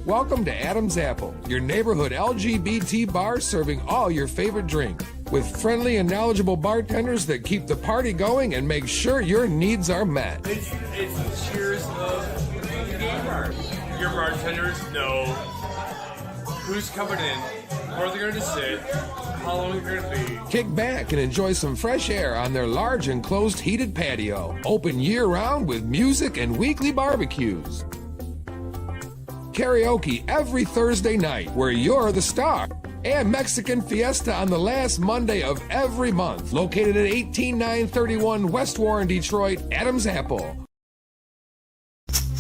Welcome to Adam's Apple, your neighborhood LGBT bar serving all your favorite drink. With friendly and knowledgeable bartenders that keep the party going and make sure your needs are met. It's the cheers of the gay bar. Your bartenders know who's coming in, where they're going to sit, how long they're going to be. Kick back and enjoy some fresh air on their large enclosed heated patio. Open year-round with music and weekly barbecues. Karaoke every Thursday night where you're the star. And Mexican Fiesta on the last Monday of every month. Located at 18931 West Warren, Detroit, Adam's Apple.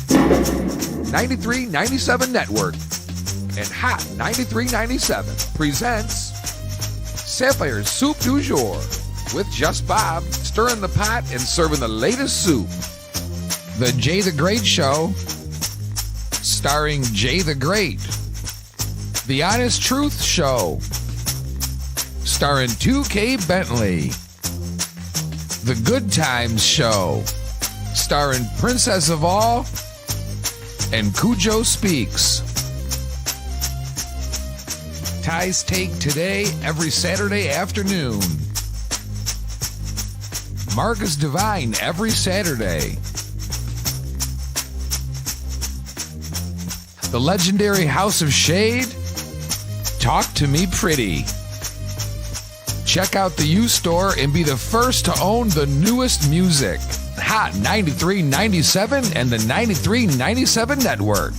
9397 Network and Hot 9397 presents Sapphire'S Soup du Jour with Just Bob stirring the pot and serving the latest soup. The Jay the Great Show starring Jay the Great. The Honest Truth Show starring 2K Bentley. The Good Times Show starring Princess of All and Cujo Speaks. Ty's Take Today every Saturday afternoon. Marcus Divine every Saturday. The legendary House of Shade, Talk to Me Pretty. Check out the U-Store and be the first to own the newest music. Hot 93.97 and the 93.97 Network.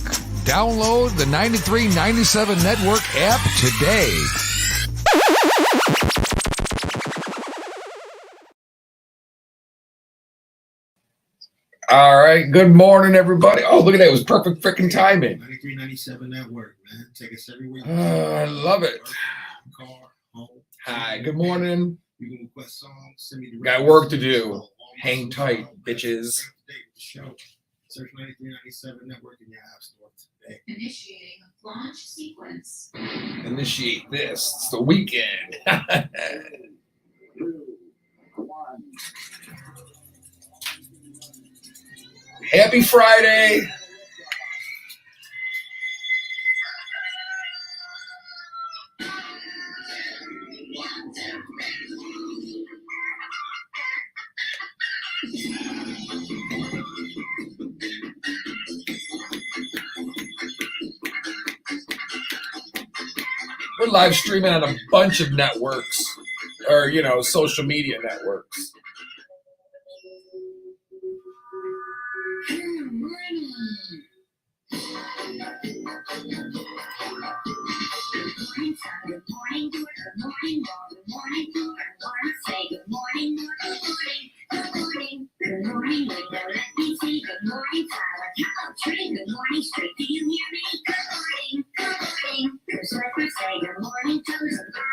Download the 93.97 Network app today. All right, good morning, everybody. Oh, look at that. It was perfect freaking timing. 93.97 Network, man. Take us everywhere. I love it. Car, home. Hi, good morning. You can request songs, send me the Got work to do. Hang tight, bitches. Show. Search 93.97 Network in your app store today. Initiating launch sequence. Initiate this. It's the weekend. Happy Friday. We're live streaming on a bunch of networks or, social media networks.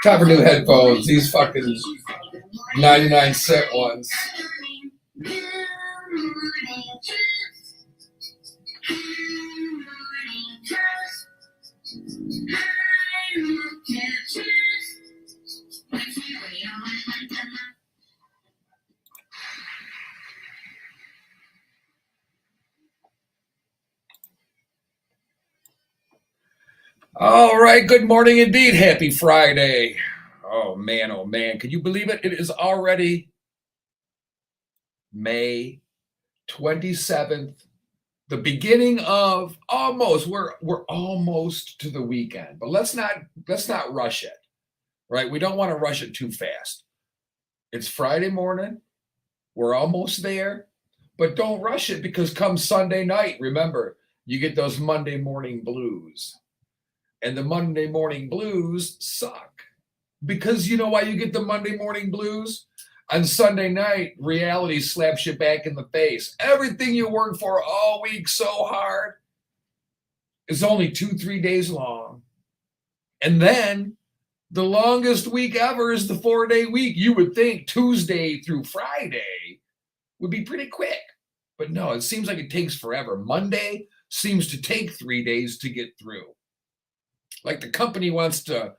Time for new headphones. These fucking 99-cent ones. All right, good morning indeed. Happy Friday. Oh man. Can you believe it? It is already May 27th, the beginning of we're almost to the weekend. But let's not rush it. Right? We don't want to rush it too fast. It's Friday morning. We're almost there, but don't rush it because come Sunday night, remember, you get those Monday morning blues. And the Monday morning blues suck. Because you know why you get the Monday morning blues? On Sunday night, reality slaps you back in the face. Everything you worked for all week so hard is only 2-3 days long. And then the longest week ever is the 4-day week. You would think Tuesday through Friday would be pretty quick. But no, it seems like it takes forever. Monday seems to take 3 days to get through. Like the company wants to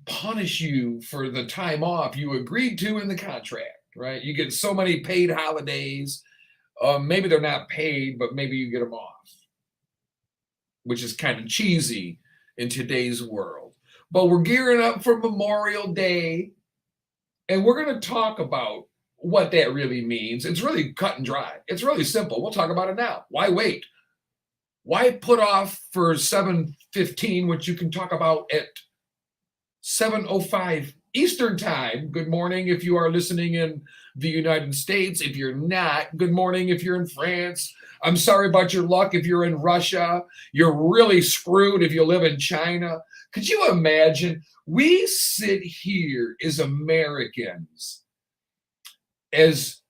punish you for the time off you agreed to in the contract, right? You get so many paid holidays. Maybe they're not paid, but maybe you get them off. which is kind of cheesy in today's world. But we're gearing up for Memorial Day, and we're going to talk about what that really means. It's really cut and dry. It's really simple. We'll talk about it now. Why wait? Why put off for 7:15, which you can talk about at 7:05 Eastern Time? Good morning if you are listening in the United States. If you're not, good morning if you're in France. I'm sorry about your luck if you're in Russia. You're really screwed if you live in China. Could you imagine? We sit here as Americans, as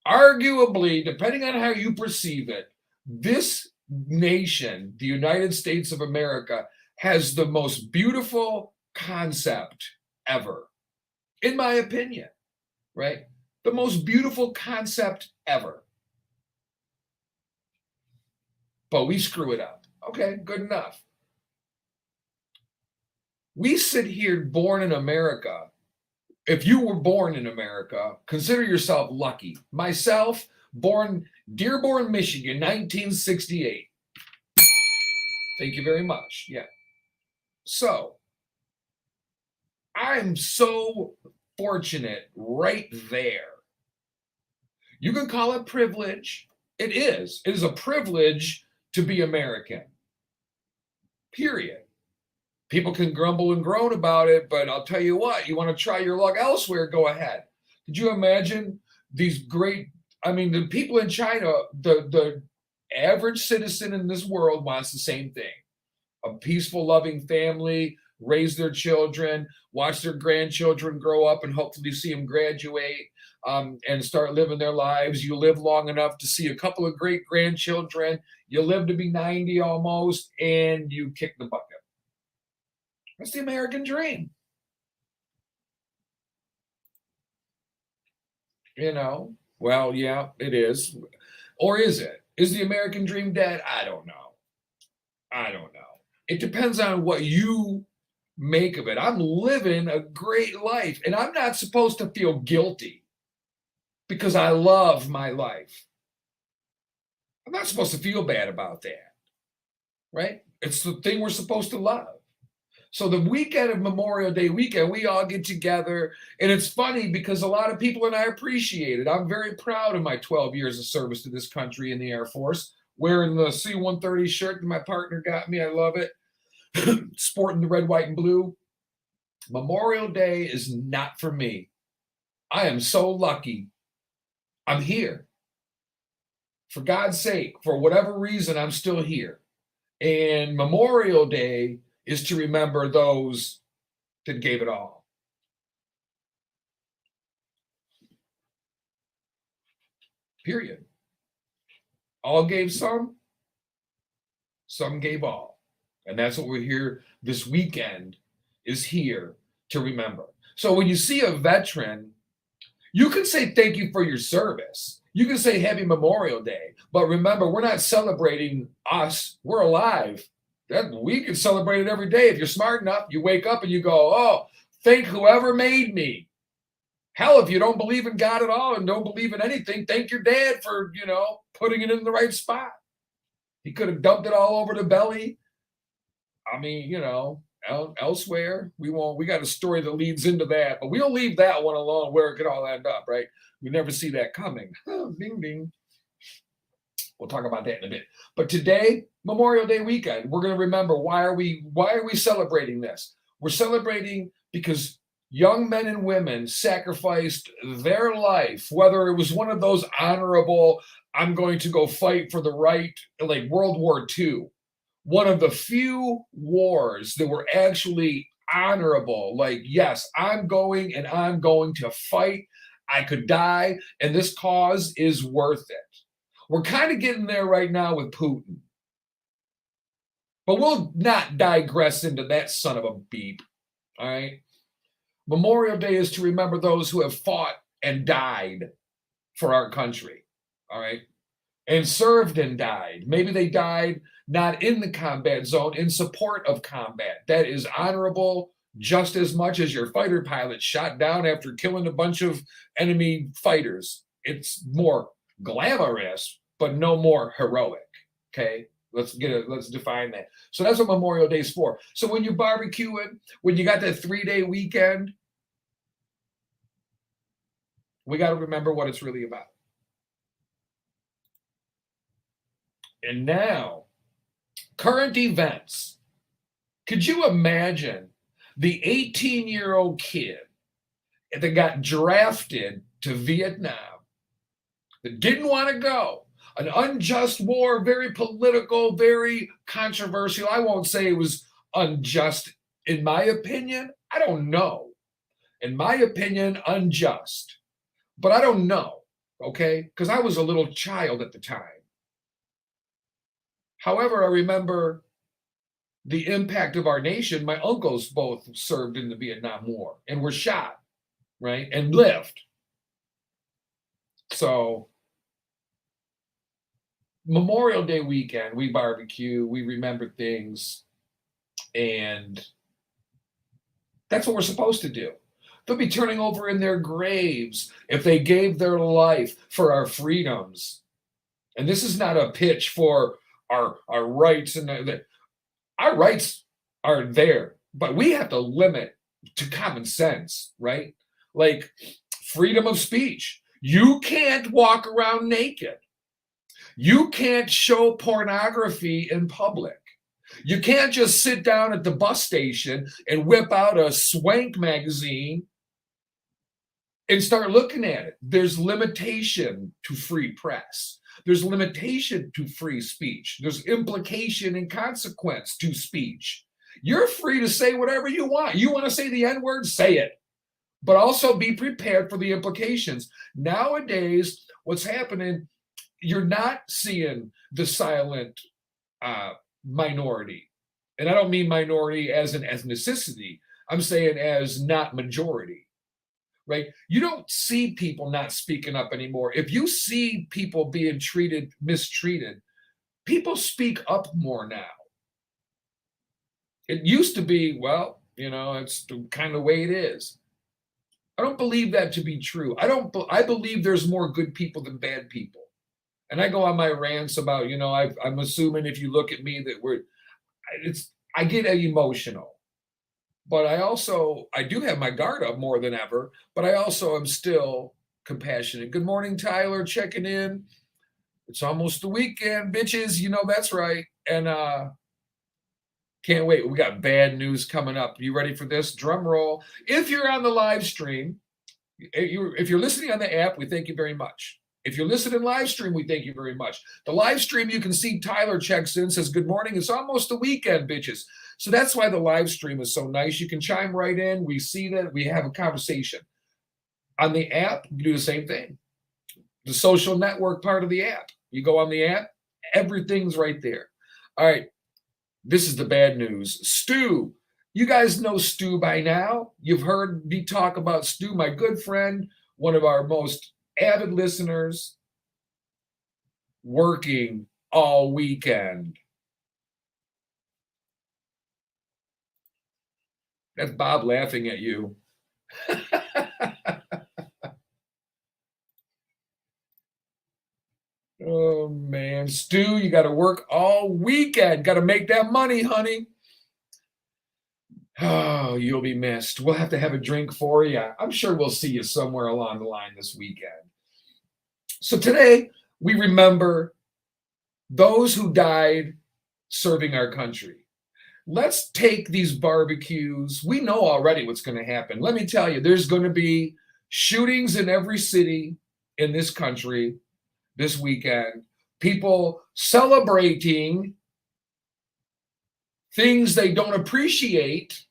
arguably, depending on how you perceive it, this nation, the United States of America, has the most beautiful concept ever, in my opinion, right? The most beautiful concept ever. But we screw it up. Okay, good enough. We sit here born in America. If you were born in America, consider yourself lucky. Myself, born Dearborn, Michigan, 1968. Thank you very much. Yeah. So, I'm so fortunate right there. You can call it privilege. It is. It is a privilege to be American. Period. People can grumble and groan about it, but I'll tell you what, you want to try your luck elsewhere, go ahead. Could you imagine these great, the people in China, the average citizen in this world wants the same thing. A peaceful, loving family, raise their children, watch their grandchildren grow up and hopefully see them graduate and start living their lives. You live long enough to see a couple of great grandchildren. You live to be 90 almost, and you kick the bucket. That's the American dream. Well, yeah, it is. Or is it? Is the American dream dead? I don't know. It depends on what you make of it. I'm living a great life, and I'm not supposed to feel guilty because I love my life. I'm not supposed to feel bad about that, right? It's the thing we're supposed to love. So the weekend of Memorial Day weekend, we all get together, and it's funny because a lot of people and I appreciate it. I'm very proud of my 12 years of service to this country in the Air Force, wearing the C-130 shirt that my partner got me. I love it. Sporting the red, white, and blue. Memorial Day is not for me. I am so lucky. I'm here. For God's sake, for whatever reason, I'm still here. And Memorial Day is to remember those that gave it all. Period. All gave some gave all. And that's what we're here this weekend is here to remember. So when you see a veteran, you can say thank you for your service. You can say Happy Memorial Day. But remember, we're not celebrating us. We're alive. We can celebrate it every day. If you're smart enough, you wake up and you go, oh, thank whoever made me. Hell, if you don't believe in God at all and don't believe in anything, thank your dad for, putting it in the right spot. He could have dumped it all over the belly. Elsewhere, we got a story that leads into that, but we'll leave that one alone where it could all end up, right? We never see that coming. Ding, ding. We'll talk about that in a bit. But today, Memorial Day weekend, we're going to remember why are we celebrating this? We're celebrating because young men and women sacrificed their life, whether it was one of those honorable, I'm going to go fight for the right, like World War II. One of the few wars that were actually honorable, like, yes, I'm going to fight. I could die, and this cause is worth it. We're kind of getting there right now with Putin. But we'll not digress into that son of a beep, all right? Memorial Day is to remember those who have fought and died for our country, all right? And served and died. Maybe they died not in the combat zone, in support of combat. That is honorable just as much as your fighter pilot shot down after killing a bunch of enemy fighters. It's more glamorous, but no more heroic, okay? Let's define that. So that's what Memorial Day is for. So when you barbecue it, when you got that 3-day weekend, we got to remember what it's really about. And now, current events. Could you imagine the 18-year-old kid that got drafted to Vietnam, that didn't want to go? An unjust war, very political, very controversial. I won't say it was unjust. In my opinion, I don't know. In my opinion, unjust. But I don't know, okay? Because I was a little child at the time. However, I remember the impact of our nation. My uncles both served in the Vietnam War and were shot, right? And lived. So Memorial Day weekend, we barbecue, we remember things, and that's what we're supposed to do. They'll be turning over in their graves if they gave their life for our freedoms. And this is not a pitch for our rights, and our rights are there, but we have to limit to common sense, right? Like freedom of speech. You can't walk around naked. You can't show pornography in public. You can't just sit down at the bus station and whip out a swank magazine and start looking at it. There's limitation to free press. There's limitation to free speech. There's implication and consequence to speech. You're free to say whatever you want. You want to say the N-word, say it. But also be prepared for the implications. Nowadays, what's happening, you're not seeing the silent minority. And I don't mean minority as an ethnicity. I'm saying as not majority, right? You don't see people not speaking up anymore. If you see people being mistreated, people speak up more now. It used to be, well, it's the kind of way it is. I don't believe that to be true. I believe there's more good people than bad people. And I go on my rants about, I'm assuming if you look at me that I get emotional. But I do have my guard up more than ever, but I also am still compassionate. Good morning, Tyler, checking in. It's almost the weekend, bitches. That's right. And can't wait. We got bad news coming up. You ready for this? Drum roll. If you're on the live stream, if you're listening on the app, we thank you very much. If you're listening live stream, we thank you very much. The live stream, you can see Tyler checks in, says, good morning. It's almost the weekend, bitches. So that's why the live stream is so nice. You can chime right in. We see that. We have a conversation. On the app, you do the same thing. The social network part of the app. You go on the app, everything's right there. All right. This is the bad news. Stu. You guys know Stu by now. You've heard me talk about Stu, my good friend, one of our most avid listeners, working all weekend. That's Bob laughing at you. Oh, man. Stu, you got to work all weekend. Got to make that money, honey. Oh, you'll be missed. We'll have to have a drink for you. I'm sure we'll see you somewhere along the line this weekend. So today, we remember those who died serving our country. Let's take these barbecues. We know already what's going to happen. Let me tell you, there's going to be shootings in every city in this country this weekend. People celebrating things they don't appreciate,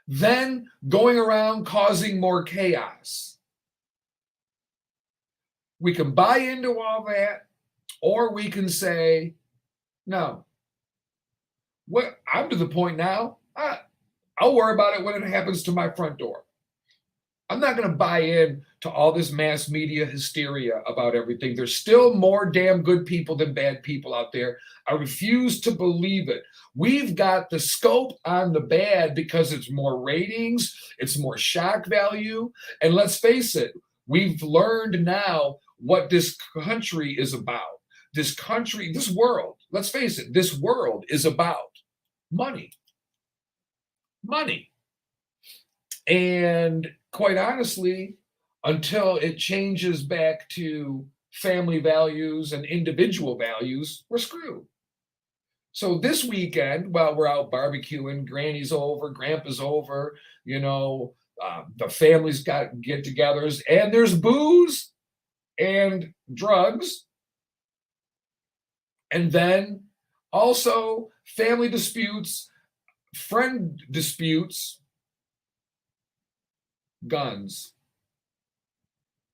then going around causing more chaos. We can buy into all that, or we can say, no. I'm to the point now, I'll worry about it when it happens to my front door. I'm not going to buy in to all this mass media hysteria about everything. There's still more damn good people than bad people out there. I refuse to believe it. We've got the scope on the bad because it's more ratings, it's more shock value. And let's face it, we've learned now what this country is about. this country, this world, let's face it, this world is about money. Money. And quite honestly, until it changes back to family values and individual values, we're screwed. So this weekend, while we're out barbecuing, Granny's over, Grandpa's over, the family's got get-togethers, and there's booze and drugs, and then also family disputes, friend disputes, guns,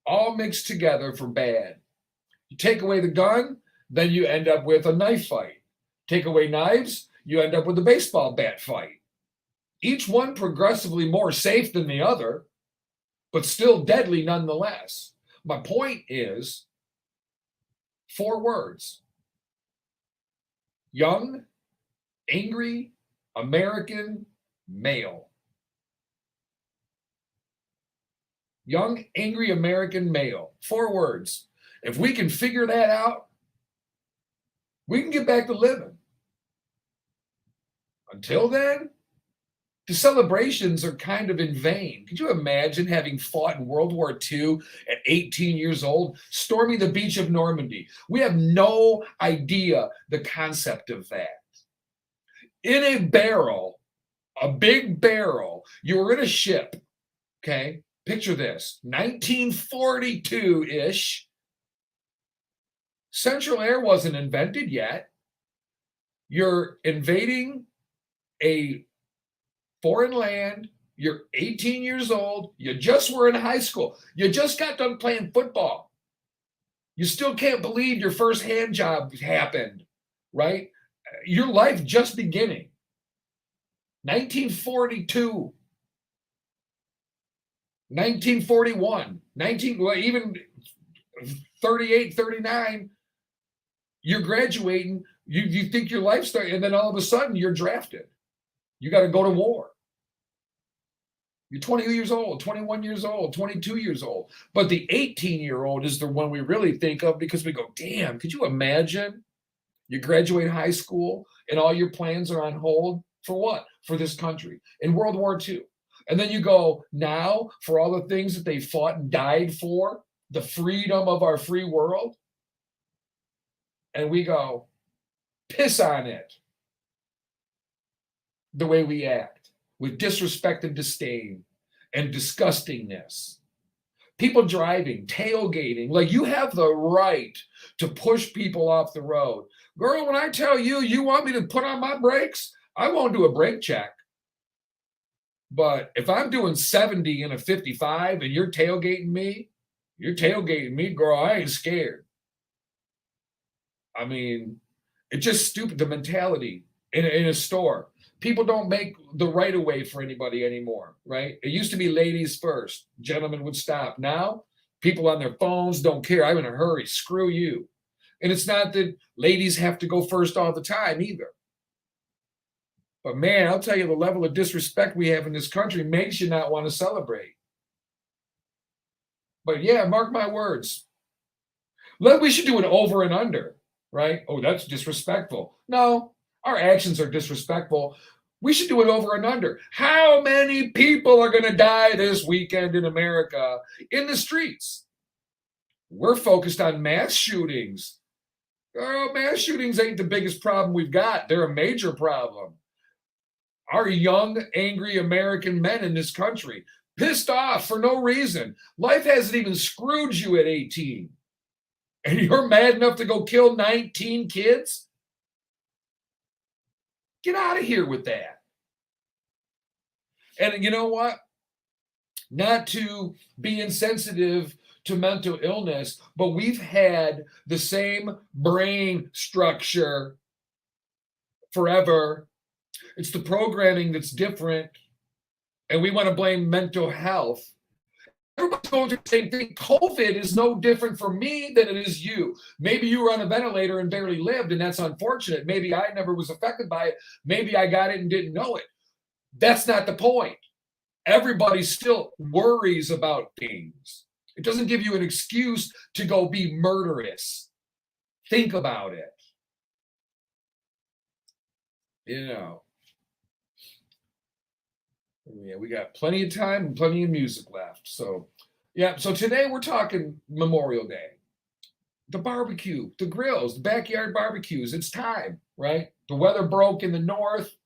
all mixed together for bad. You take away the gun, then you end up with a knife fight. Take away knives, you end up with a baseball bat fight. Each one progressively more safe than the other, but still deadly nonetheless. My point is 4 words: young, angry, American male. Young, angry American male. 4 words. If we can figure that out, we can get back to living. Until then, the celebrations are kind of in vain. Could you imagine having fought in World War II at 18 years old, storming the beach of Normandy? We have no idea the concept of that. In a barrel, a big barrel, you were in a ship, okay? Picture this, 1942-ish. Central Air wasn't invented yet. You're invading a foreign land. You're 18 years old. You just were in high school. You just got done playing football. You still can't believe your first hand job happened, right? Your life just beginning. 1942. 1941, even 38, 39, you're graduating, you think your life started, and then all of a sudden you're drafted. You got to go to war. You're 20 years old, 21 years old, 22 years old. But the 18-year-old is the one we really think of because we go, damn, could you imagine? You graduate high school and all your plans are on hold for what? For this country. In World War II. And then you go, now, for all the things that they fought and died for, the freedom of our free world, and we go, piss on it. The way we act, with disrespect and disdain and disgustingness. People driving, tailgating, like you have the right to push people off the road. Girl, when I tell you, you want me to put on my brakes, I won't do a brake check. But if I'm doing 70 in a 55 and you're tailgating me, girl, I ain't scared. I mean, it's just stupid, the mentality in a store. People don't make the right of way for anybody anymore, right? It used to be ladies first. Gentlemen would stop. Now, people on their phones don't care. I'm in a hurry. Screw you. And it's not that ladies have to go first all the time either. But man, I'll tell you, the level of disrespect we have in this country makes you not want to celebrate. But yeah, mark my words. We should do an over and under, right? Oh, that's disrespectful. No, our actions are disrespectful. We should do it over and under. How many people are going to die this weekend in America in the streets? We're focused on mass shootings. Oh, mass shootings ain't the biggest problem we've got. They're a major problem. Our young, angry American men in this country, pissed off for no reason. Life hasn't even screwed you at 18. And you're mad enough to go kill 19 kids? Get out of here with that. And you know what? Not to be insensitive to mental illness, but we've had the same brain structure forever. It's the programming that's different, and we want to blame mental health. Everybody's going through the same thing. COVID is no different for me than it is you. Maybe you were on a ventilator and barely lived, and that's unfortunate. Maybe I never was affected by it. Maybe I got it and didn't know it. That's not the point. Everybody still worries about things. It doesn't give you an excuse to go be murderous. Think about it. You know. Yeah, we got plenty of time and plenty of music left. So, yeah. So today we're talking Memorial Day, the barbecue, the grills, the backyard barbecues. It's time, right? The weather broke in the north.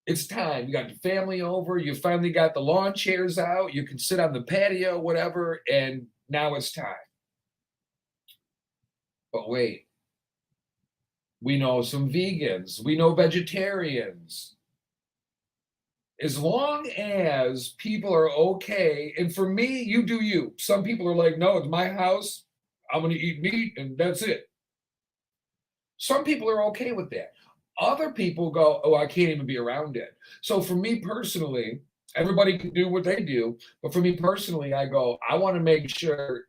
It's time. You got the family over. You finally got the lawn chairs out. You can sit on the patio, whatever. And now it's time. But wait, we know some vegans. We know vegetarians. As long as people are okay, and for me, you do you. Some people are like, no, it's my house. I'm going to eat meat and that's it. Some people are okay with that. Other people go, oh, I can't even be around it. So for me personally, everybody can do what they do. But for me personally, I go, I want to make sure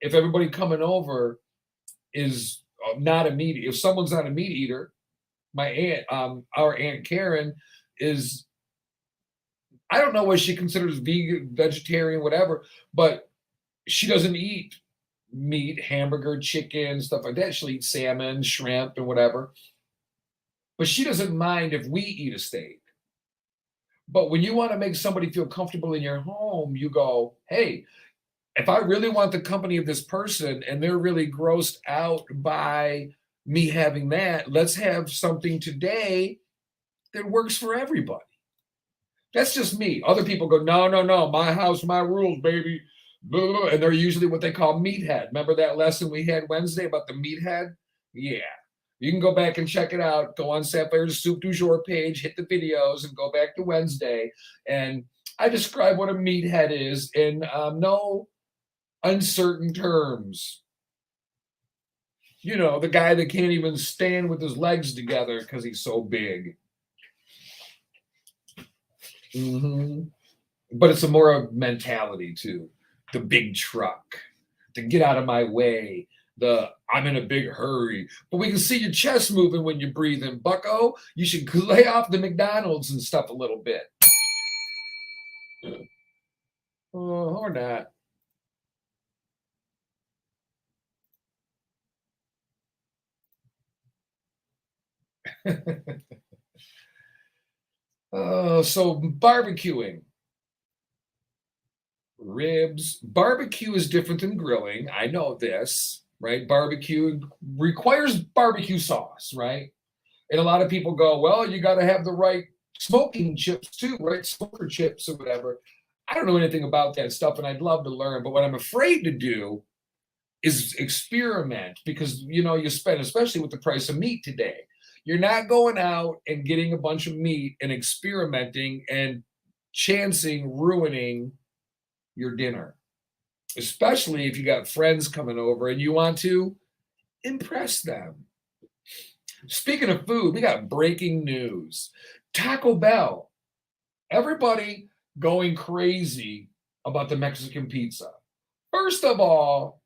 if everybody coming over is not a meat, if someone's not a meat eater, my aunt, our Aunt Karen is, I don't know what she considers vegan, vegetarian, whatever, but she doesn't eat meat, hamburger, chicken, stuff like that. She'll eat salmon, shrimp, and whatever. But she doesn't mind if we eat a steak. But when you want to make somebody feel comfortable in your home, you go, hey, if I really want the company of this person and they're really grossed out by me having that, let's have something today that works for everybody. That's just me. Other people go, no, no, no, my house, my rules, baby. Blah, blah, blah. And they're usually what they call meathead. Remember that lesson we had Wednesday about the meathead? Yeah. You can go back and check it out. Go on Sapphire'S Soup du Jour page, hit the videos, and go back to Wednesday. And I describe what a meathead is in no uncertain terms. You know, the guy that can't even stand with his legs together because he's so big. But it's a more of mentality too. The big truck, the get out of my way, the I'm in a big hurry. But we can see your chest moving when you're breathing. Bucko, you should lay off the McDonald's and stuff a little bit. Or not. So barbecuing. Ribs. Barbecue is different than grilling. I know this, right? Barbecue requires barbecue sauce, right? And a lot of people go, well, you got to have the right smoking chips too, right? Smoker chips or whatever. I don't know anything about that stuff and I'd love to learn. But what I'm afraid to do is experiment because, you know, you spend, especially with the price of meat today, you're not going out and getting a bunch of meat and experimenting and chancing ruining your dinner, especially if you got friends coming over and you want to impress them. Speaking of food, we got breaking news. Taco Bell, everybody going crazy about the Mexican pizza. First of all,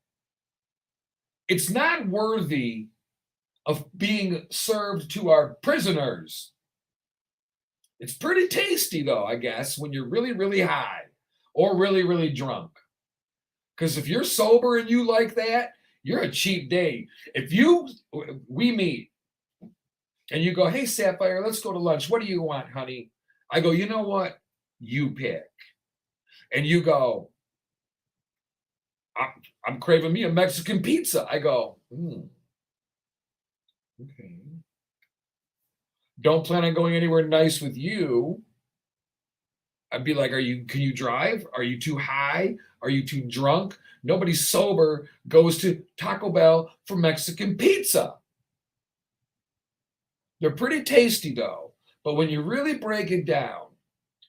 it's not worthy of being served to our prisoners. It's pretty tasty though, I guess, when you're really, really high or really, really drunk. Because if you're sober and you like that, you're a cheap date. If we meet and you go, hey, Sapphire, let's go to lunch. What do you want, honey? I go, you know what? You pick. And you go, I'm craving me a Mexican pizza. I go, okay. Don't plan on going anywhere nice with you. I'd be like, can you drive? Are you too high? Are you too drunk? Nobody sober goes to Taco Bell for Mexican pizza. They're pretty tasty though. But when you really break it down,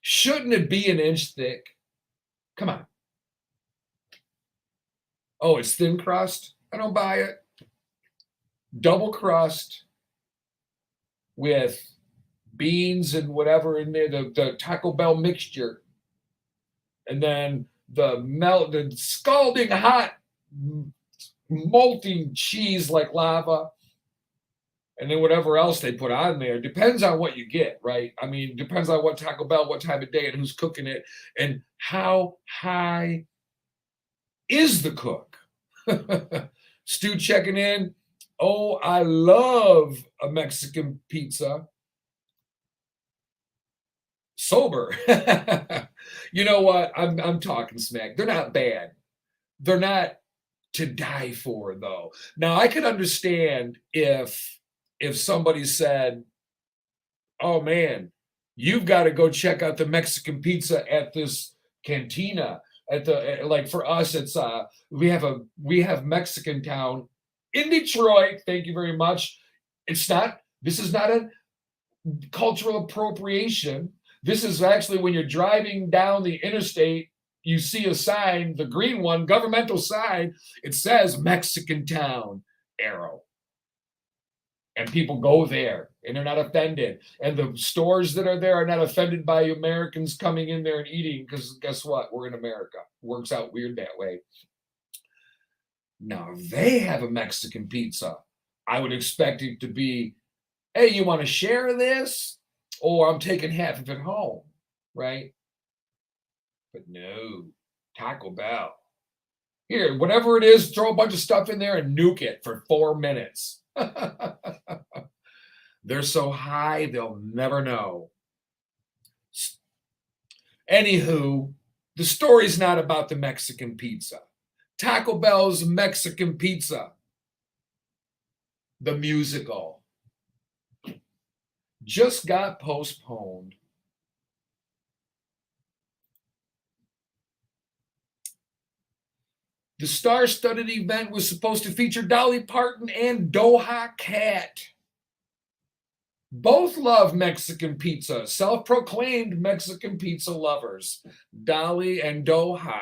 shouldn't it be an inch thick? Come on. Oh, it's thin crust? I don't buy it. Double crust with beans and whatever in there, the Taco Bell mixture. And then the scalding hot molting cheese like lava. And then whatever else they put on there. Depends on what you get, right? I mean, depends on what Taco Bell, what time of day, and who's cooking it, and how high is the cook. Stu checking in. Oh, I love a Mexican pizza. Sober. You know what? I'm talking smack. They're not bad. They're not to die for, though. Now I could understand if somebody said, "Oh man, you've got to go check out the Mexican pizza at this cantina." At the like for us, it's we have Mexican Town in Detroit. Thank you very much. It's not. This is not a cultural appropriation. This is actually when you're driving down the interstate, you see a sign, the green one, governmental sign. It says Mexican Town, arrow. And people go there and they're not offended. And the stores that are there are not offended by Americans coming in there and eating because guess what? We're in America. Works out weird that way. Now they have a Mexican pizza. I would expect it to be, hey, you want to share this? Or I'm taking half of it home, right? But no, Taco Bell. Here, whatever it is, throw a bunch of stuff in there and nuke it for 4 minutes. They're so high, they'll never know. Anywho, the story's not about the Mexican pizza. Taco Bell's Mexican Pizza, the musical, just got postponed. The star-studded event was supposed to feature Dolly Parton and Doja Cat. Both love Mexican pizza, self-proclaimed Mexican pizza lovers. Dolly and Doja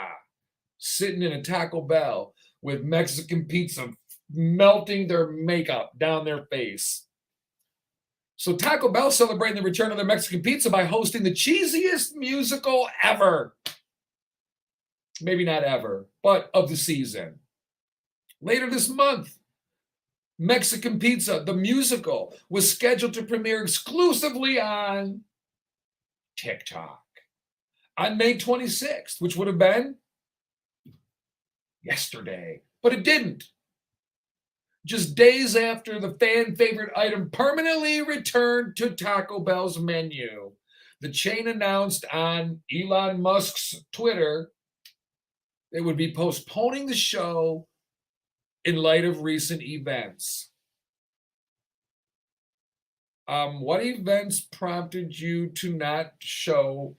sitting in a Taco Bell with Mexican pizza melting their makeup down their face. So Taco Bell celebrating the return of their Mexican pizza by hosting the cheesiest musical ever. Maybe not ever, but of the season. Later this month, Mexican Pizza, the musical, was scheduled to premiere exclusively on TikTok on May 26th, which would have been yesterday, but it didn't. Just days after the fan favorite item permanently returned to Taco Bell's menu, the chain announced on Elon Musk's Twitter they would be postponing the show in light of recent events. What events prompted you to not show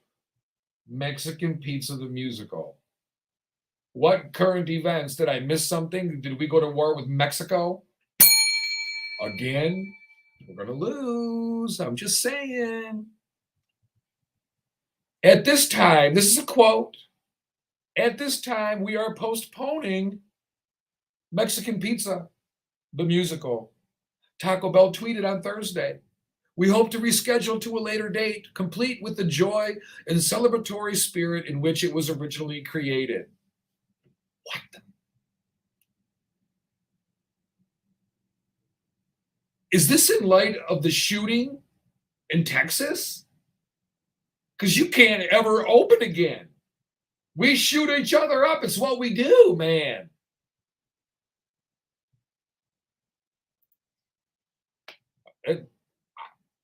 Mexican Pizza the musical? What current events? Did I miss something? Did we go to war with Mexico? Again? We're going to lose. I'm just saying. At this time, this is a quote. At this time, we are postponing Mexican Pizza, the musical. Taco Bell tweeted on Thursday. We hope to reschedule to a later date, complete with the joy and celebratory spirit in which it was originally created. What the? Is this in light of the shooting in Texas? Because you can't ever open again. We shoot each other up. It's what we do, man.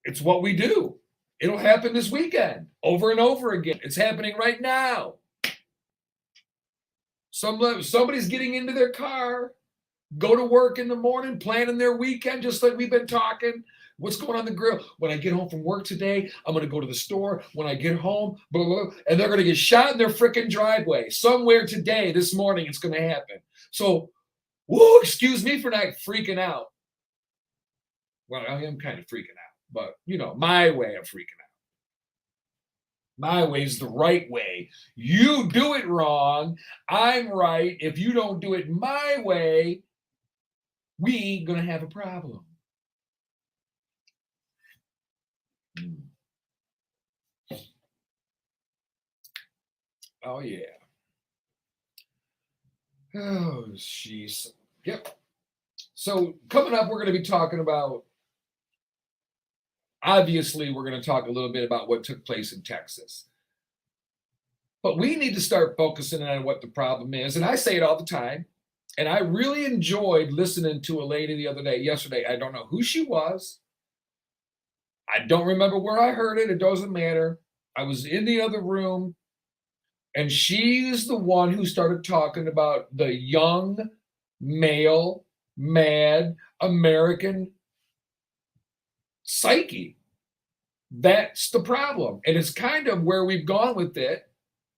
It's what we do. It'll happen this weekend over and over again. It's happening right now. Somebody's getting into their car, go to work in the morning, planning their weekend, just like we've been talking. What's going on the grill? When I get home from work today, I'm going to go to the store. When I get home, blah, blah, blah, and they're going to get shot in their freaking driveway. Somewhere today, this morning, it's going to happen. So, excuse me for not freaking out. Well, I am kind of freaking out, but, my way of freaking out. My way is the right way. You do it wrong. I'm right. If you don't do it my way, we going to have a problem. Oh, yeah. Oh, jeez. Yep. So coming up, we're going to be talking about, obviously, we're going to talk a little bit about what took place in Texas. But we need to start focusing on what the problem is. And I say it all the time. And I really enjoyed listening to a lady yesterday. I don't know who she was. I don't remember where I heard it. It doesn't matter. I was in the other room, and she's the one who started talking about the young, male, mad American psyche. That's the problem. And it's kind of where we've gone with it.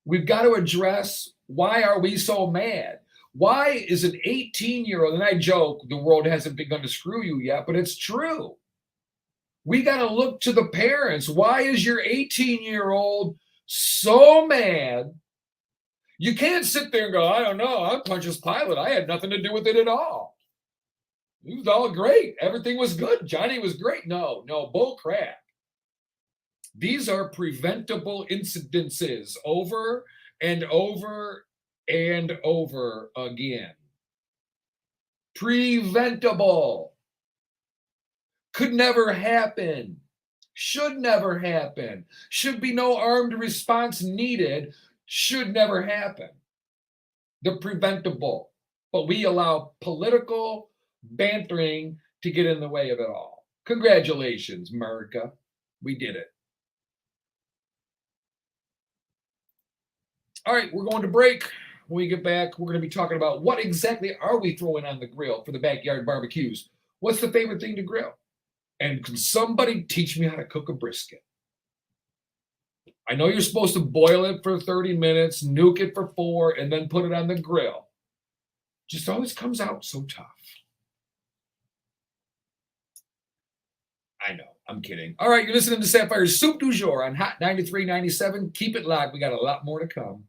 We've got to address, why are we so mad? Why is an 18-year-old, and I joke, the world hasn't begun to screw you yet, but it's true. We got to look to the parents. Why is your 18-year-old so mad? You can't sit there and go, I don't know, I'm Pontius Pilate. I had nothing to do with it at all. It was all great. Everything was good. Johnny was great. No, bull crap. These are preventable incidences over and over and over again. Preventable. Could never happen. Should never happen. Should be no armed response needed. Should never happen. They're preventable. But we allow political bantering to get in the way of it all. Congratulations, America. We did it. All right, we're going to break. When we get back, we're going to be talking about what exactly are we throwing on the grill for the backyard barbecues. What's the favorite thing to grill? And can somebody teach me how to cook a brisket? I know you're supposed to boil it for 30 minutes, nuke it for 4, and then put it on the grill. Just always comes out so tough. I know, I'm kidding. All right, you're listening to Sapphire'S Soup du Jour on Hot 93.97. Keep it locked. We got a lot more to come.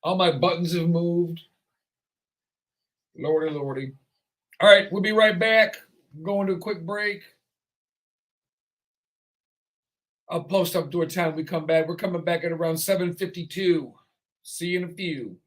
All my buttons have moved. Lordy, lordy. All right, we'll be right back. I'm going to a quick break. I'll post up to a time we come back. We're coming back at around 7:52. See you in a few.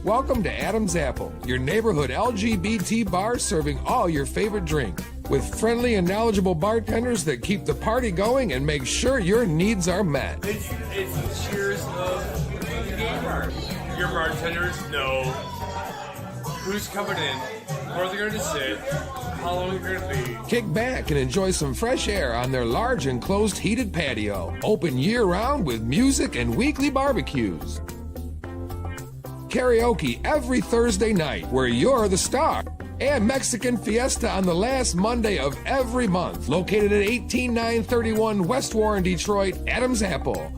Welcome to Adam's Apple, your neighborhood LGBT bar serving all your favorite drink. With friendly and knowledgeable bartenders that keep the party going and make sure your needs are met. It's the cheers of the gay bar. Your bartenders know who's coming in, where they're going to sit, how long they're going to be. Kick back and enjoy some fresh air on their large enclosed heated patio. Open year-round with music and weekly barbecues. Karaoke every Thursday night where you're the star. And Mexican Fiesta on the last Monday of every month. Located at 18931 West Warren, Detroit, Adam's Apple.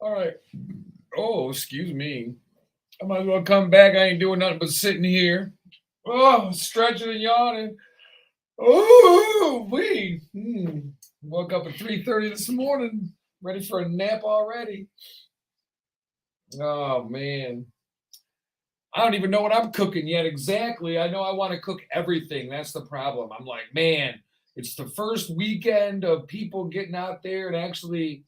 All right. Oh, excuse me. I might as well come back. I ain't doing nothing but sitting here. Oh, stretching and yawning. Oh, we. Woke up at 3:30 this morning, ready for a nap already. Oh man. I don't even know what I'm cooking yet exactly. I know I want to cook everything. That's the problem. I'm like, man, it's the first weekend of people getting out there and actually,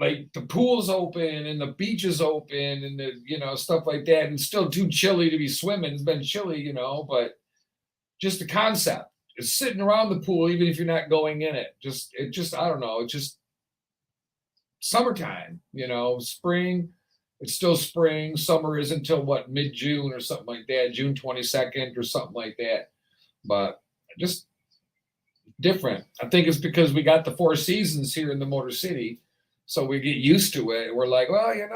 like, the pool's open and the beach is open and the, stuff like that. And it's still too chilly to be swimming. It's been chilly, but just the concept is sitting around the pool, even if you're not going in it. I don't know. It's just summertime, spring. It's still spring. Summer is until what, mid-June or something like that, June 22nd or something like that. But just different. I think it's because we got the 4 seasons here in the Motor City. So we get used to it. We're like, well, you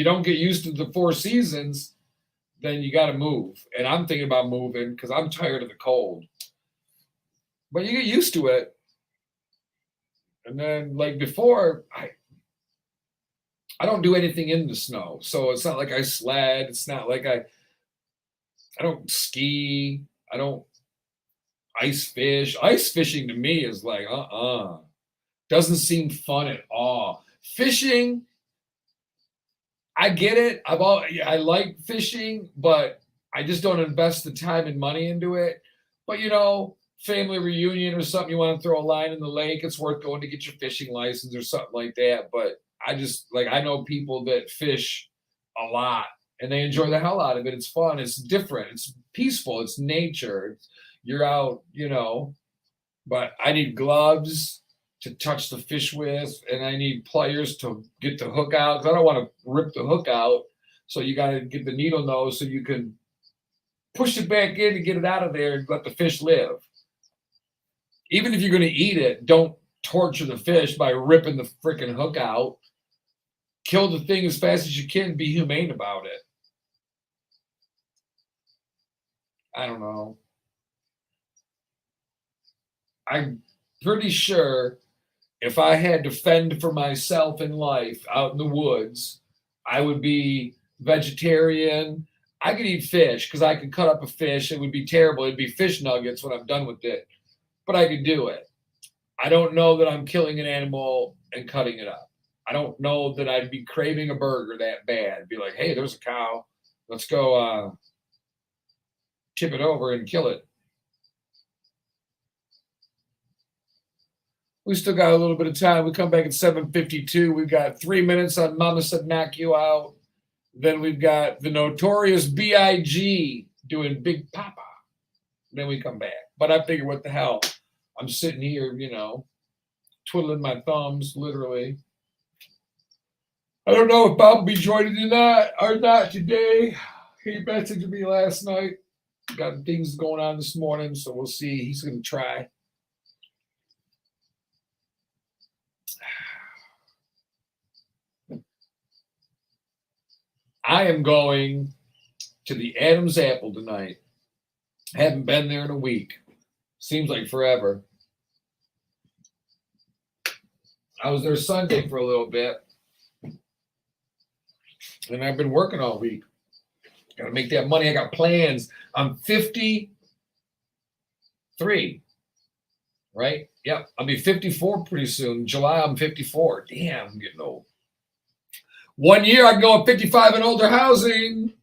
don't get used to the 4 seasons, then you got to move. And I'm thinking about moving because I'm tired of the cold. But you get used to it. And then, like before, I don't do anything in the snow. So it's not like I sled. It's not like I don't ski. I don't ice fish. Ice fishing to me is like, doesn't seem fun at all. Fishing, I get it. I like fishing, but I just don't invest the time and money into it. But family reunion or something, you want to throw a line in the lake, it's worth going to get your fishing license or something like that. But I know people that fish a lot and they enjoy the hell out of it. It's fun. It's different. It's peaceful. It's nature. You're out, but I need gloves to touch the fish with, and I need pliers to get the hook out. 'Cause I don't want to rip the hook out. So you got to get the needle nose so you can push it back in and get it out of there and let the fish live. Even if you're going to eat it, don't torture the fish by ripping the freaking hook out. Kill the thing as fast as you can. Be humane about it. I don't know. I'm pretty sure if I had to fend for myself in life out in the woods, I would be vegetarian. I could eat fish because I could cut up a fish. It would be terrible. It'd be fish nuggets when I'm done with it. But I could do it. I don't know that I'm killing an animal and cutting it up. I don't know that I'd be craving a burger that bad. Be like, hey, there's a cow. Let's go tip it over and kill it. We still got a little bit of time. We come back at 7:52. We've got 3 minutes on Mama Said Knock You Out. Then we've got the Notorious B.I.G. doing Big Papa. Then we come back. But I figure, what the hell? I'm sitting here, twiddling my thumbs, literally. I don't know if Bob will be joining or not today. He messaged me last night. Got things going on this morning, so we'll see. He's going to try. I am going to the Adam's Apple tonight. Haven't been there in a week. Seems like forever. I was there Sunday for a little bit. And I've been working all week. Got to make that money. I got plans. I'm 53. Right? Yep. I'll be 54 pretty soon. July, I'm 54. Damn, I'm getting old. 1 year I can go at 55 and older housing.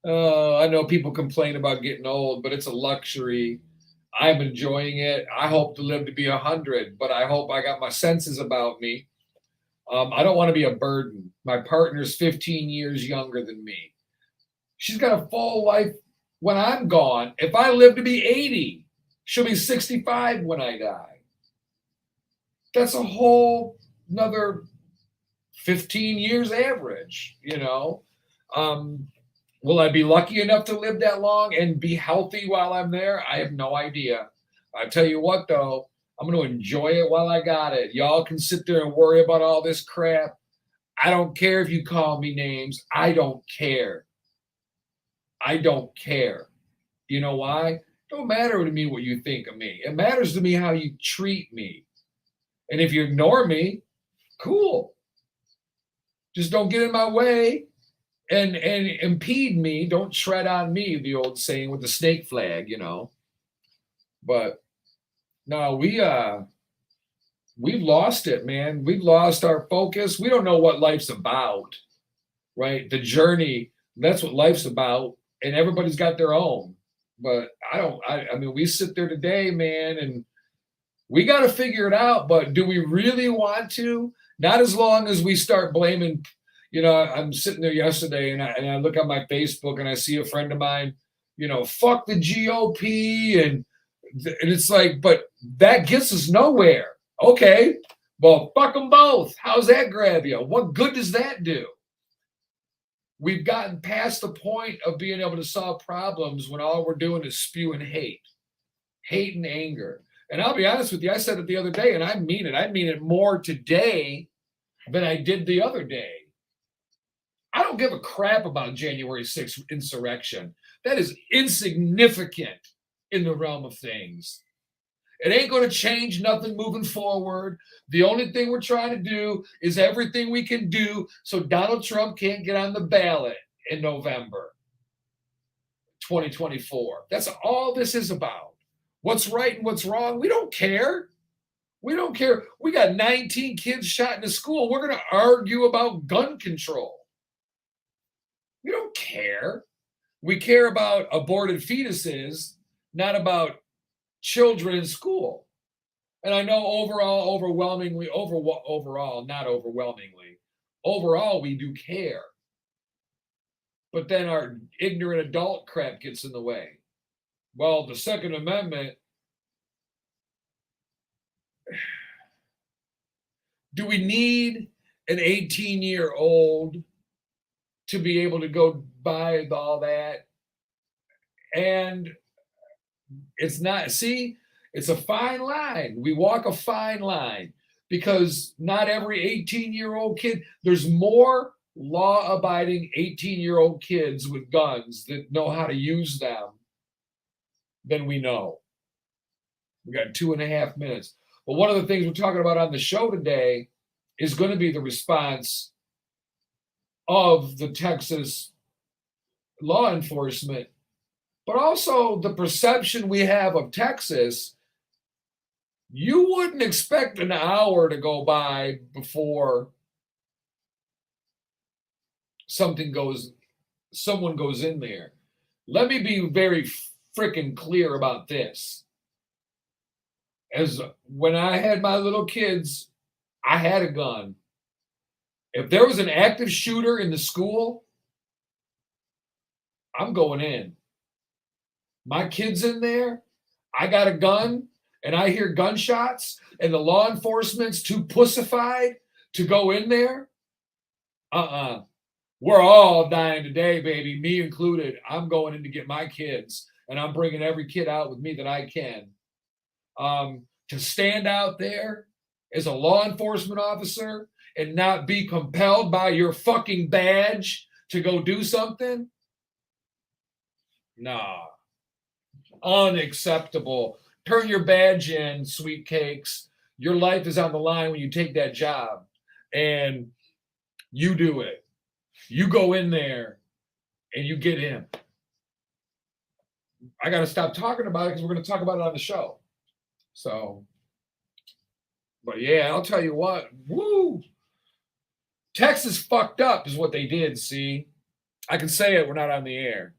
I know people complain about getting old, but it's a luxury. I'm enjoying it. I hope to live to be 100, but I hope I got my senses about me. I don't want to be a burden. My partner's 15 years younger than me. She's got a full life when I'm gone. If I live to be 80, she'll be 65 when I die. That's a whole another 15 years average, Will I be lucky enough to live that long and be healthy while I'm there? I have no idea. I tell you what, though, I'm going to enjoy it while I got it. Y'all can sit there and worry about all this crap. I don't care if you call me names. I don't care. I don't care. You know why? It don't matter to me what you think of me. It matters to me how you treat me. And if you ignore me, cool. Just don't get in my way and impede me. Don't tread on me, the old saying with the snake flag, But no, we've lost it, man. We've lost our focus. We don't know what life's about, right? The journey, that's what life's about. And everybody's got their own. But I mean, we sit there today, man, and we got to figure it out. But do we really want to? Not as long as we start blaming. You know, I'm sitting there yesterday and I look on my Facebook and I see a friend of mine, you know, fuck the GOP. And it's like, but that gets us nowhere. Okay, well, fuck them both. How's that grab you? What good does that do? We've gotten past the point of being able to solve problems when all we're doing is spewing hate and anger. And I'll be honest with you, I said it the other day, and I mean it. I mean it more today than I did the other day. I don't give a crap about January 6th insurrection. That is insignificant in the realm of things. It ain't going to change nothing moving forward. The only thing we're trying to do is everything we can do so Donald Trump can't get on the ballot in November 2024. That's all this is about. What's right and what's wrong, we don't care. We don't care. We got 19 kids shot in a school. We're going to argue about gun control. We don't care. We care about aborted fetuses, not about children in school. And I know overall, we do care. But then our ignorant adult crap gets in the way. Well, the Second Amendment, do we need an 18-year-old to be able to go buy all that? And it's not, it's a fine line. We walk a fine line because not every 18-year-old kid, there's more law-abiding 18-year-old kids with guns that know how to use them than we know. We got 2.5 minutes. But one of the things we're talking about on the show today is going to be the response of the Texas law enforcement, but also the perception we have of Texas. You wouldn't expect an hour to go by before someone goes in there. Let me be very freaking clear about this. As when I had my little kids, I had a gun. If there was an active shooter in the school, I'm going in. My kid's in there, I got a gun, and I hear gunshots, and the law enforcement's too pussified to go in there. We're all dying today, baby, me included. I'm going in to get my kids, and I'm bringing every kid out with me that I can. To stand out there as a law enforcement officer and not be compelled by your fucking badge to go do something? Nah. Unacceptable. Turn your badge in, sweet cakes. Your life is on the line when you take that job. And you do it. You go in there and you get him. I got to stop talking about it because we're going to talk about it on the show. So, but yeah, I'll tell you what. Woo! Texas fucked up is what they did, see? I can say it, we're not on the air.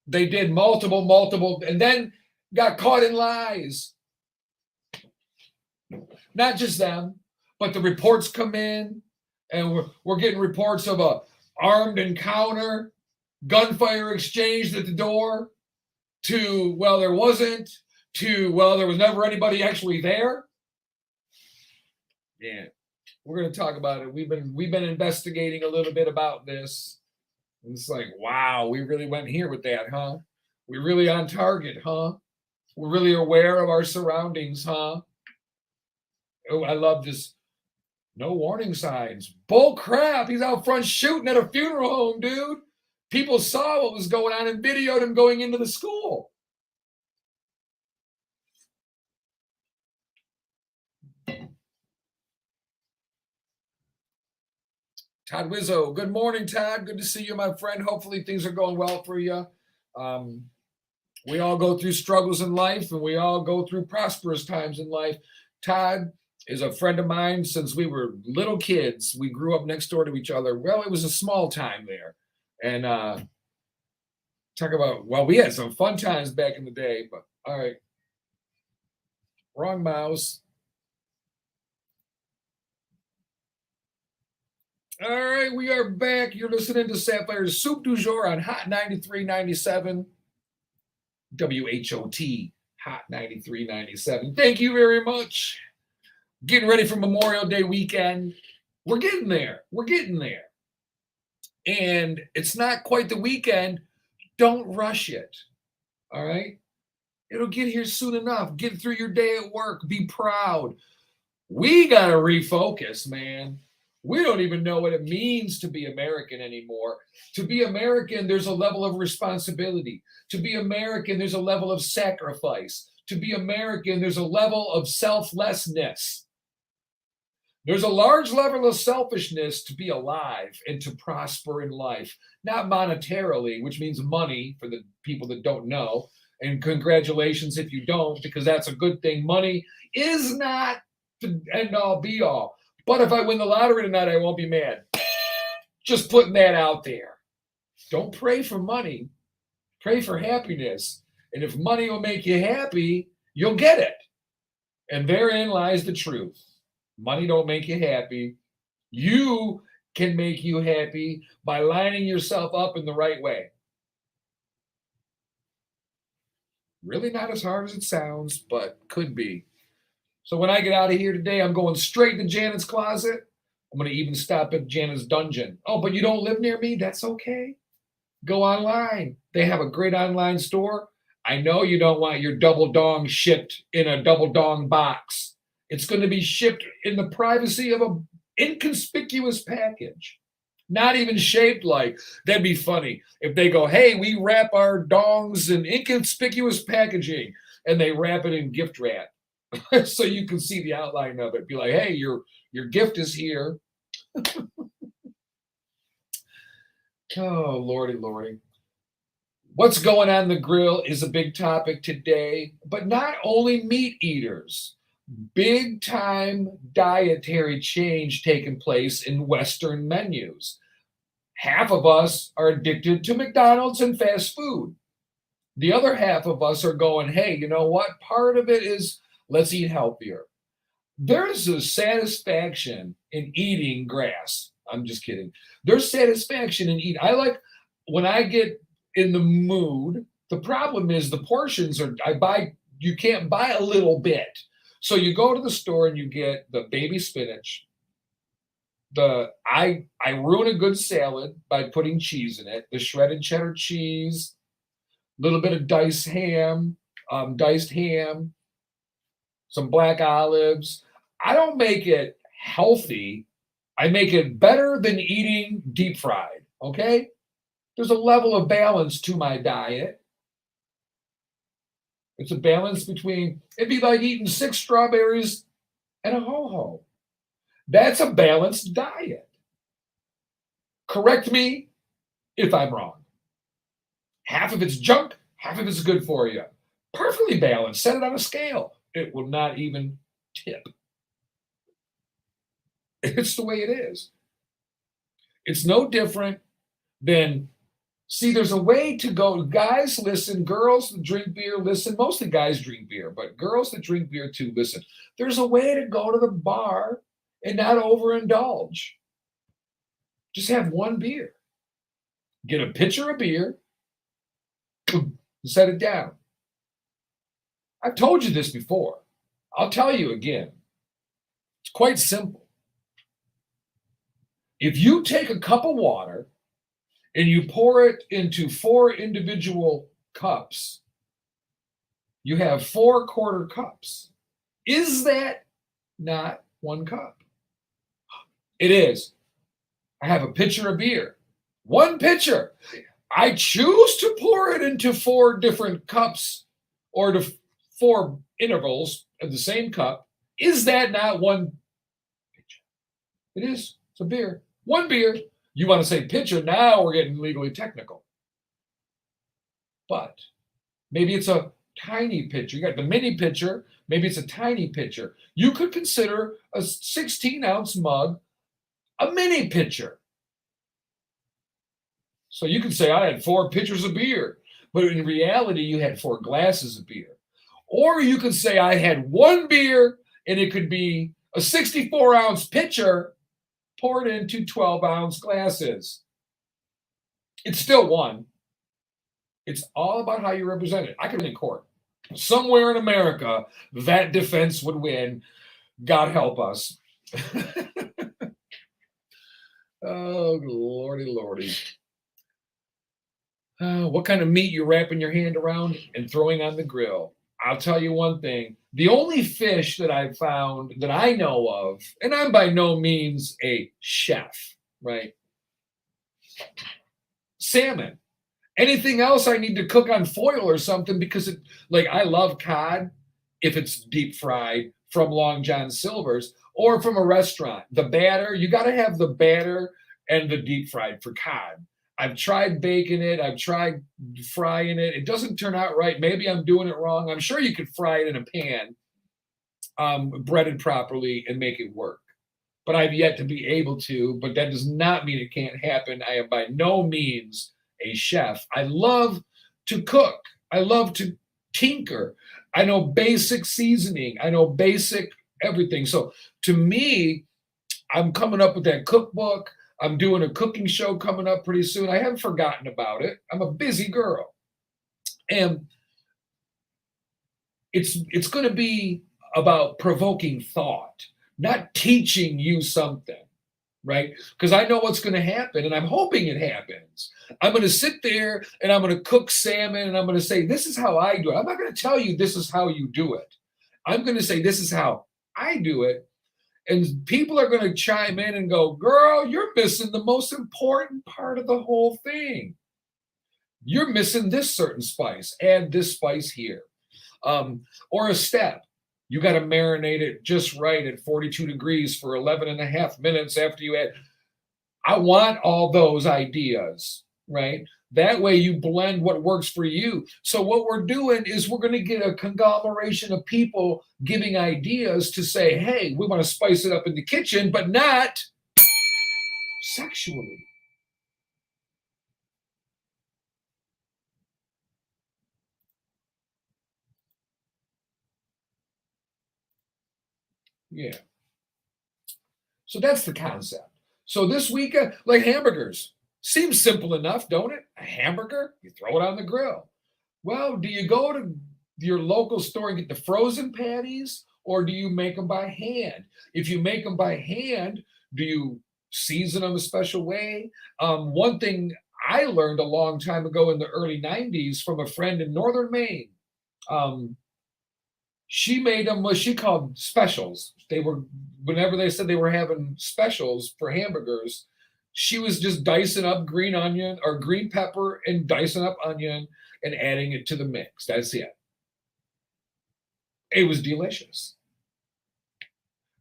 They did multiple, and then got caught in lies. Not just them, but the reports come in, and we're getting reports of a armed encounter, gunfire exchanged at the door, to, well, there wasn't, to, well, there was never anybody actually there. Yeah, we're going to talk about it. We've been investigating a little bit about this. It's like, wow, we really went here with that, huh? We're really on target, huh? We're really aware of our surroundings, huh? Oh, I love this. No warning signs. Bull crap. He's out front shooting at a funeral home, dude. People saw what was going on and videoed him going into the school. Todd Wizzo, good morning, Todd. Good to see you, my friend. Hopefully things are going well for you. We all go through struggles in life, and we all go through prosperous times in life. Todd, is a friend of mine since we were little kids. We grew up next door to each other. Well, it was a small time there. And talk about, well, we had some fun times back in the day, but all right. Wrong mouse. All right, we are back. You're listening to Sapphire'S Soup du Jour on Hot 93.97. WHOT, Hot 93.97. Thank you very much. Getting ready for Memorial Day weekend. We're getting there. We're getting there. And it's not quite the weekend. Don't rush it. All right? It'll get here soon enough. Get through your day at work. Be proud. We got to refocus, man. We don't even know what it means to be American anymore. To be American, there's a level of responsibility. To be American, there's a level of sacrifice. To be American, there's a level of selflessness. There's a large level of selfishness to be alive and to prosper in life. Not monetarily, which means money for the people that don't know. And congratulations if you don't, because that's a good thing. Money is not the end all be all. But if I win the lottery tonight, I won't be mad. Just putting that out there. Don't pray for money. Pray for happiness. And if money will make you happy, you'll get it. And therein lies the truth. Money don't make you happy. You can make you happy by lining yourself up in the right way. Really not as hard as it sounds, but could be. So when I get out of here today, I'm going straight to Janet's closet. I'm going to even stop at Janet's dungeon. Oh, but you don't live near me? That's okay. Go online. They have a great online store. I know you don't want your double dong shipped in a double dong box. It's going to be shipped in the privacy of an inconspicuous package. Not even shaped like. That'd be funny if they go, hey, we wrap our dongs in inconspicuous packaging, and they wrap it in gift wrap. So you can see the outline of it. Be like, hey, your gift is here. Oh, Lordy, Lordy. What's going on the grill is a big topic today, but not only meat eaters. Big time dietary change taking place in Western menus. Half of us are addicted to McDonald's and fast food. The other half of us are going, hey, you know what? Part of it is let's eat healthier. There's a satisfaction in eating grass. I'm just kidding. There's satisfaction in eating. I like when I get in the mood. The problem is the portions are, you can't buy a little bit. So you go to the store and you get the baby spinach. I ruin a good salad by putting cheese in it. The shredded cheddar cheese, a little bit of diced ham, some black olives. I don't make it healthy. I make it better than eating deep fried, okay? There's a level of balance to my diet. It's a balance between, it'd be like eating 6 strawberries and a ho-ho. That's a balanced diet. Correct me if I'm wrong. Half of it's junk, half of it's good for you. Perfectly balanced. Set it on a scale. It will not even tip. It's the way it is. It's no different than, see, there's a way to go. Guys, listen. Girls that drink beer, listen. Mostly guys drink beer, but girls that drink beer too, listen. There's a way to go to the bar and not overindulge. Just have one beer. Get a pitcher of beer, set it down. I've told you this before. I'll tell you again. It's quite simple. If you take a cup of water and you pour it into 4 individual cups, you have 4 quarter cups. Is that not 1 cup? It is. I have a pitcher of beer. 1 pitcher. I choose to pour it into 4 different cups or to 4 intervals of the same cup. Is that not 1 pitcher? It is. It's a beer. 1 beer. You want to say pitcher, now we're getting legally technical. But maybe it's a tiny pitcher. You got the mini pitcher. Maybe it's a tiny pitcher. You could consider a 16-ounce mug a mini pitcher. So you could say, I had 4 pitchers of beer. But in reality, you had 4 glasses of beer. Or you could say, I had 1 beer, and it could be a 64-ounce pitcher poured into 12-ounce glasses. It's still one. It's all about how you represent it. I could win in court. Somewhere in America, that defense would win. God help us. Oh, lordy, lordy. What kind of meat you wrapping your hand around and throwing on the grill? I'll tell you one thing. The only fish that I've found that I know of, and I'm by no means a chef, right? Salmon. Anything else I need to cook on foil or something because I love cod if it's deep fried from Long John Silver's or from a restaurant. The batter, you got to have the batter and the deep fried for cod. I've tried baking it. I've tried frying it. It doesn't turn out right. Maybe I'm doing it wrong. I'm sure you could fry it in a pan, breaded properly, and make it work. But I've yet to be able to. But that does not mean it can't happen. I am by no means a chef. I love to cook. I love to tinker. I know basic seasoning. I know basic everything. So to me, I'm coming up with that cookbook. I'm doing a cooking show coming up pretty soon. I haven't forgotten about it. I'm a busy girl. And it's going to be about provoking thought, not teaching you something, right? Because I know what's going to happen, and I'm hoping it happens. I'm going to sit there, and I'm going to cook salmon, and I'm going to say, this is how I do it. I'm not going to tell you this is how you do it. I'm going to say, this is how I do it. And people are going to chime in and go, girl, you're missing the most important part of the whole thing. You're missing this certain spice. Add this spice here. Or a step. You got to marinate it just right at 42 degrees for 11 and a half minutes after you add. I want all those ideas, right? That way you blend what works for you. So what we're doing is we're going to get a conglomeration of people giving ideas to say, hey, we want to spice it up in the kitchen, but not sexually. Yeah. So that's the concept. So this weekend, like hamburgers, seems simple enough, don't it? A hamburger, you throw it on the grill. Well, do you go to your local store and get the frozen patties, or do you make them by hand? If you make them by hand, do you season them a special way? One thing I learned a long time ago in the early 90s from a friend in northern Maine. She made them what she called specials. They were, whenever they said they were having specials for hamburgers, she was just dicing up green onion or green pepper and dicing up onion and adding it to the mix. That's it. It was delicious.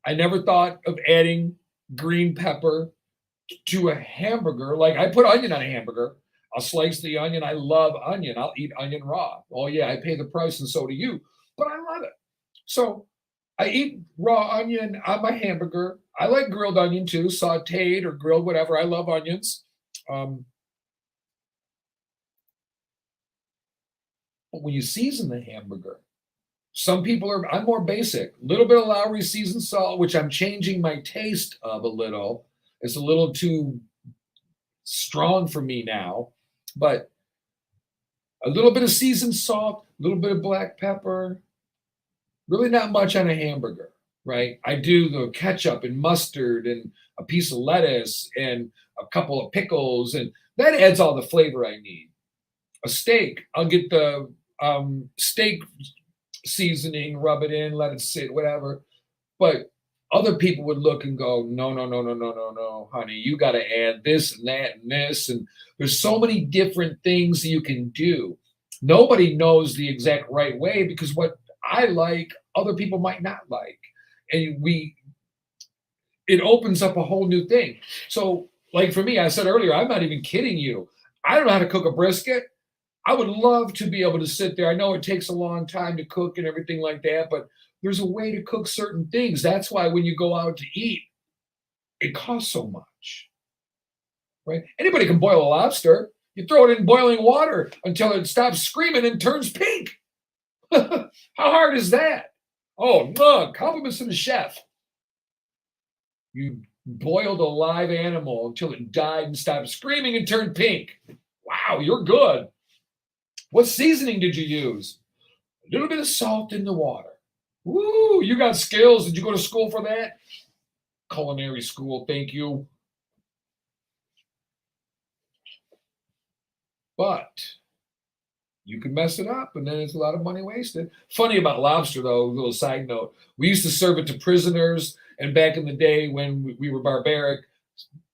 I never thought of adding green pepper to a hamburger. Like I put onion on a hamburger. I'll slice the onion. I love onion. I'll eat onion raw. Oh yeah, I pay the price and so do you. But I love it. So I eat raw onion on my hamburger. I like grilled onion too, sauteed or grilled, whatever. I love onions. But when you season the hamburger, some people are, I'm more basic. A little bit of Lowry seasoned salt, which I'm changing my taste of a little. It's a little too strong for me now. But a little bit of seasoned salt, a little bit of black pepper, really not much on a hamburger, right? I do the ketchup and mustard and a piece of lettuce and a couple of pickles, and that adds all the flavor I need. A steak, I'll get the steak seasoning, rub it in, let it sit, whatever. But other people would look and go, no, no, no, no, no, no, no, honey, you got to add this and that and this. And there's so many different things you can do. Nobody knows the exact right way because what I like, other people might not like. And it opens up a whole new thing. So like for me, I said earlier, I'm not even kidding you. I don't know how to cook a brisket. I would love to be able to sit there. I know it takes a long time to cook and everything like that, but there's a way to cook certain things. That's why when you go out to eat, it costs so much, right? Anybody can boil a lobster. You throw it in boiling water until it stops screaming and turns pink. How hard is that? Oh, no, compliments to the chef. You boiled a live animal until it died and stopped screaming and turned pink. Wow, you're good. What seasoning did you use? A little bit of salt in the water. Woo, you got skills. Did you go to school for that? Culinary school, thank you. But you can mess it up, and then it's a lot of money wasted. Funny about lobster, though, a little side note. We used to serve it to prisoners, and back in the day when we were barbaric,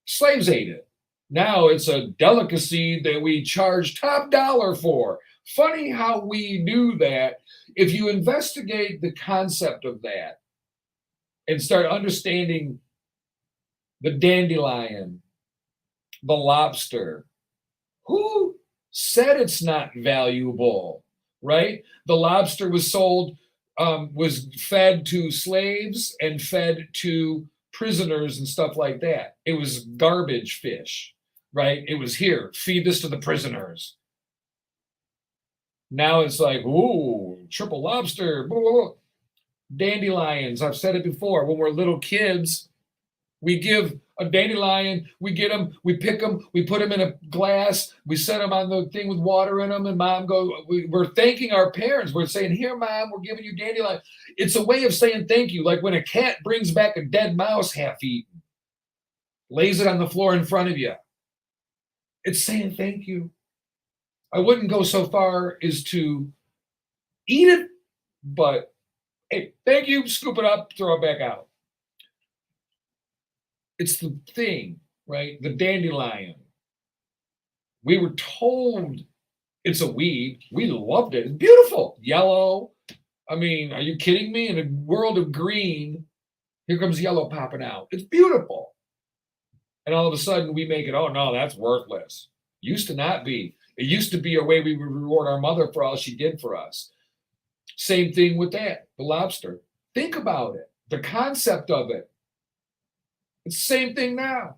slaves ate it. Now it's a delicacy that we charge top dollar for. Funny how we do that. If you investigate the concept of that and start understanding the dandelion, the lobster, who said it's not valuable, right? The lobster was sold, was fed to slaves and fed to prisoners and stuff like that. It was garbage fish, right? It was here, feed this to the prisoners. Now it's like, ooh, triple lobster, blah, blah, blah. Dandelions. I've said it before. When we're little kids, we give a dandelion, we get them, we pick them, we put them in a glass, we set them on the thing with water in them, and mom goes, we're thanking our parents. We're saying, here, mom, we're giving you dandelion. It's a way of saying thank you. Like when a cat brings back a dead mouse half eaten, lays it on the floor in front of you. It's saying thank you. I wouldn't go so far as to eat it, but hey, thank you, scoop it up, throw it back out. It's the thing, right? The dandelion. We were told it's a weed. We loved it. It's beautiful. Yellow. I mean, are you kidding me? In a world of green, here comes yellow popping out. It's beautiful. And all of a sudden we make it, oh no, that's worthless. Used to not be. It used to be a way we would reward our mother for all she did for us. Same thing with that, the lobster. Think about it, the concept of it. It's the same thing now.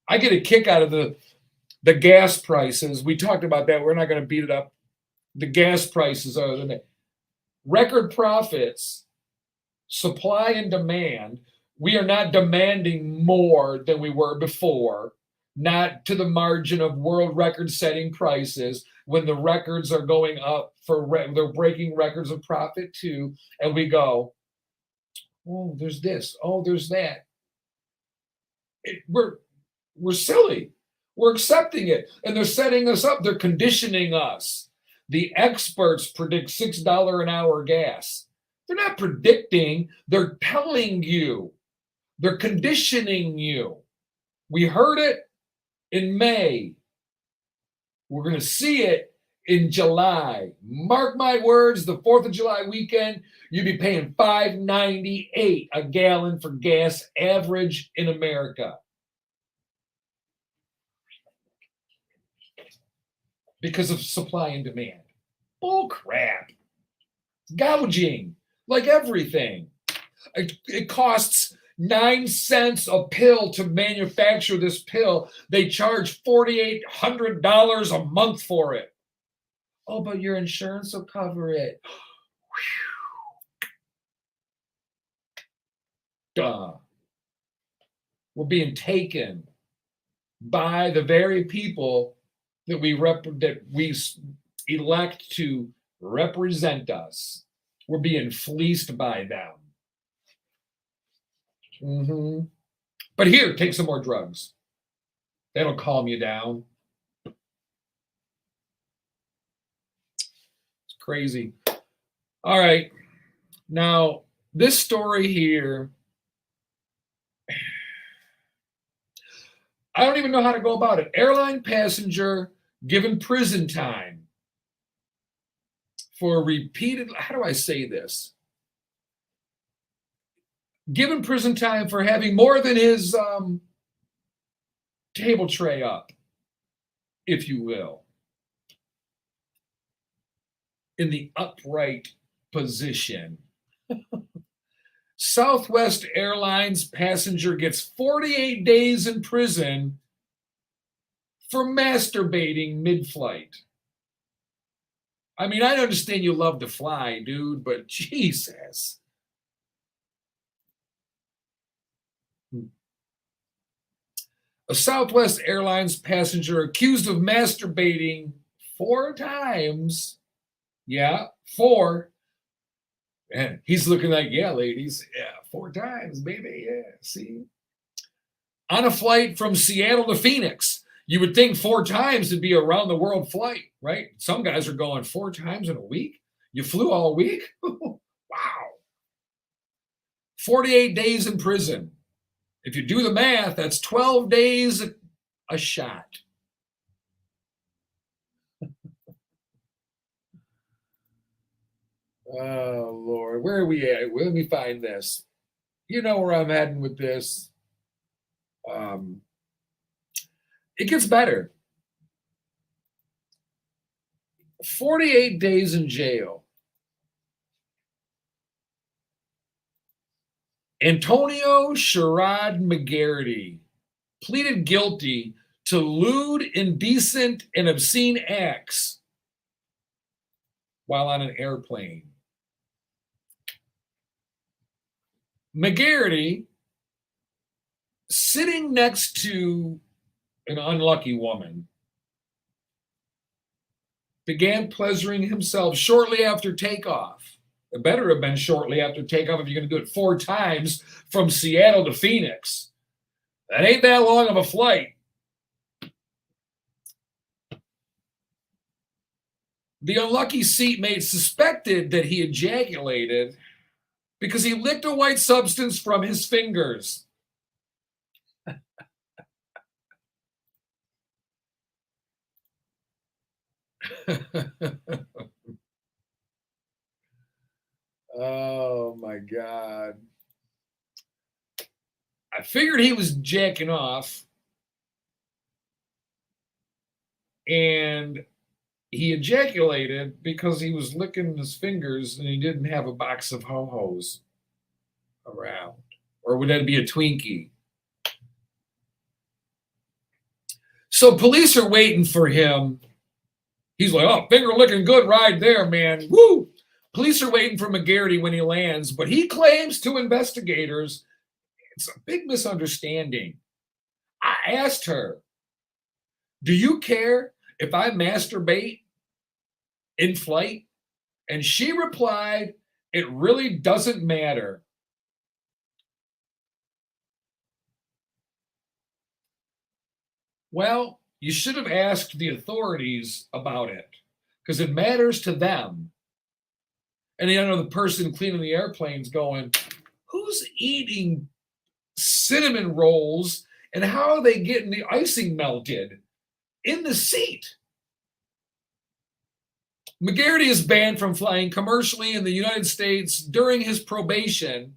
I get a kick out of the gas prices. We talked about that. We're not going to beat it up. The gas prices are the record profits, supply and demand. We are not demanding more than we were before, not to the margin of world record-setting prices when the records are going up they're breaking records of profit too, and we go, oh, there's this, oh, there's that. We're silly. We're accepting it, and they're setting us up. They're conditioning us. The experts predict $6 an hour gas. They're not predicting. They're telling you. They're conditioning you. We heard it in May. We're going to see it in July. Mark my words, the 4th of July weekend, you'll be paying $5.98 a gallon for gas average in America. Because of supply and demand. Bull crap. Gouging, like everything. It costs 9 cents a pill to manufacture this pill. They charge $4,800 a month for it. Oh, but your insurance will cover it. Duh. We're being taken by the very people that we elect to represent us. We're being fleeced by them. Mm-hmm. But here, take some more drugs. That'll calm you down. It's crazy. All right. Now, this story here, I don't even know how to go about it. Airline passenger given prison time for repeated, how do I say this? Given prison time for having more than his table tray up, if you will. in the upright position. Southwest Airlines passenger gets 48 days in prison for masturbating mid-flight. I mean, I understand you love to fly, dude, but Jesus. A Southwest Airlines passenger accused of masturbating 4 times. Yeah, 4. And he's looking like, yeah, ladies, yeah, 4 times, baby, yeah, see? On a flight from Seattle to Phoenix. You would think 4 times would be a round-the-world flight, right? Some guys are going 4 times in a week. You flew all week? Wow. 48 days in prison. If you do the math, that's 12 days a shot. Oh, Lord. Where are we at? Let me find this. You know where I'm heading with this. It gets better. 48 days in jail. Antonio Sherrod McGarity pleaded guilty to lewd, indecent, and obscene acts while on an airplane. McGarity, sitting next to an unlucky woman, began pleasuring himself shortly after takeoff. It better have been shortly after takeoff if you're going to do it 4 times from Seattle to Phoenix. That ain't that long of a flight. The unlucky seatmate suspected that he ejaculated because he licked a white substance from his fingers. Oh my God. I figured he was jacking off, and he ejaculated because he was licking his fingers and he didn't have a box of ho-hos around. Or would that be a Twinkie? So police are waiting for him. He's like, oh, finger licking good ride there, man. Woo! Police are waiting for McGarity when he lands, but he claims to investigators it's a big misunderstanding. I asked her, do you care if I masturbate in flight? And she replied, it really doesn't matter. Well, you should have asked the authorities about it because it matters to them. And the person cleaning the airplane's going, who's eating cinnamon rolls and how are they getting the icing melted in the seat? McGarity is banned from flying commercially in the United States during his probation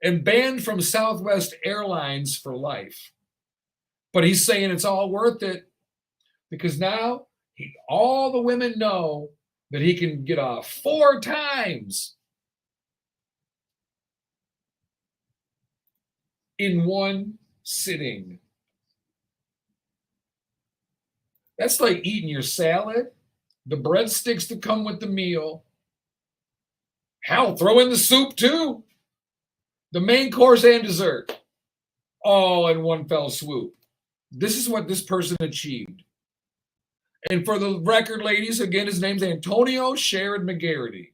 and banned from Southwest Airlines for life. But he's saying it's all worth it because now all the women know that he can get off 4 times in one sitting. That's like eating your salad, the breadsticks that come with the meal. Hell, throw in the soup too. The main course and dessert, all in one fell swoop. This is what this person achieved. And for the record, ladies, again, his name's Antonio Sherrod McGarity.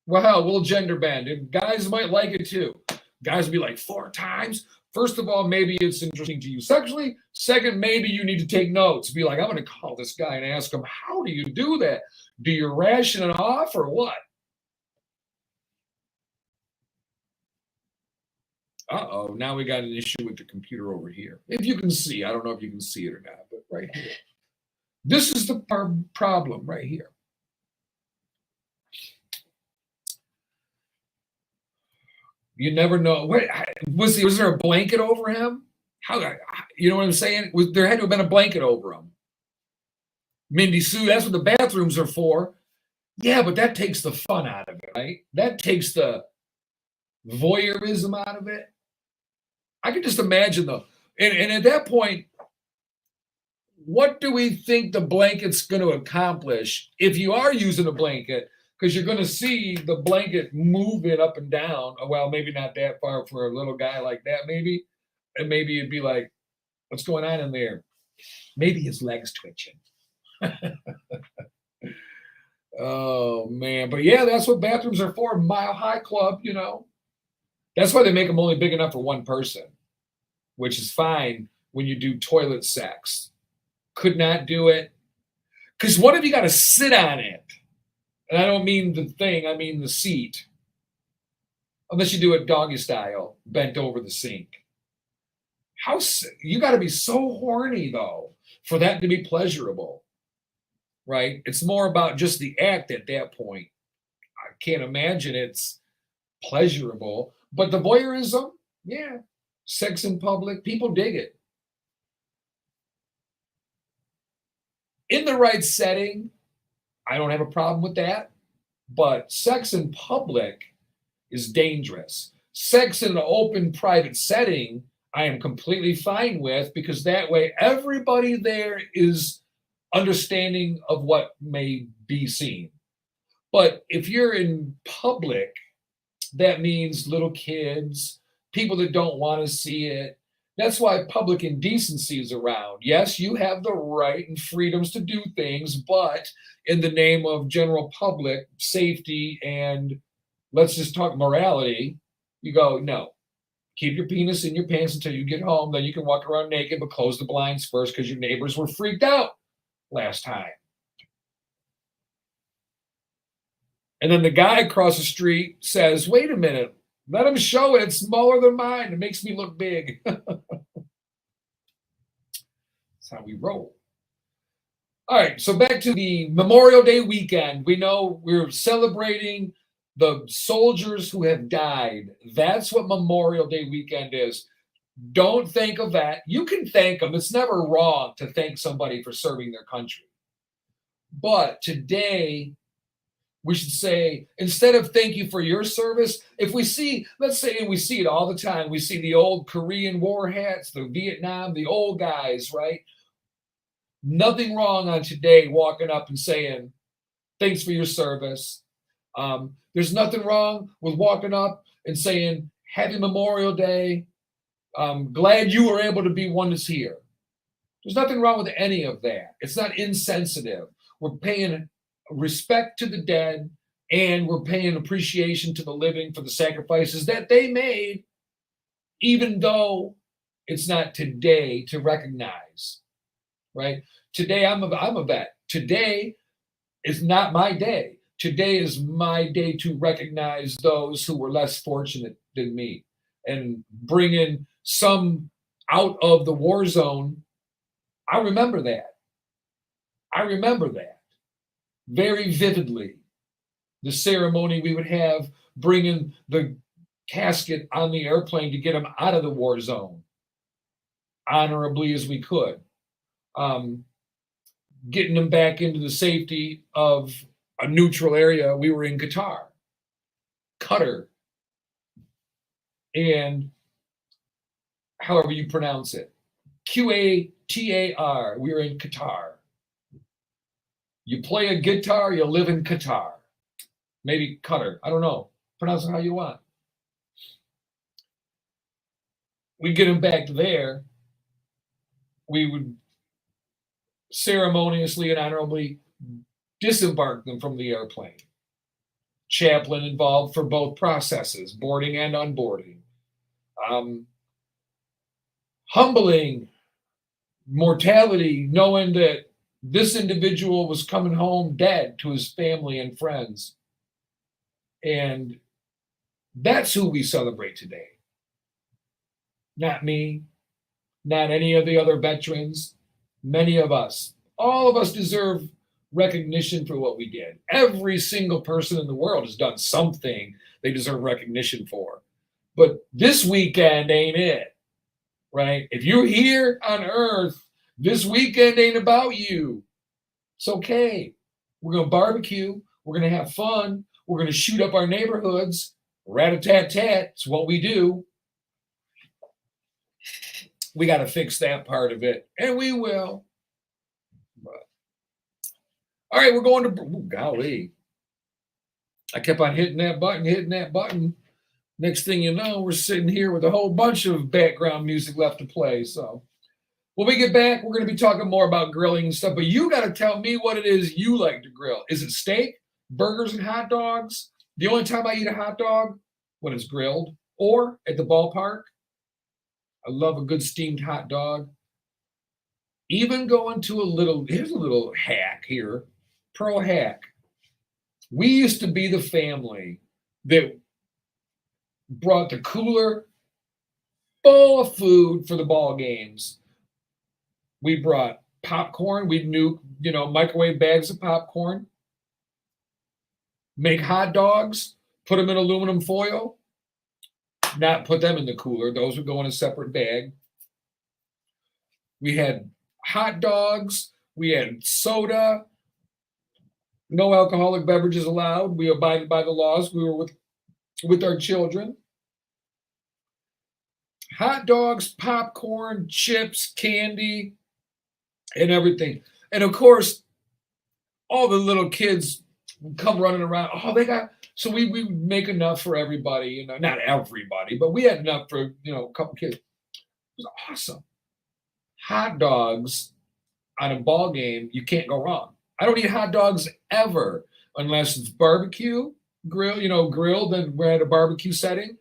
Well, we'll gender bend. And guys might like it too. Guys will be like, 4 times? First of all, maybe it's interesting to you sexually. Second, maybe you need to take notes. Be like, I'm going to call this guy and ask him, how do you do that? Do you ration it off or what? Uh-oh, now we got an issue with the computer over here. If you can see, I don't know if you can see it or not, but right here. This is the problem right here. You never know. What was there a blanket over him? How, you know what I'm saying? There had to have been a blanket over him. Mindy Sue, that's what the bathrooms are for. Yeah, but that takes the fun out of it, right? That takes the voyeurism out of it. I can just imagine though. And at that point, what do we think the blanket's going to accomplish if you are using a blanket? Because you're going to see the blanket moving up and down. Well, maybe not that far for a little guy like that, maybe. And maybe it'd be like, what's going on in there? Maybe his leg's twitching. Oh, man. But yeah, that's what bathrooms are for. Mile High Club, you know. That's why they make them only big enough for one person, which is fine when you do toilet sex. Could not do it. Because what if you got to sit on it? And I don't mean the thing, I mean the seat. Unless you do it doggy style, bent over the sink. You got to be so horny, though, for that to be pleasurable, right? It's more about just the act at that point. I can't imagine it's pleasurable. But the voyeurism, yeah. Sex in public, people dig it. In the right setting, I don't have a problem with that. But sex in public is dangerous. Sex in an open, private setting, I am completely fine with, because that way everybody there is understanding of what may be seen. But if you're in public, that means little kids, people that don't want to see it. That's why public indecency is around. Yes, you have the right and freedoms to do things, but in the name of general public safety and let's just talk morality, you go, no. Keep your penis in your pants until you get home. Then you can walk around naked, but close the blinds first because your neighbors were freaked out last time. And then the guy across the street says, wait a minute, let him show it. It's smaller than mine. It makes me look big. That's how we roll. All right, so back to the Memorial Day weekend. We know we're celebrating the soldiers who have died. That's what Memorial Day weekend is. Don't think of that. You can thank them. It's never wrong to thank somebody for serving their country. But today, we should say, instead of thank you for your service, if we see, let's say we see it all the time, we see the old Korean War hats, the Vietnam, the old guys, right? Nothing wrong on today walking up and saying, thanks for your service. There's nothing wrong with walking up and saying, happy Memorial Day. Glad you were able to be one that's here. There's nothing wrong with any of that. It's not insensitive. We're paying respect to the dead, and we're paying appreciation to the living for the sacrifices that they made, even though it's not today to recognize, right? Today, I'm a vet. Today is not my day. Today is my day to recognize those who were less fortunate than me and bring in some out of the war zone. I remember that. I remember that very vividly. The ceremony we would have bringing the casket on the airplane to get them out of the war zone honorably as we could. Getting them back into the safety of a neutral area. We were in Qatar, and however you pronounce it, Qatar. We were in Qatar. You play a guitar, you live in Qatar. Maybe Qatar. I don't know. Pronounce it how you want. We get them back there. We would ceremoniously and honorably disembark them from the airplane. Chaplain involved for both processes, boarding and unboarding. Humbling mortality, knowing that this individual was coming home dead to his family and friends. And that's who we celebrate today. Not me, not any of the other veterans, many of us. All of us deserve recognition for what we did. Every single person in the world has done something they deserve recognition for. But this weekend ain't it, right? If you're here on earth, this weekend ain't about you. It's okay. We're going to barbecue. We're going to have fun. We're going to shoot up our neighborhoods. Rat-a-tat-tat. It's what we do. We got to fix that part of it. And we will. But, all right, we're going to... Ooh, golly. I kept on hitting that button. Next thing you know, we're sitting here with a whole bunch of background music left to play. So when we get back, we're going to be talking more about grilling and stuff. But you got to tell me what it is you like to grill. Is it steak, burgers, and hot dogs? The only time I eat a hot dog, when it's grilled or at the ballpark. I love a good steamed hot dog. Even going to here's a little hack here, pro hack. We used to be the family that brought the cooler full of food for the ball games. We brought popcorn. We'd microwave bags of popcorn. Make hot dogs, put them in aluminum foil, not put them in the cooler. Those would go in a separate bag. We had hot dogs. We had soda. No alcoholic beverages allowed. We abided by the laws. We were with our children. Hot dogs, popcorn, chips, candy, and everything. And of course, all the little kids come running around. So we would make enough for everybody, not everybody, but we had enough for, a couple kids. It was awesome. Hot dogs on a ball game, you can't go wrong. I don't eat hot dogs ever unless it's barbecue, grilled and we're at a barbecue setting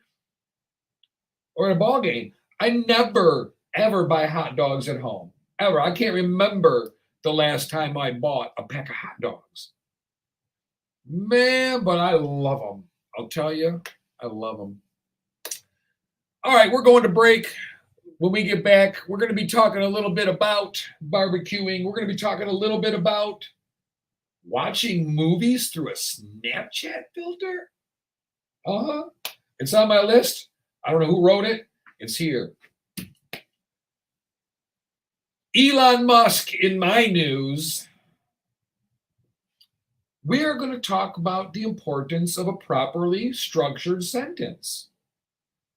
or at a ball game. I never, ever buy hot dogs at home, ever. I can't remember the last time I bought a pack of hot dogs. Man, but I love them. I'll tell you, I love them. All right, we're going to break. When we get back, we're going to be talking a little bit about barbecuing. We're going to be talking a little bit about watching movies through a Snapchat filter. It's on my list. I don't know who wrote it. It's here. Elon Musk in my news. We are going to talk about the importance of a properly structured sentence.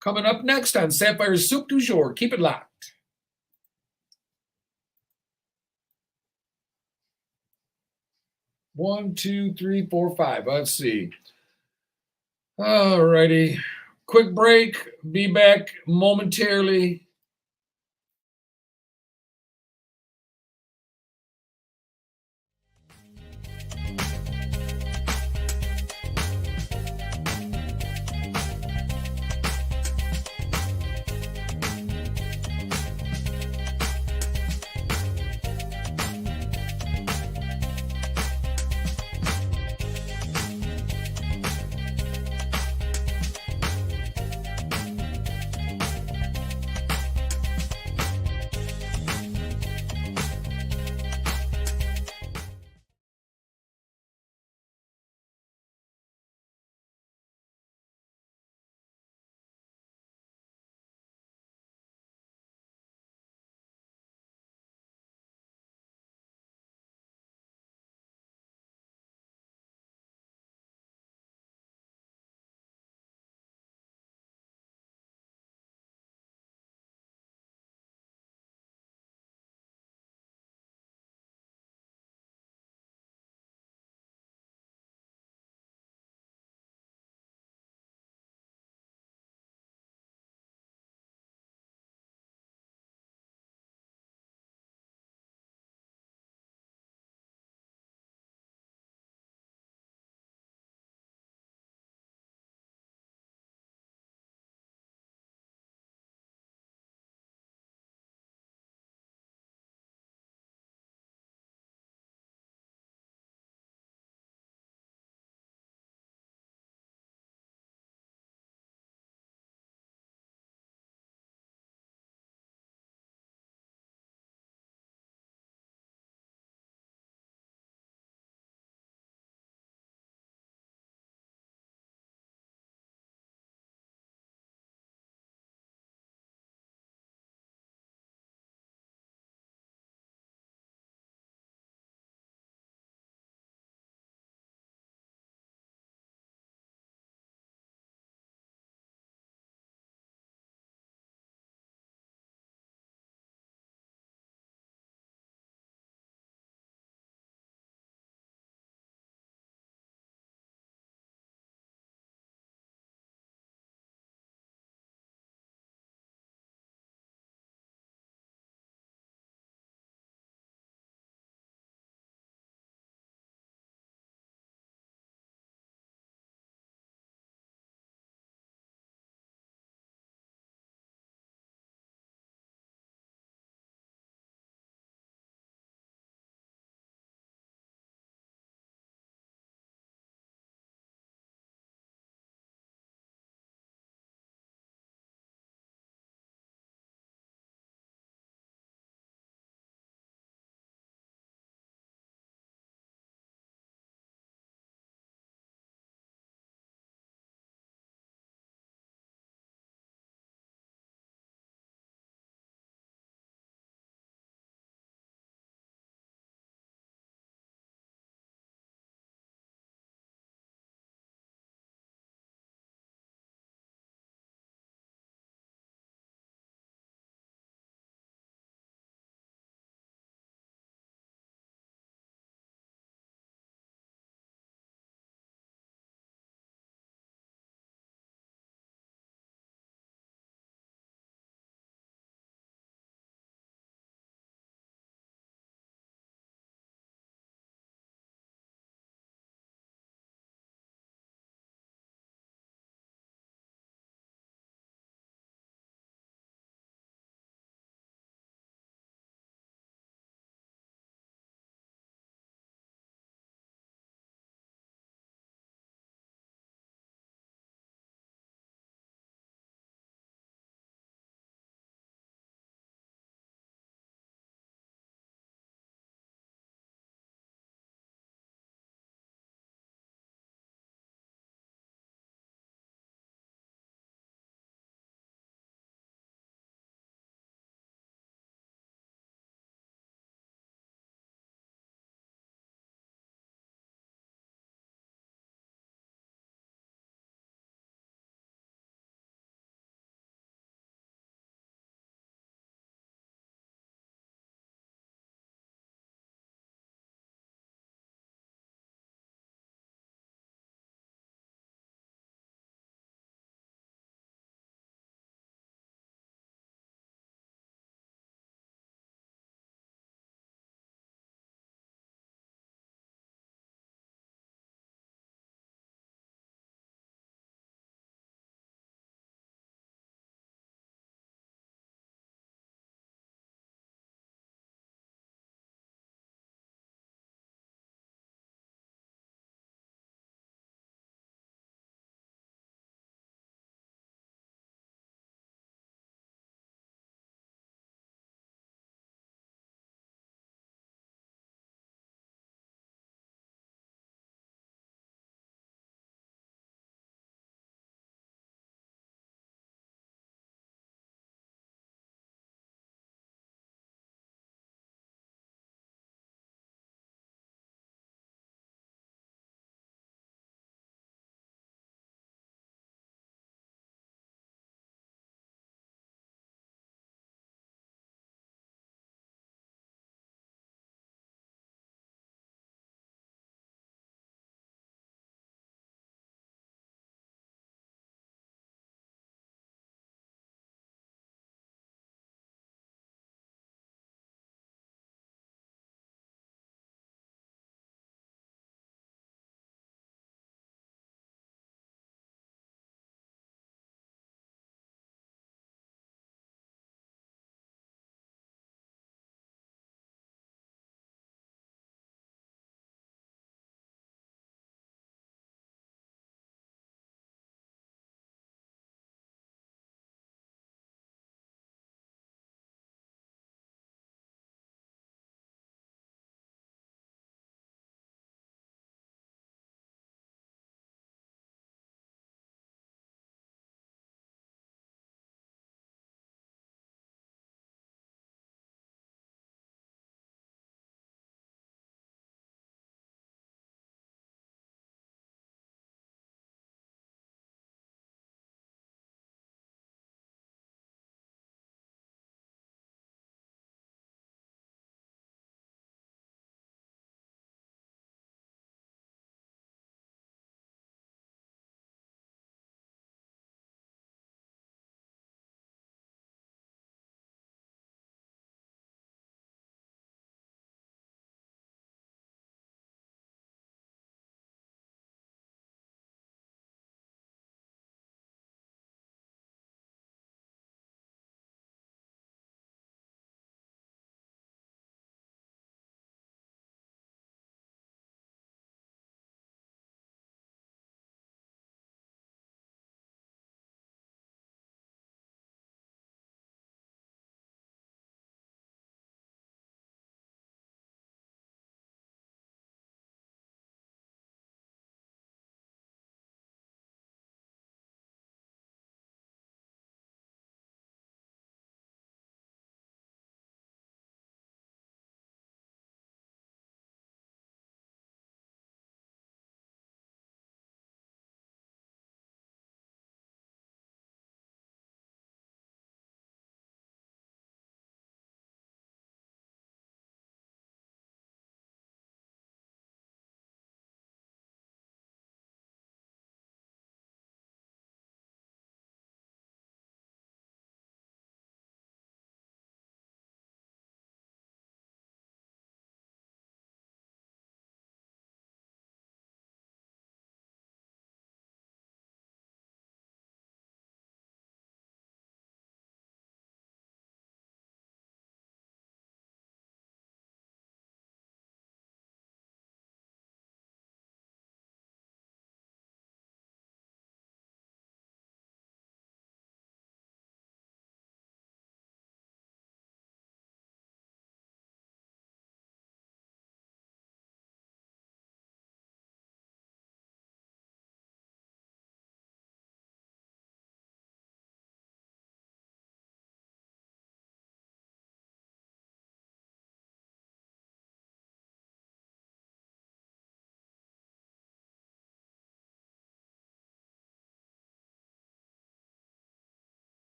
Coming up next on Sapphire'S Soup du Jour. Keep it locked. One, two, three, four, five. Let's see. All righty. Quick break. Be back momentarily.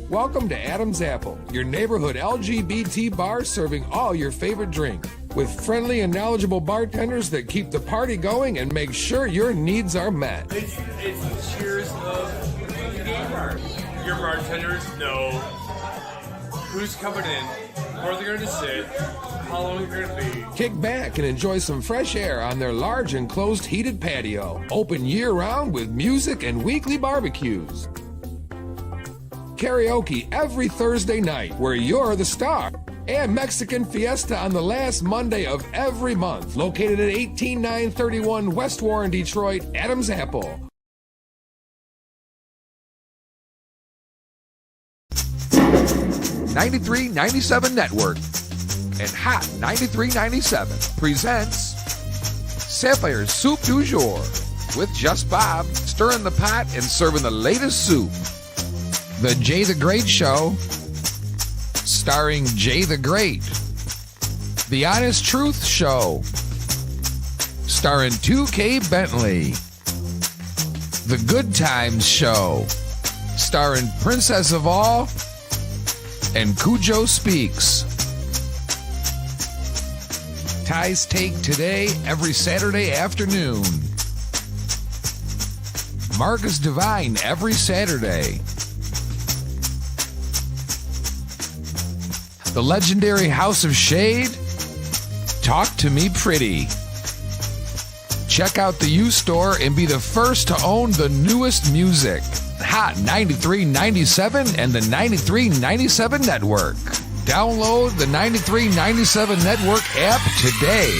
Welcome to Adam's Apple, your neighborhood LGBT bar serving all your favorite drink. With friendly and knowledgeable bartenders that keep the party going and make sure your needs are met. It's the cheers of the gay bar. Your bartenders know who's coming in, where they're going to sit, how long they're going to be. Kick back and enjoy some fresh air on their large enclosed heated patio. Open year-round with music and weekly barbecues. Karaoke every Thursday night where you're the star. And Mexican Fiesta on the last Monday of every month. Located at 18931 West Warren, Detroit, Adam's Apple. '93.97 Network and Hot 93.97 presents Sapphire'S Soup du Jour with Just Bob stirring the pot and serving the latest soup. The Jay the Great Show, starring Jay the Great. The Honest Truth Show, starring 2K Bentley. The Good Times Show, starring Princess of All and Cujo Speaks. Ty's Take Today every Saturday afternoon. Marcus Divine every Saturday. The legendary House of Shade, Talk to Me Pretty. Check out the U-Store and be the first to own the newest music. Hot 93.97 and the 93.97 Network. Download the 93.97 Network app today.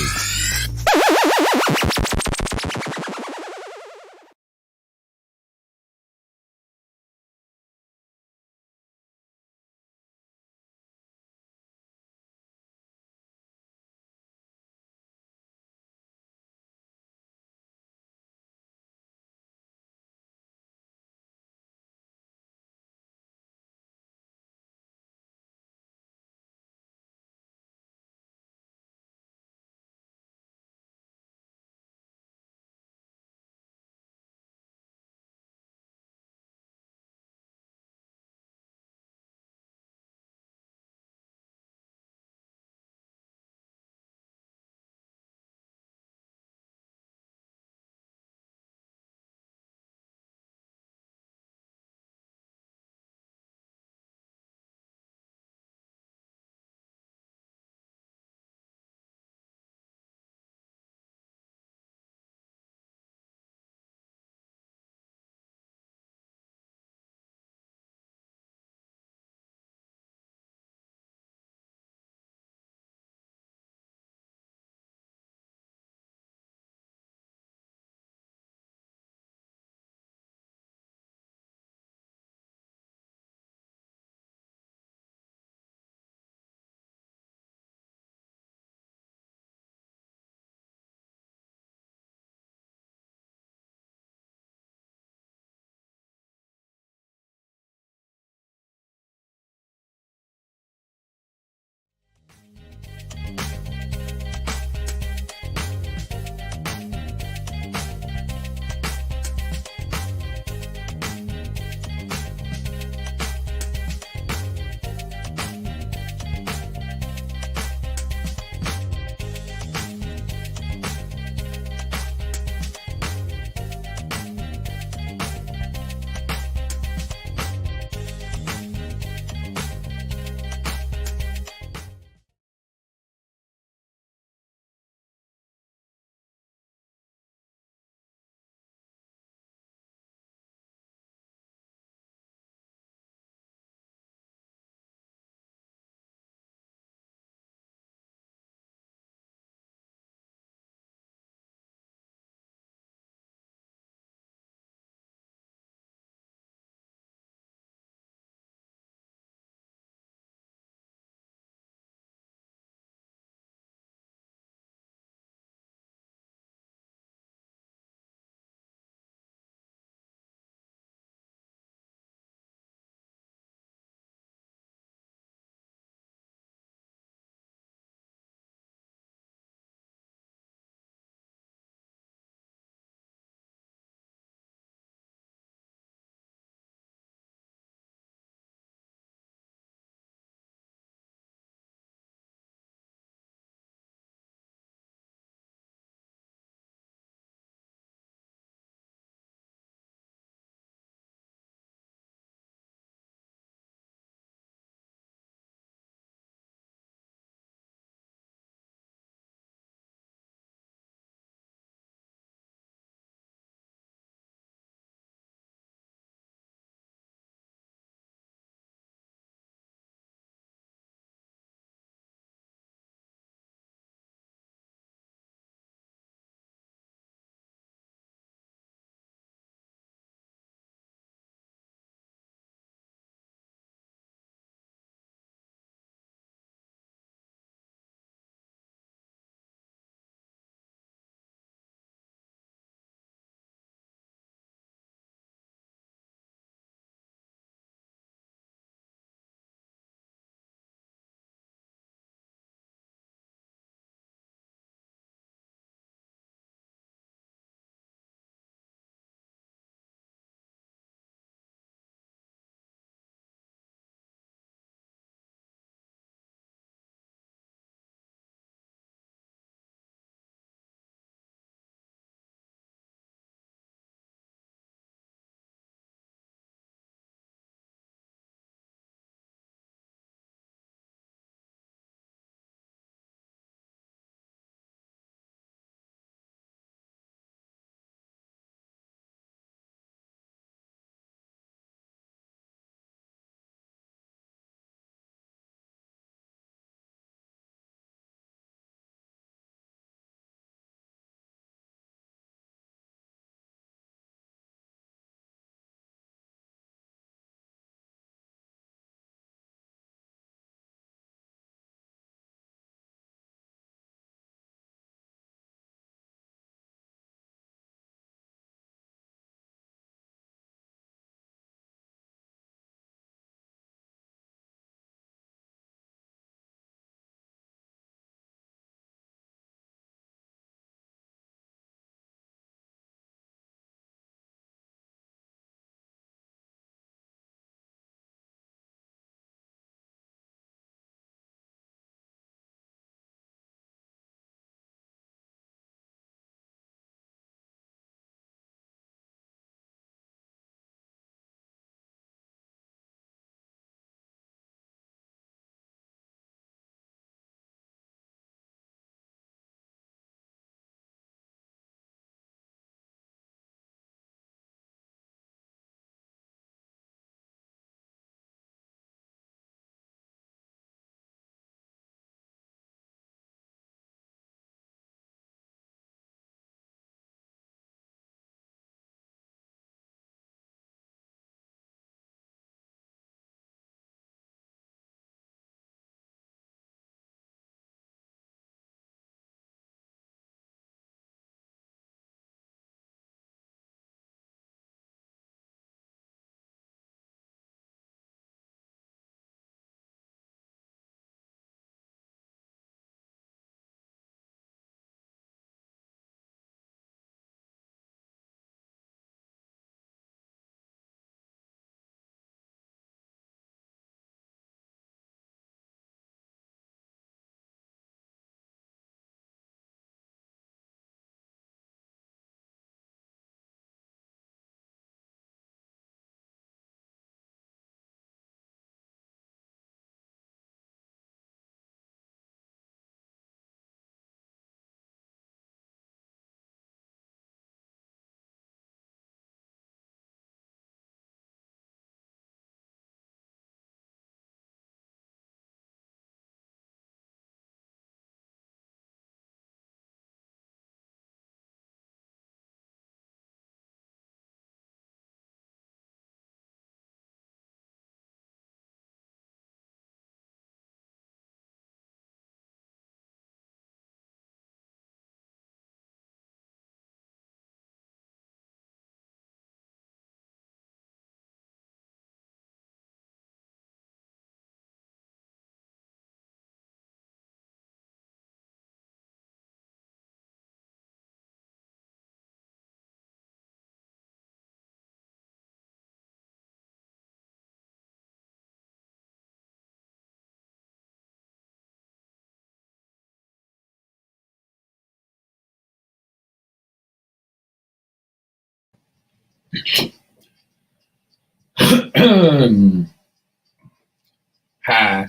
Hi.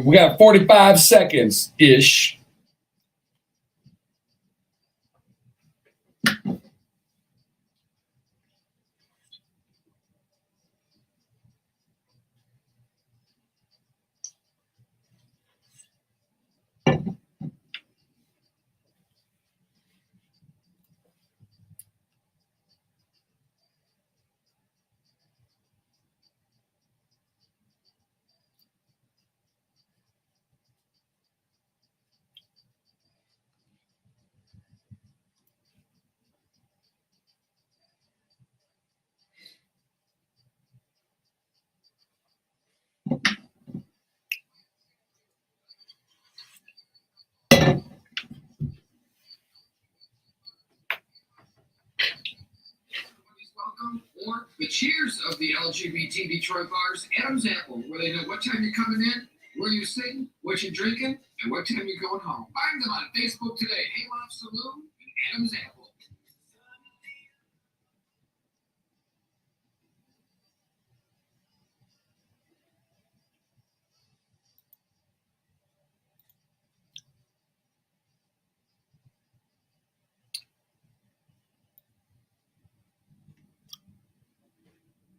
We got 45 seconds ish. Welcome, or the cheers of the LGBT Detroit bars, Adam's Apple, where they know what time you're coming in, where you're sitting, what you're drinking, and what time you're going home. Find them on Facebook today. Hayloft Saloon and Adam's Apple.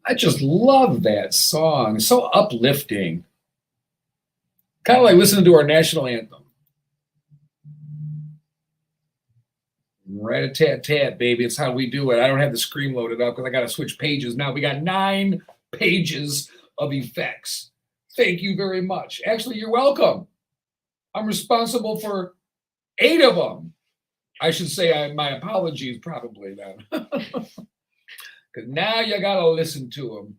I just love that song. It's so uplifting. Kind of like listening to our national anthem. Rat-a-tat-tat, baby. It's how we do it. I don't have the screen loaded up because I got to switch pages. Now we got 9 pages of effects. Thank you very much. Actually, you're welcome. I'm responsible for 8 of them. I should say my apologies probably then. Because now you got to listen to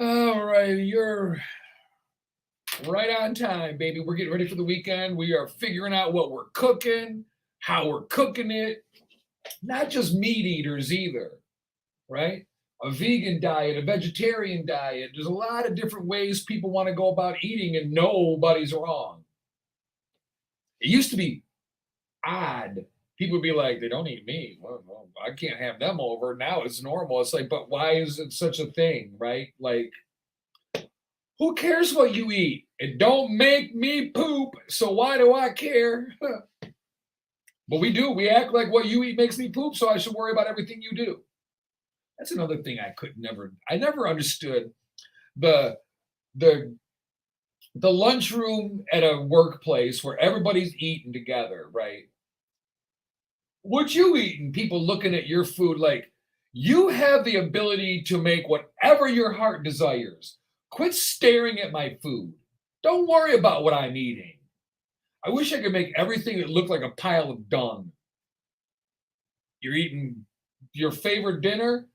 them. All right, you're right on time, baby. We're getting ready for the weekend. We are figuring out what we're cooking, how we're cooking it. Not just meat eaters either, right? A vegan diet, a vegetarian diet. There's a lot of different ways people want to go about eating, and nobody's wrong. It used to be odd. People would be like, they don't eat meat. Well, I can't have them over. Now it's normal. It's like, but why is it such a thing, right? Like, who cares what you eat? It don't make me poop, so why do I care? But we do. We act like what you eat makes me poop, so I should worry about everything you do. That's another thing I never understood the lunchroom at a workplace where everybody's eating together, right? What you eating? People looking at your food like you have the ability to make whatever your heart desires. Quit staring at my food. Don't worry about what I'm eating. I wish I could make everything that looked like a pile of dung. You're eating your favorite dinner.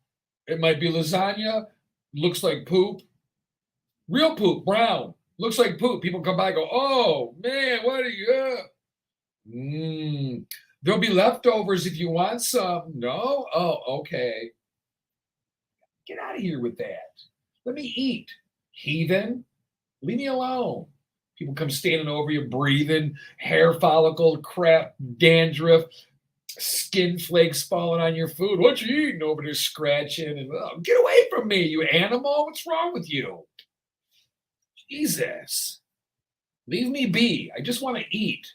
It might be lasagna. Looks like poop. Real poop, brown. Looks like poop. People come by and go, oh, man, what are you? There'll be leftovers if you want some. No? Oh, okay. Get out of here with that. Let me eat. Heathen. Leave me alone. People come standing over you, breathing, hair follicle, crap, dandruff, skin flakes falling on your food. What you eating over there scratching? And get away from me, you animal. What's wrong with you? Jesus. Leave me be. I just want to eat.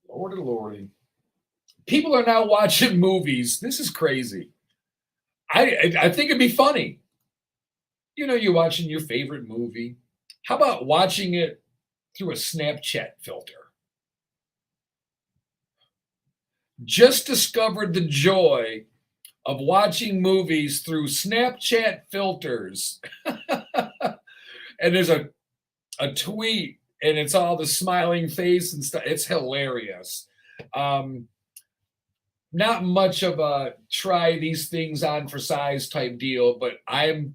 Lordy, lordy. People are now watching movies. This is crazy. I think it'd be funny. You know, you're watching your favorite movie. How about watching it through a Snapchat filter? Just discovered the joy of watching movies through Snapchat filters. And there's a tweet, and it's all the smiling face and stuff. It's hilarious. Not much of a try these things on for size type deal, but I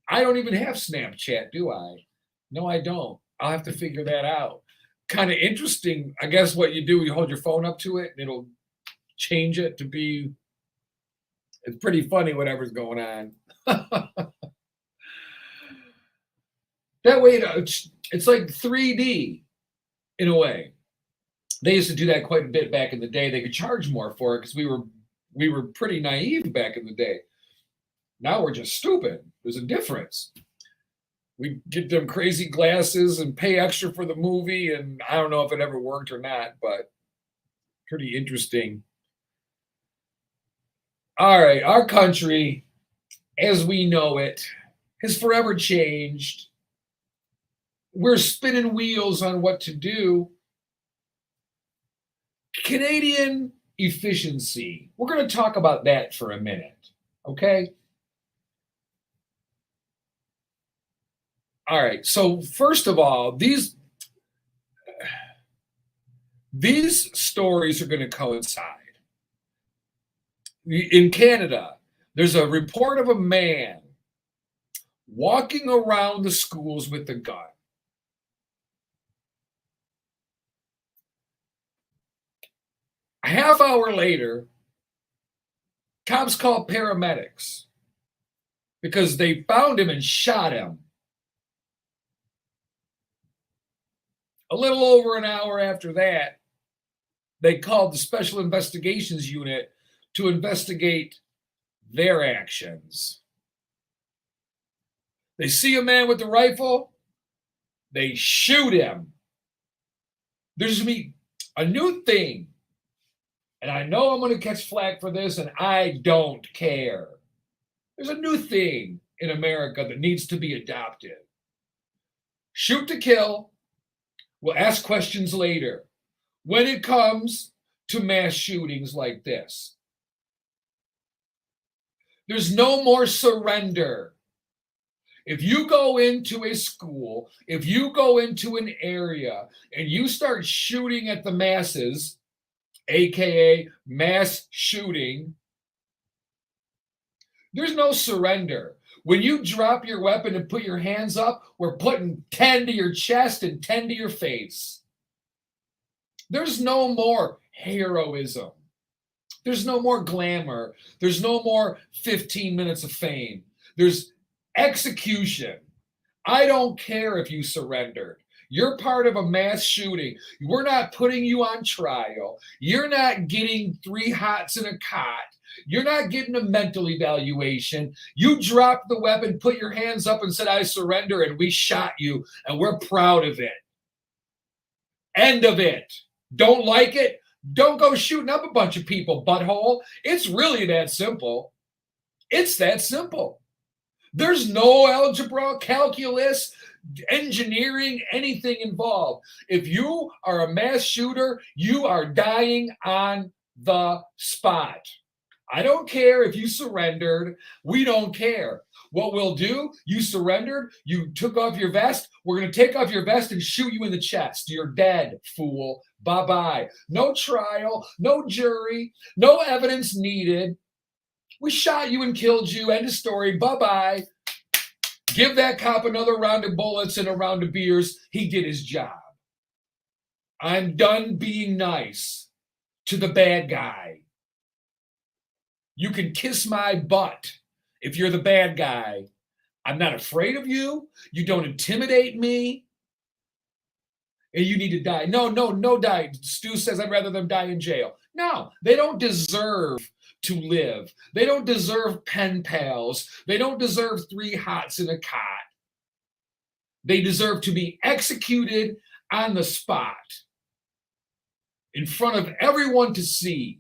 don't even have Snapchat, do I? No, I don't. I'll have to figure that out. Kind of interesting. I guess what you do, you hold your phone up to it and it'll change it to be, it's pretty funny whatever's going on. That way, it's like 3D in a way. They used to do that quite a bit back in the day. They could charge more for it because we were pretty naive back in the day. Now we're just stupid. There's a difference. We get them crazy glasses and pay extra for the movie, and I don't know if it ever worked or not, but pretty interesting. All right, our country, as we know it, has forever changed. We're spinning wheels on what to do. Canadian efficiency. We're going to talk about that for a minute, okay? All right, so first of all, these stories are going to coincide. In Canada, there's a report of a man walking around the schools with a gun. A half hour later, cops called paramedics because they found him and shot him. A little over an hour after that, they called the Special Investigations Unit to investigate their actions. They see a man with a rifle, they shoot him. There's going to be a new thing, and I know I'm going to catch flack for this, and I don't care. There's a new thing in America that needs to be adopted. Shoot to kill. We'll ask questions later when it comes to mass shootings like this. There's no more surrender. If you go into a school, if you go into an area and you start shooting at the masses, aka mass shooting, there's no surrender. When you drop your weapon and put your hands up, we're putting 10 to your chest and 10 to your face. There's no more heroism. There's no more glamour. There's no more 15 minutes of fame. There's execution. I don't care if you surrendered. You're part of a mass shooting. We're not putting you on trial. You're not getting 3 hots in a cot. You're not getting a mental evaluation. You dropped the weapon, put your hands up and said, I surrender, and we shot you, and we're proud of it. End of it. Don't like it? Don't go shooting up a bunch of people, butthole. It's really that simple. It's that simple. There's no algebra, calculus, engineering, anything involved. If you are a mass shooter, you are dying on the spot. I don't care if you surrendered. We don't care. What we'll do, you surrendered, you took off your vest, we're going to take off your vest and shoot you in the chest. You're dead, fool. Bye-bye. No trial, no jury, no evidence needed. We shot you and killed you. End of story. Bye-bye. Give that cop another round of bullets and a round of beers. He did his job. I'm done being nice to the bad guy. You can kiss my butt if you're the bad guy. I'm not afraid of you. You don't intimidate me. And you need to die. No, die. Stu says I'd rather them die in jail. No, they don't deserve to live. They don't deserve pen pals. They don't deserve 3 hots in a cot. They deserve to be executed on the spot in front of everyone to see.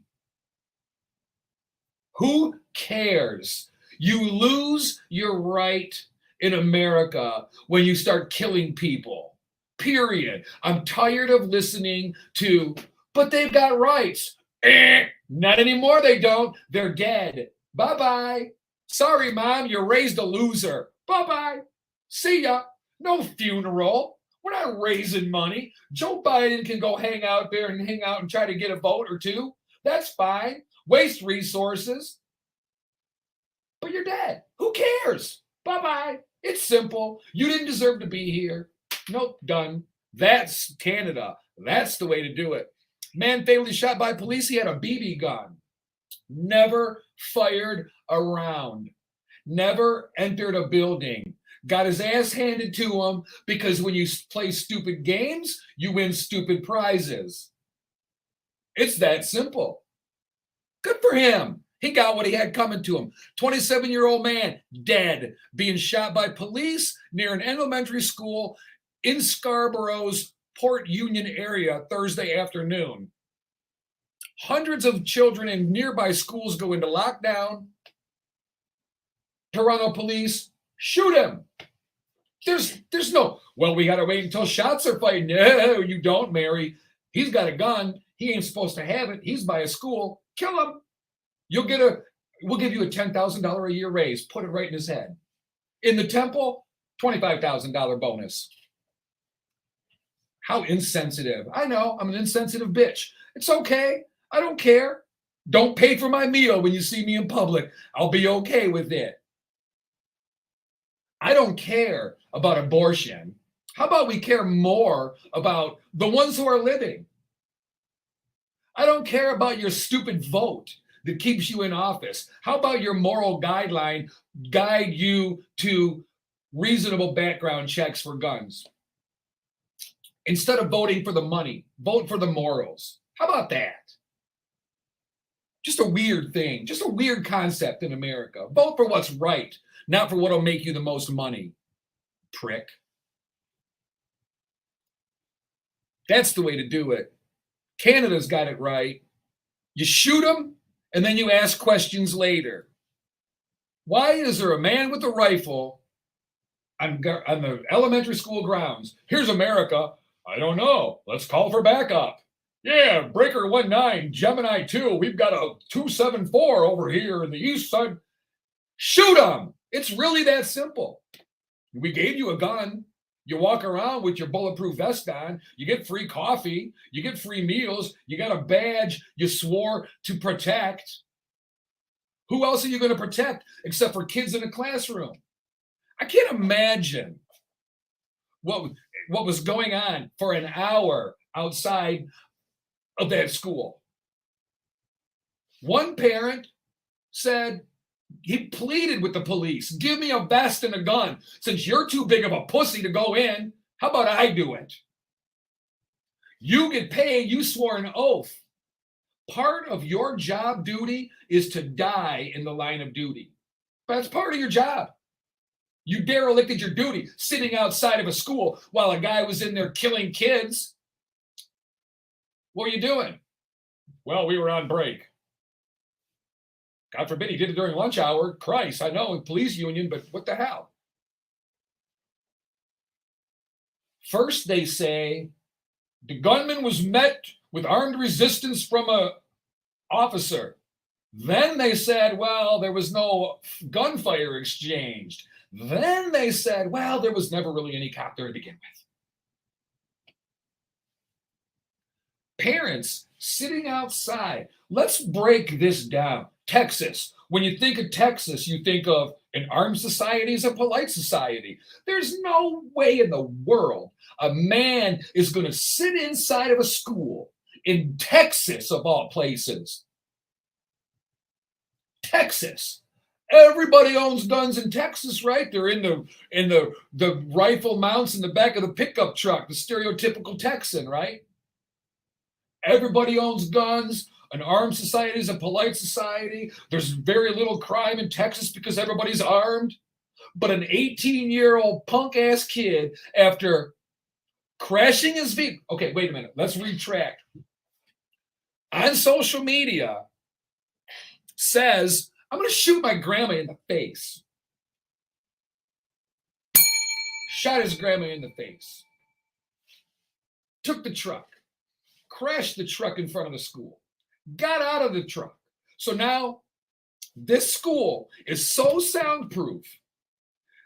Who cares? You lose your right in America when you start killing people. Period. I'm tired of listening to, but they've got rights. Not anymore, they don't. They're dead. Bye-bye. Sorry, Mom, you raised a loser. Bye-bye. See ya. No funeral. We're not raising money. Joe Biden can go hang out there and hang out and try to get a vote or two. That's fine. Waste resources. But you're dead. Who cares? Bye-bye. It's simple. You didn't deserve to be here. Nope, done. That's Canada. That's the way to do it. Man fatally shot by police. He had a BB gun. Never fired a round. Never entered a building. got his ass handed to him because when you play stupid games, you win stupid prizes. It's that simple. Good for him. He got what he had coming to him. 27-year-old man dead, being shot by police near an elementary school in Scarborough's Port Union area Thursday afternoon. Hundreds of children in nearby schools go into lockdown. Toronto police shoot him. There's no, well, we got to wait until shots are fighting. No, you don't, Mary. He's got a gun. He ain't supposed to have it. He's by a school. Kill him. We'll give you a $10,000 a year raise. Put it right in his head. In the temple, $25,000 bonus. How insensitive. I know, I'm an insensitive bitch. It's okay. I don't care. Don't pay for my meal when you see me in public. I'll be okay with it. I don't care about abortion. How about we care more about the ones who are living? I don't care about your stupid vote that keeps you in office. How about your moral guideline guide you to reasonable background checks for guns? Instead of voting for the money, vote for the morals. How about that? Just a weird thing, just a weird concept in America. Vote for what's right, not for what'll make you the most money, prick. That's the way to do it. Canada's got it right. You shoot them, and then you ask questions later. Why is there a man with a rifle on the elementary school grounds? Here's America. I don't know. Let's call for backup. Yeah, Breaker 19, Gemini 2. We've got a 274 over here in the east side. Shoot them. It's really that simple. We gave you a gun. You walk around with your bulletproof vest on. You get free coffee. You get free meals. You got a badge you swore to protect. Who else are you going to protect except for kids in a classroom? I can't imagine what was going on for an hour outside of that school. One parent said, he pleaded with the police, give me a vest and a gun. Since you're too big of a pussy to go in, how about I do it? You get paid, you swore an oath. Part of your job duty is to die in the line of duty. That's part of your job. You derelicted your duty sitting outside of a school while a guy was in there killing kids. What were you doing? Well, we were on break. God forbid he did it during lunch hour. Christ, I know, police union, but what the hell? First, they say the gunman was met with armed resistance from an officer. Then they said, well, there was no gunfire exchanged. Then they said, well, there was never really any cop there to begin with. Parents sitting outside. Let's break this down. Texas. When you think of Texas, you think of an armed society as a polite society. There's no way in the world a man is going to sit inside of a school in Texas, of all places. Texas. Everybody owns guns in Texas, right? They're in the rifle mounts in the back of the pickup truck, the stereotypical Texan, right? Everybody owns guns. An armed society is a polite society. There's very little crime in Texas because everybody's armed. But an 18-year-old punk-ass kid, after crashing his vehicle... Okay, wait a minute. Let's retract. On social media, says, I'm going to shoot my grandma in the face. Shot his grandma in the face. Took the truck. Crashed the truck in front of the school. Got out of the truck. So now this school is so soundproof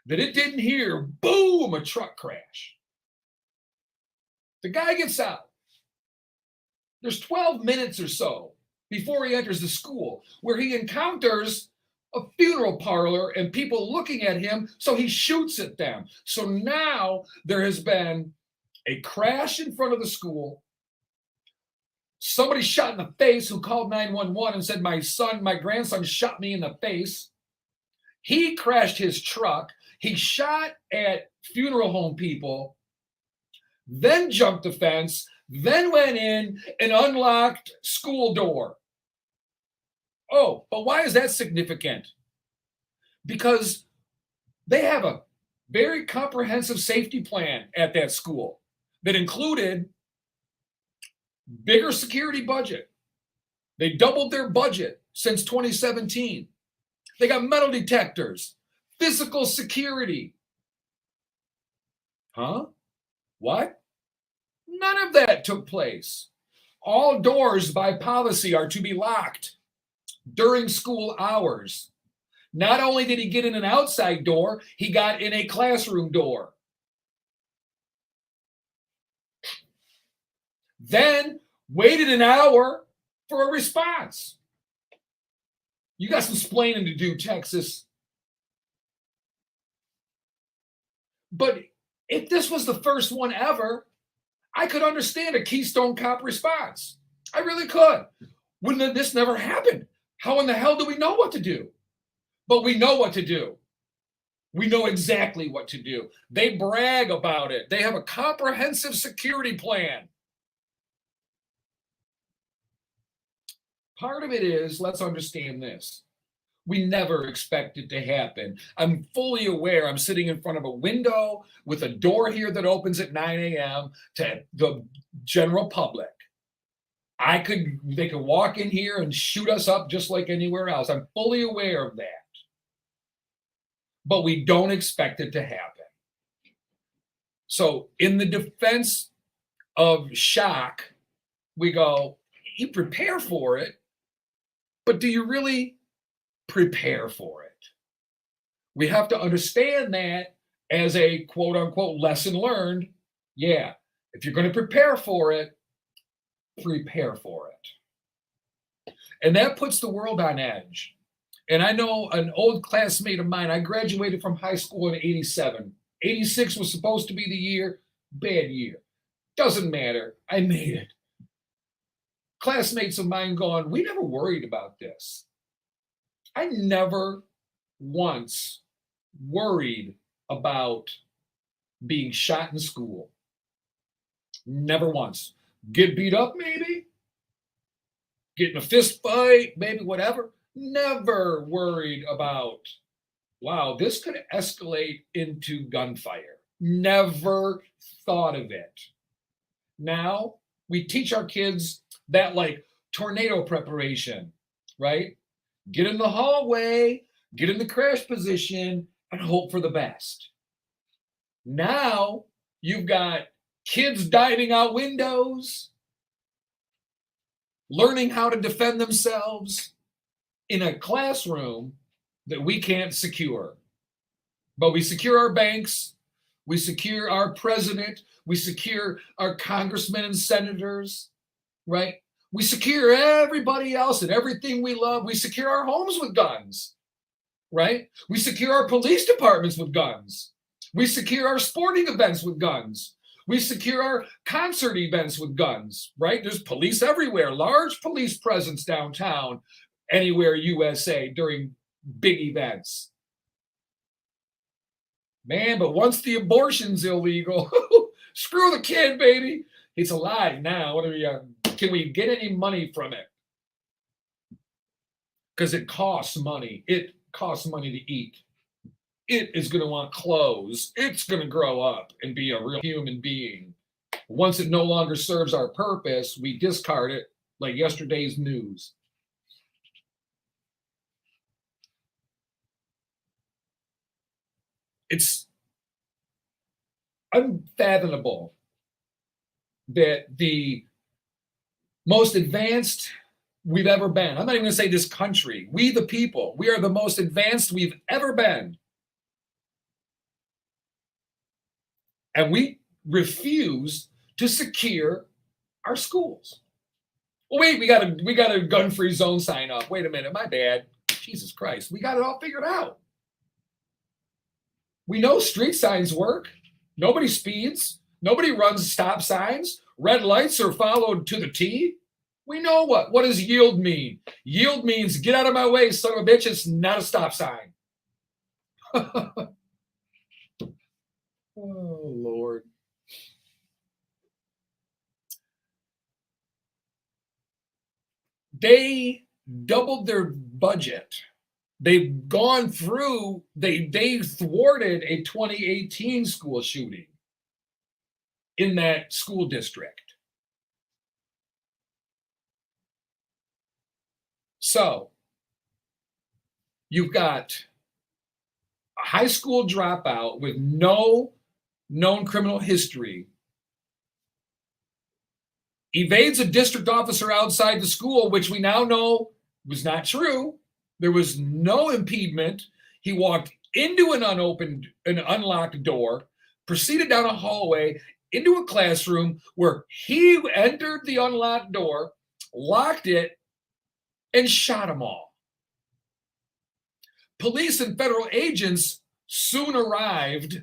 that it didn't hear, boom, a truck crash. The guy gets out. There's 12 minutes or so before he enters the school where he encounters a funeral parlor and people looking at him, so he shoots at them. So now there has been a crash in front of the school. Somebody shot in the face who called 911 and said, my grandson shot me in the face. He crashed his truck. He shot at funeral home people, then jumped the fence, then went in and unlocked school door. Oh, but why is that significant? Because they have a very comprehensive safety plan at that school that included bigger security budget. They doubled their budget since 2017. They got metal detectors, physical security. Huh? What? None of that took place. All doors by policy are to be locked during school hours. Not only did he get in an outside door, he got in a classroom door. Then waited an hour for a response. You got some splaining to do, Texas. But if this was the first one ever, I could understand a Keystone Cop response. I really could. Wouldn't this never happened? How in the hell do we know what to do? But we know what to do. We know exactly what to do. They brag about it. They have a comprehensive security plan. Part of it is, let's understand this. We never expect it to happen. I'm fully aware I'm sitting in front of a window with a door here that opens at 9 a.m. to the general public. They could walk in here and shoot us up just like anywhere else. I'm fully aware of that. But we don't expect it to happen. So in the defense of shock, we go, you prepare for it, but do you really prepare for it? We have to understand that as a quote unquote lesson learned. Yeah, if you're going to prepare for it, prepare for it. And that puts the world on edge. And I know an old classmate of mine, I graduated from high school in 87. 86 was supposed to be the year, bad year. Doesn't matter, I made it. Classmates of mine going, we never worried about this. I never once worried about being shot in school. Never once. Get beat up, maybe. Get in a fist fight, maybe, whatever. Never worried about, wow, this could escalate into gunfire. Never thought of it. Now we teach our kids that like tornado preparation, right? Get in the hallway, get in the crash position, and hope for the best. Now you've got kids diving out windows, learning how to defend themselves in a classroom that we can't secure. But we secure our banks, we secure our president, we secure our congressmen and senators, right? We secure everybody else and everything we love. We secure our homes with guns, right? We secure our police departments with guns. We secure our sporting events with guns. We secure our concert events with guns, right? There's police everywhere, large police presence downtown, anywhere USA during big events. Man, but once the abortion's illegal, screw the kid, baby. It's alive now. What are we? Can we get any money from it? Because it costs money. It costs money to eat. It is going to want clothes. It's going to grow up and be a real human being. Once it no longer serves our purpose, we discard it like yesterday's news. It's unfathomable that the most advanced we've ever been, I'm not even going to say this country, we the people, we are the most advanced we've ever been. And we refuse to secure our schools. Well, wait, we got a gun-free zone sign up. Wait a minute, my bad. Jesus Christ, we got it all figured out. We know street signs work. Nobody speeds. Nobody runs stop signs. Red lights are followed to the T. We know what does yield mean? Yield means get out of my way, son of a bitch. It's not a stop sign. They doubled their budget. They've gone through, they thwarted a 2018 school shooting in that school district. So you've got a high school dropout with no known criminal history evades a district officer outside the school, which we now know was not true. There was no impediment. He walked into an unlocked door, proceeded down a hallway into a classroom where he entered the unlocked door, locked it, and shot them all. Police and federal agents soon arrived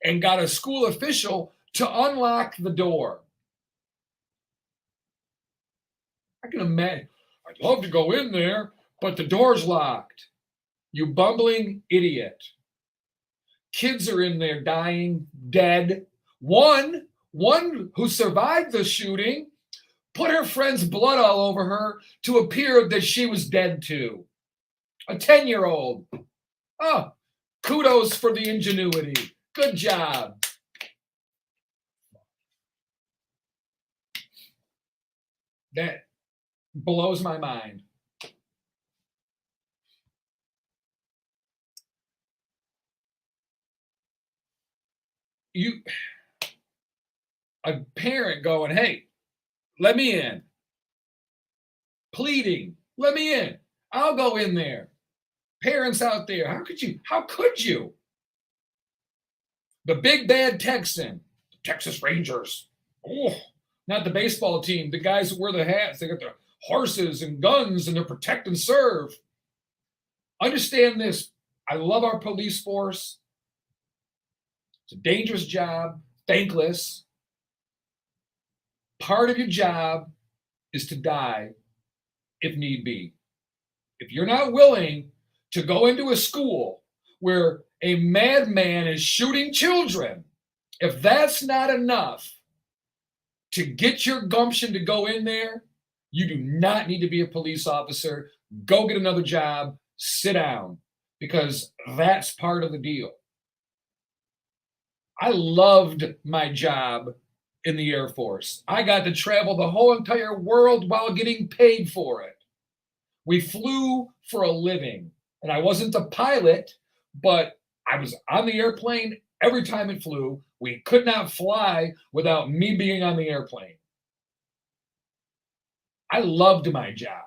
and got a school official to unlock the door. I can imagine, I'd love to go in there, but the door's locked. You bumbling idiot. Kids are in there dying, dead. One who survived the shooting put her friend's blood all over her to appear that she was dead too. A 10-year-old. Oh, kudos for the ingenuity. Good job. That blows my mind. A parent going, hey, let me in. Pleading, let me in. I'll go in there. Parents out there, how could you? How could you? The big bad Texan, Texas Rangers. Oh, not the baseball team. The guys that wear the hats, they got the horses and guns and they're protect and serve. Understand this. I love our police force. It's a dangerous job, thankless. Part of your job is to die if need be. If you're not willing to go into a school where a madman is shooting children, if that's not enough to get your gumption to go in there, you do not need to be a police officer. Go get another job, sit down, because that's part of the deal. I loved my job in the Air Force. I got to travel the whole entire world while getting paid for it. We flew for a living, and I wasn't a pilot, but I was on the airplane every time it flew. We could not fly without me being on the airplane. I loved my job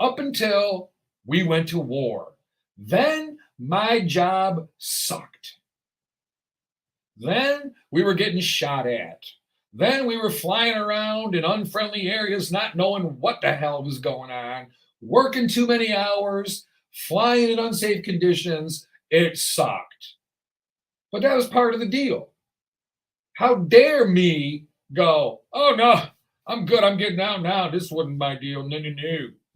up until we went to war. Then my job sucked. Then we were getting shot at. Then we were flying around in unfriendly areas, not knowing what the hell was going on, working too many hours, flying in unsafe conditions. It sucked. But that was part of the deal. How dare me go, oh no, I'm good, I'm getting out now. This wasn't my deal. No.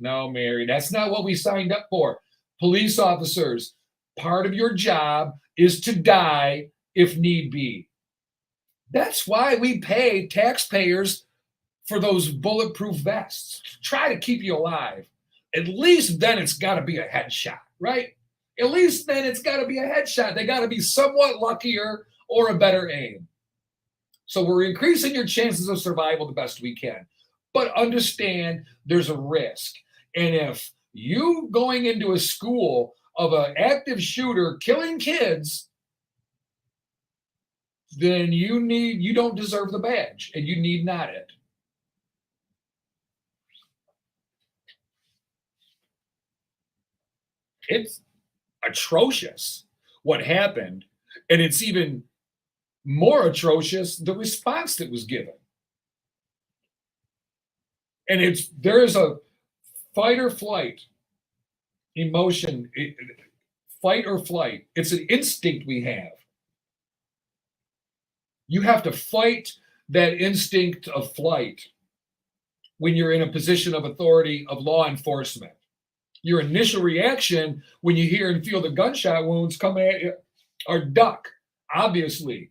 No, Mary, that's not what we signed up for. Police officers, part of your job is to die if need be. That's why we pay taxpayers for those bulletproof vests. Try to keep you alive. At least then it's got to be a headshot, right? At least then it's got to be a headshot. They got to be somewhat luckier or a better aim. So we're increasing your chances of survival the best we can. But understand there's a risk. And if you going into a school of an active shooter killing kids, then you don't deserve the badge and you need not it. It's atrocious what happened, and it's even more atrocious the response that was given. And there is a fight or flight emotion, fight or flight. It's an instinct we have. You have to fight that instinct of flight when you're in a position of authority of law enforcement. Your initial reaction when you hear and feel the gunshot wounds coming at you are duck, obviously.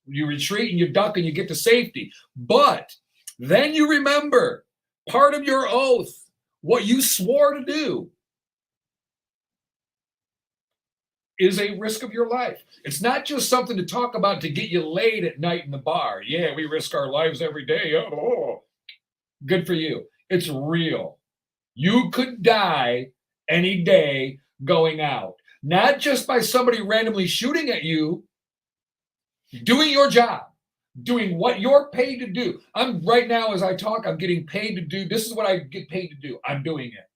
You retreat and you duck and you get to safety. But then you remember part of your oath, what you swore to do, is a risk of your life. It's not just something to talk about to get you laid at night in the bar. Yeah, we risk our lives every day. Oh, good for you. It's real. You could die any day going out, not just by somebody randomly shooting at you, doing your job, doing what you're paid to do. I'm right now, as I talk, I'm getting paid to do. This is what I get paid to do. I'm doing it.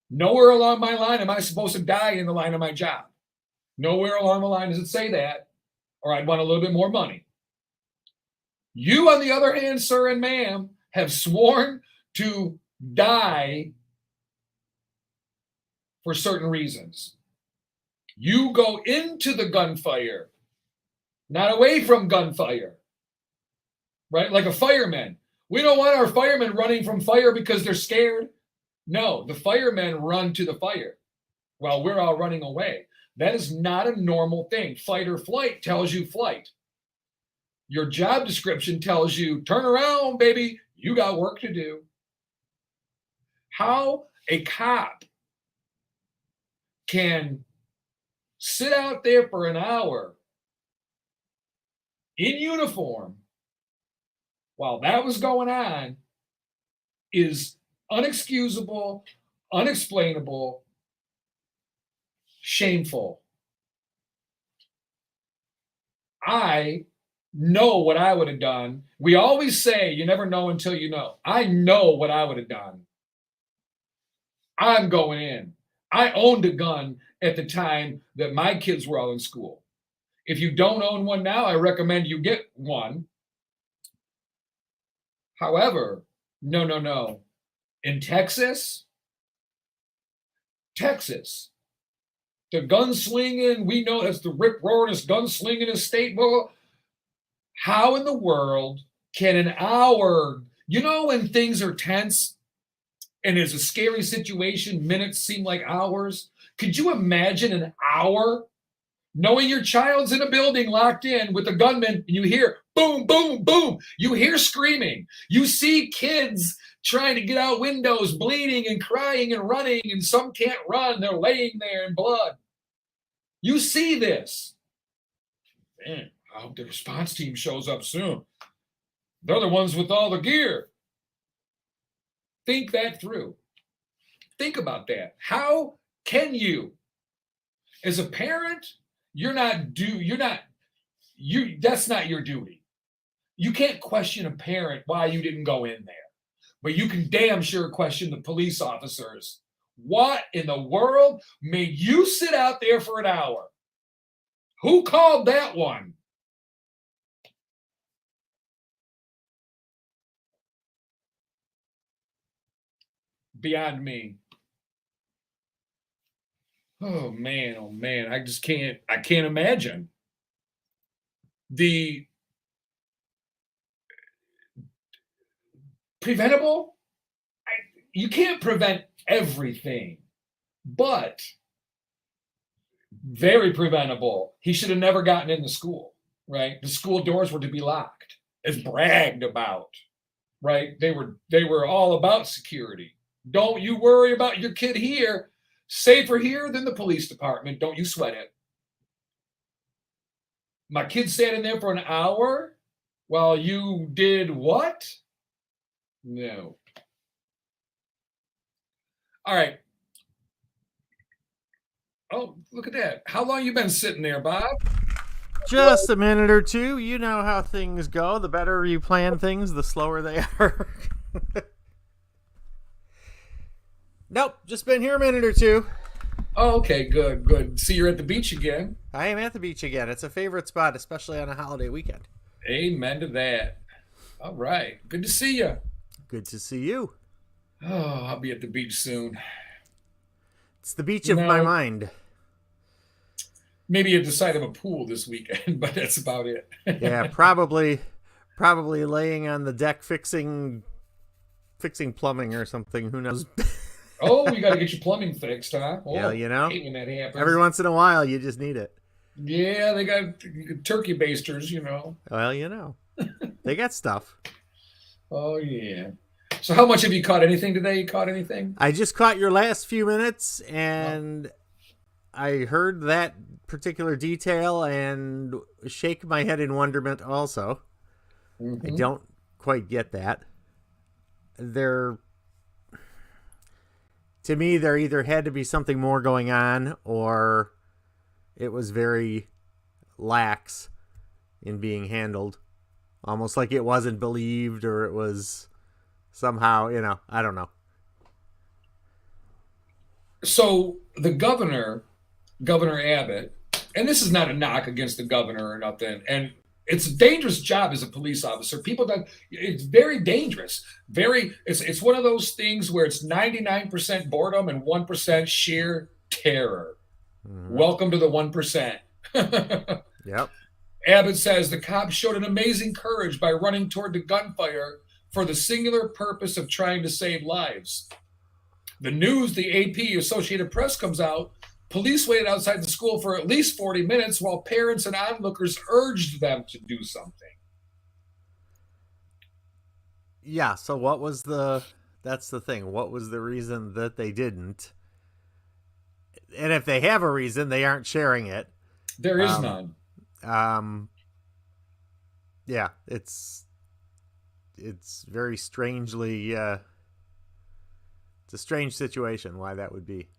Nowhere along my line am I supposed to die in the line of my job. Nowhere along the line does it say that, or I'd want a little bit more money. You, on the other hand, sir and ma'am, have sworn to die for certain reasons. You go into the gunfire, not away from gunfire, right? Like a fireman. We don't want our firemen running from fire because they're scared. No, the firemen run to the fire while we're all running away. That is not a normal thing. Fight or flight tells you flight. Your job description tells you, turn around, baby. You got work to do. How a cop can sit out there for an hour in uniform while that was going on is unexcusable, unexplainable, shameful. I know what I would have done. We always say you never know until you know. I know what I would have done. I'm going in. I owned a gun at the time that my kids were all in school. If you don't own one now, I recommend you get one. However, no. In Texas, the gunslinging, we know that's the rip-roaringest gunslinging state. Well, how in the world can an hour, when things are tense and there's a scary situation, minutes seem like hours? Could you imagine an hour knowing your child's in a building locked in with a gunman and you hear boom, boom, boom. You hear screaming. You see kids trying to get out windows, bleeding and crying and running, and some can't run. They're laying there in blood. You see this. Man, I hope the response team shows up soon. They're the ones with all the gear. Think that through. Think about that. How can you, as a parent, that's not your duty. You can't question a parent why you didn't go in there, but you can damn sure question the police officers. What in the world made you sit out there for an hour? Who called that one? Beyond me. Oh man. I can't imagine. The preventable, you can't prevent everything, but very preventable. He should have never gotten into school, right? The school doors were to be locked, as bragged about, right? They were all about security. Don't you worry about your kid here. Safer here than the police department. Don't you sweat it. My kid sat in there for an hour while you did what? No. All right. Oh, look at that. How long you been sitting there, Bob? Just a minute or two. You know how things go. The better you plan things, the slower they are. Nope, just been here a minute or two. Oh, okay, good. See, you're at the beach again. I am at the beach again. It's a favorite spot, especially on a holiday weekend. Amen to that. All right. Good to see you. Good to see you. Oh, I'll be at the beach soon. It's the beach of my mind. Maybe at the side of a pool this weekend, but that's about it. Yeah, probably laying on the deck fixing plumbing or something. Who knows? Oh, you got to get your plumbing fixed, huh? Oh, yeah, I hate when that happens. Every once in a while, you just need it. Yeah, they got turkey basters, Well, they got stuff. Oh yeah. So how much have you caught? Anything today? You caught anything? I just caught your last few minutes, and I heard that particular detail and shake my head in wonderment also. I don't quite get that. To me, there either had to be something more going on, or it was very lax in being handled. Almost like it wasn't believed, or it was somehow, I don't know. So the governor Abbott, and this is not a knock against the governor or nothing, and it's a dangerous job as a police officer. It's very dangerous. It's one of those things where it's 99% boredom and 1% sheer terror. Mm-hmm. Welcome to the 1%. Yep. Abbott says the cops showed an amazing courage by running toward the gunfire for the singular purpose of trying to save lives. The news, the AP, Associated Press, comes out. Police waited outside the school for at least 40 minutes while parents and onlookers urged them to do something. Yeah, so that's the thing. What was the reason that they didn't? And if they have a reason, they aren't sharing it. There is none. Yeah, it's very strangely, it's a strange situation why that would be.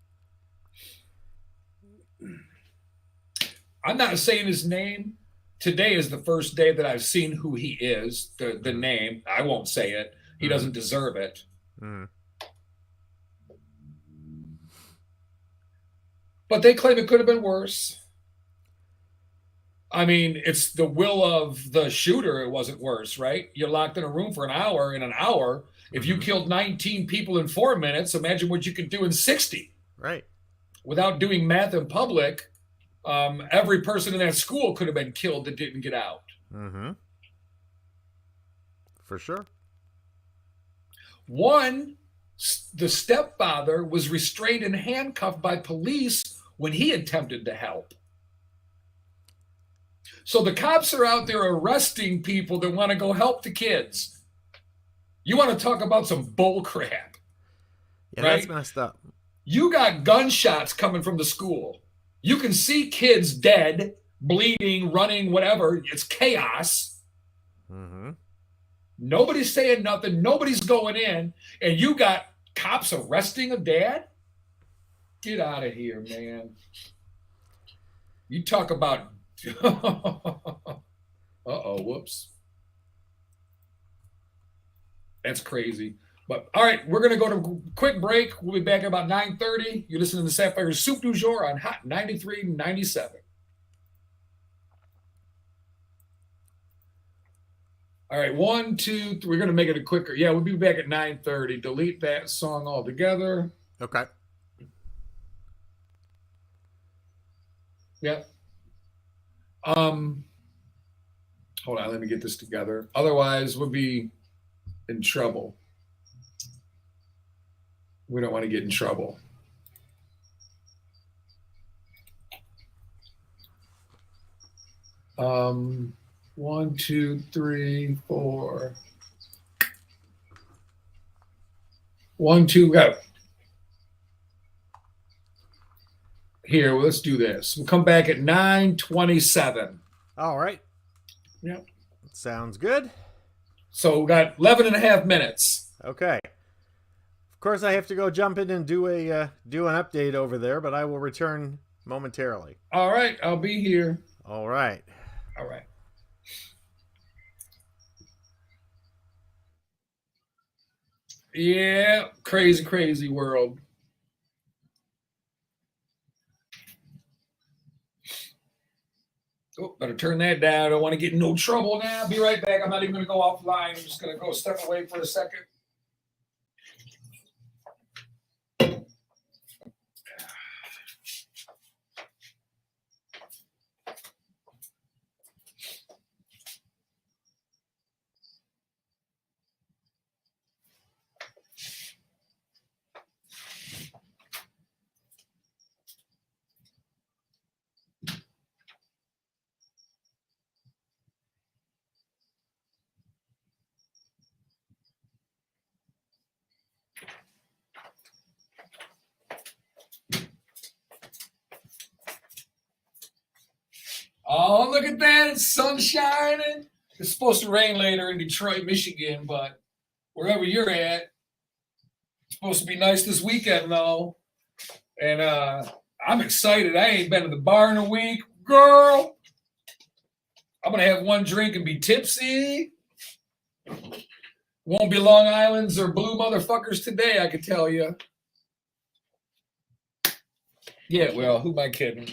I'm not saying his name. Today is the first day that I've seen who he is, the name. I won't say it. He doesn't deserve it. Mm. But they claim it could have been worse. I mean, it's the will of the shooter. It wasn't worse, right? You're locked in a room for an hour. In an hour, if you killed 19 people in 4 minutes, imagine what you could do in 60. Right. Without doing math in public, every person in that school could have been killed that didn't get out. Mm-hmm. For sure. One, the stepfather was restrained and handcuffed by police when he attempted to help. So the cops are out there arresting people that want to go help the kids. You want to talk about some bull crap. Yeah, right? That's messed up. You got gunshots coming from the school. You can see kids dead, bleeding, running, whatever. It's chaos. Mm-hmm. Nobody's saying nothing. Nobody's going in. And you got cops arresting a dad? Get out of here, man. You talk about... Uh-oh, whoops. That's crazy. But all right, we're going to go to a quick break. We'll be back at about 9:30. You're listening to Sapphire'S Soup du Jour on Hot 93.97. All right, 1, 2, 3. We're going to make it a quicker. Yeah, we'll be back at 9:30. Delete that song altogether. Okay. Yep. Hold on, let me get this together. Otherwise, we'll be in trouble. We don't want to get in trouble. Um, 1, 2, 3, 4. 1, 2, go. Here, let's do this. We'll come back at 9:27. All right. Yep. Sounds good. So we got 11 and a half minutes. Okay. Of course, I have to go jump in and do an update over there, but I will return momentarily. All right, I'll be here. All right. All right. Yeah, crazy, crazy world. Oh, better turn that down. I don't want to get in no trouble now. Be right back. I'm not even going to go offline. I'm just going to go step away for a second. Oh, look at that. It's sun shining. It's supposed to rain later in Detroit, Michigan, but wherever you're at, it's supposed to be nice this weekend, though. And I'm excited. I ain't been to the bar in a week. Girl, I'm going to have one drink and be tipsy. Won't be Long Island's or blue motherfuckers today, I can tell you. Yeah, well, who am I kidding?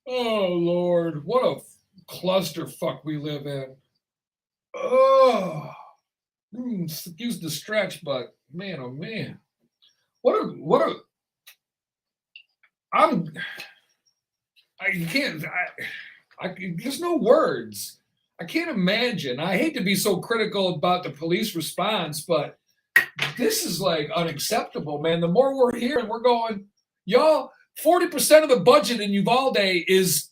Oh, Lord, what a clusterfuck we live in. Oh, excuse the stretch, but man, oh man, I can't, there's no words. I can't imagine. I hate to be so critical about the police response, but this is like unacceptable, man. The more we're hearing, we're going, y'all, 40% of the budget in Uvalde is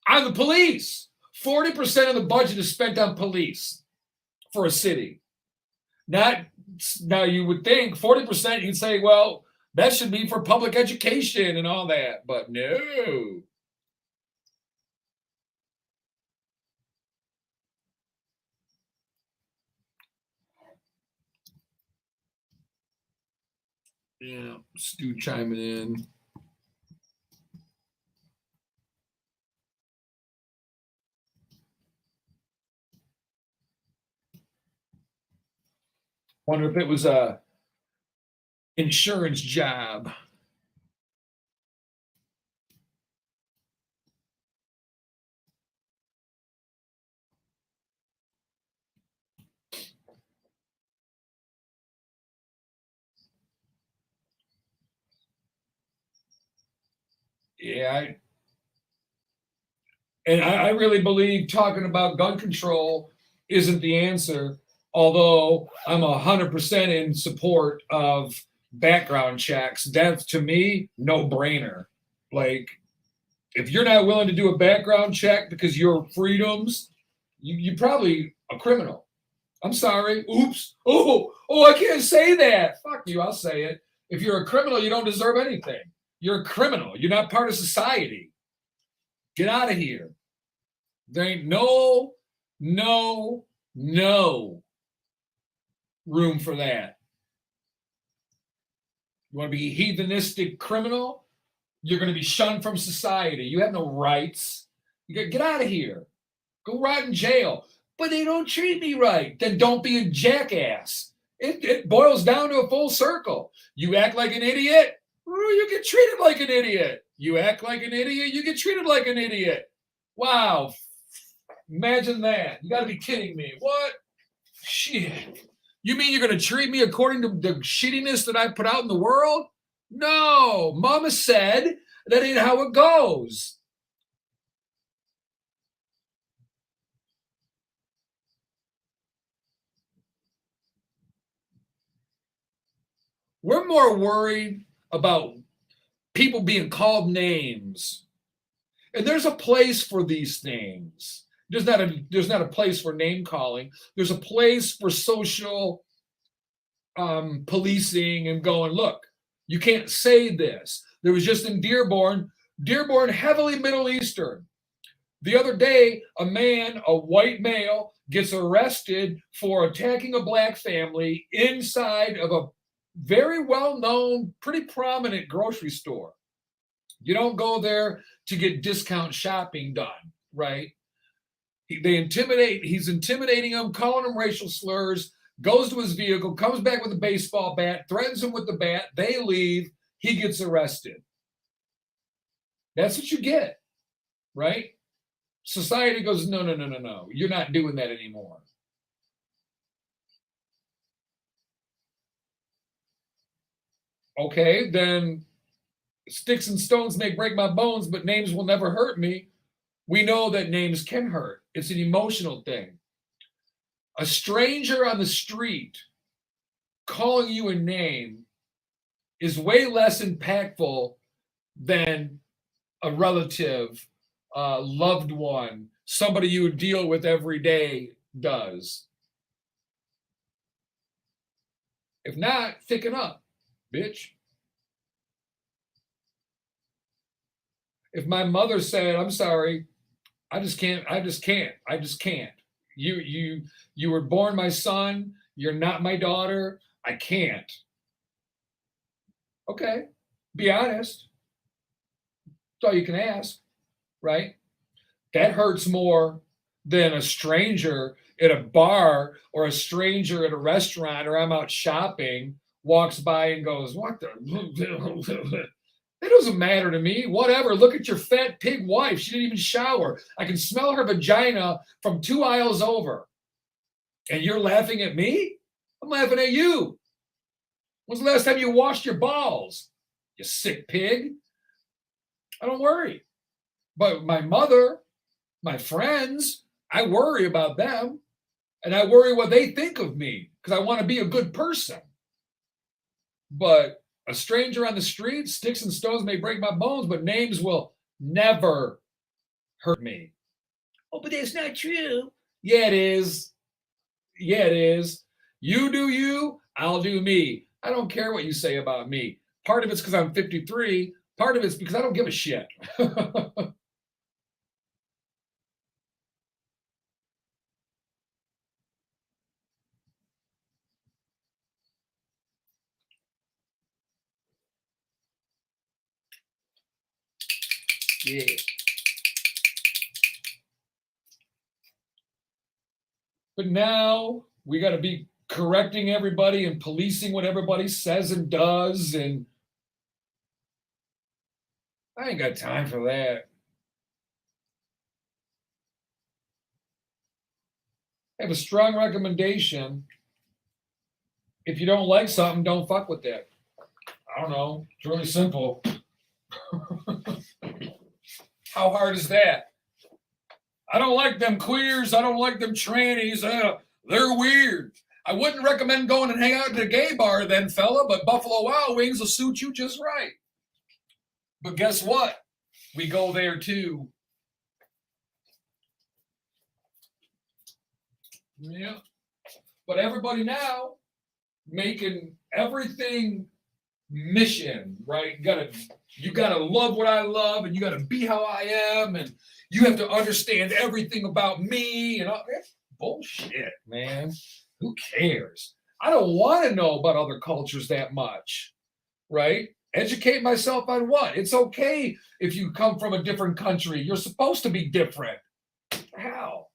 on the police. 40% of the budget is spent on police for a city. Now you would think 40% you'd say, well, that should be for public education and all that, but no. Yeah, Stu chiming in. Wonder if it was a insurance job. Yeah, I really believe talking about gun control isn't the answer, although I'm 100% in support of background checks. That's, to me, no brainer. Like, if you're not willing to do a background check because your freedoms, you're probably a criminal. I'm sorry. Oops. Oh, I can't say that. Fuck you. I'll say it. If you're a criminal, you don't deserve anything. You're a criminal. You're not part of society. Get out of here. There ain't no room for that. You want to be a heathenistic criminal? You're going to be shunned from society. You have no rights. You got to get out of here. Go rot in jail. But they don't treat me right. Then don't be a jackass. It boils down to a full circle. You act like an idiot, you get treated like an idiot. You act like an idiot, you get treated like an idiot. Wow. Imagine that. You got to be kidding me. What? Shit. You mean you're going to treat me according to the shittiness that I put out in the world? No. Mama said that ain't how it goes. We're more worried about people being called names. And there's a place for these things. There's not a place for name calling. There's a place for social policing and going, look, you can't say this. There was just in Dearborn, heavily Middle Eastern. The other day, a white male, gets arrested for attacking a black family inside of a very well-known, pretty prominent grocery store. You don't go there to get discount shopping done, right? He's intimidating him, calling him racial slurs, goes to his vehicle, comes back with a baseball bat, threatens him with the bat, they leave, he gets arrested. That's what you get, right? Society goes, no, you're not doing that anymore. Okay, then sticks and stones may break my bones, but names will never hurt me. We know that names can hurt. It's an emotional thing. A stranger on the street calling you a name is way less impactful than a relative, loved one, somebody you deal with every day does. If not, thicken up, bitch. If my mother said, "I'm sorry, I just can't. You were born my son, you're not my daughter, I can't." Okay, be honest. That's all you can ask, right? That hurts more than a stranger at a bar or a stranger at a restaurant or I'm out shopping walks by and goes, "What the?" It doesn't matter to me. Whatever. Look at your fat pig wife. She didn't even shower. I can smell her vagina from 2 aisles over. And you're laughing at me? I'm laughing at you. When's the last time you washed your balls? You sick pig. I don't worry. But my mother, my friends, I worry about them. And I worry what they think of me because I want to be a good person. But a stranger on the street, sticks and stones may break my bones, but names will never hurt me. Oh, but that's not true. Yeah, it is. Yeah, it is. You do you, I'll do me. I don't care what you say about me. Part of it's because I'm 53. Part of it's because I don't give a shit. Yeah. But now we got to be correcting everybody and policing what everybody says and does. And I ain't got time for that. I have a strong recommendation. If you don't like something, don't fuck with that. I don't know. It's really simple. How hard is that? I don't like them queers. I don't like them trannies. They're weird. I wouldn't recommend going and hang out at a gay bar then, fella, but Buffalo Wild Wings will suit you just right. But guess what? We go there too. Yeah. But everybody now making everything mission, right? You gotta love what I love, and you gotta be how I am, and you have to understand everything about me, and all that's bullshit, man. Who cares? I don't want to know about other cultures that much, right? Educate myself on what? It's okay if you come from a different country. You're supposed to be different. How?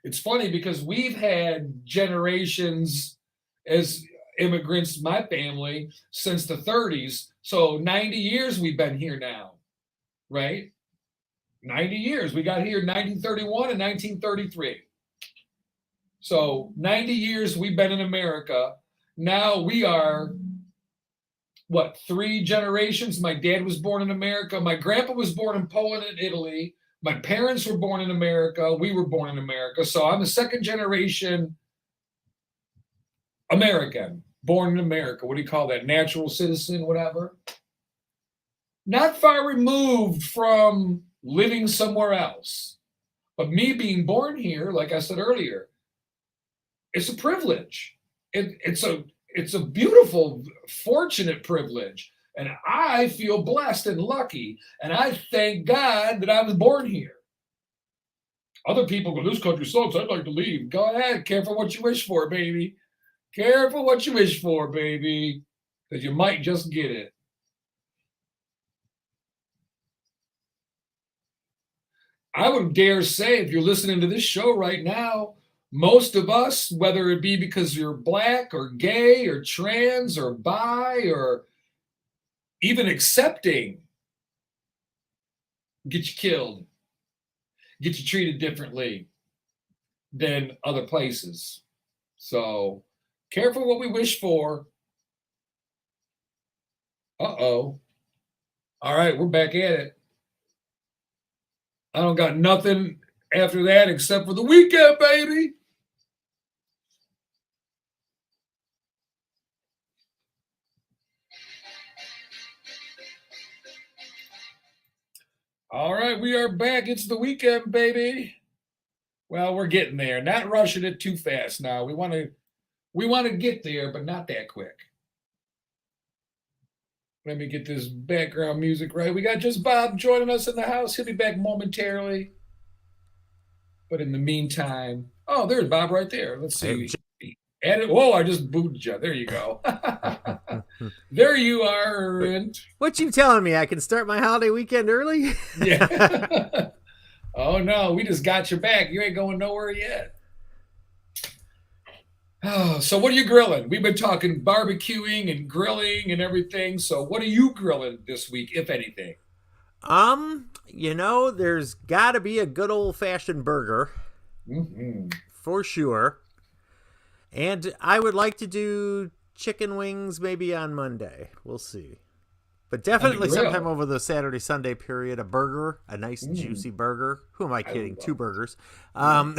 It's funny because we've had generations as immigrants, my family, since the 30s. So 90 years we've been here now, right? 90 years. We got here in 1931 and 1933. So 90 years we've been in America. Now we are, what, 3 generations? My dad was born in America. My grandpa was born in Poland and Italy. My parents were born in America. We were born in America. So I'm a second generation American, born in America. What do you call that? Natural citizen, whatever. Not far removed from living somewhere else. But me being born here, like I said earlier, it's a privilege. It's a beautiful, fortunate privilege. And I feel blessed and lucky. And I thank God that I was born here. Other people go, "This country sucks. I'd like to leave." Go ahead. Careful what you wish for, baby. Careful what you wish for, baby. Because you might just get it. I would dare say, if you're listening to this show right now, most of us, whether it be because you're black or gay or trans or bi or even accepting, get you killed, get you treated differently than other places. So careful what we wish for. Uh-oh. All right, we're back at it. I don't got nothing after that except for the weekend, baby. All right, we are back. It's the weekend, baby. Well, we're getting there. Not rushing it too fast now. We want to get there, but not that quick. Let me get this background music right. We got just Bob joining us in the house. He'll be back momentarily. But in the meantime, oh, there's Bob right there. Let's see. Whoa, I just booted you. There you go. There you are. What you telling me? I can start my holiday weekend early? Yeah. Oh, no, we just got you back. You ain't going nowhere yet. Oh, so what are you grilling? We've been talking barbecuing and grilling and everything. So what are you grilling this week, if anything? There's got to be a good old-fashioned burger. Mm-hmm. For sure. And I would like to do chicken wings maybe on Monday. We'll see. But definitely sometime over the Saturday, Sunday period, a burger, a nice juicy burger. Who am I kidding? 2 burgers. And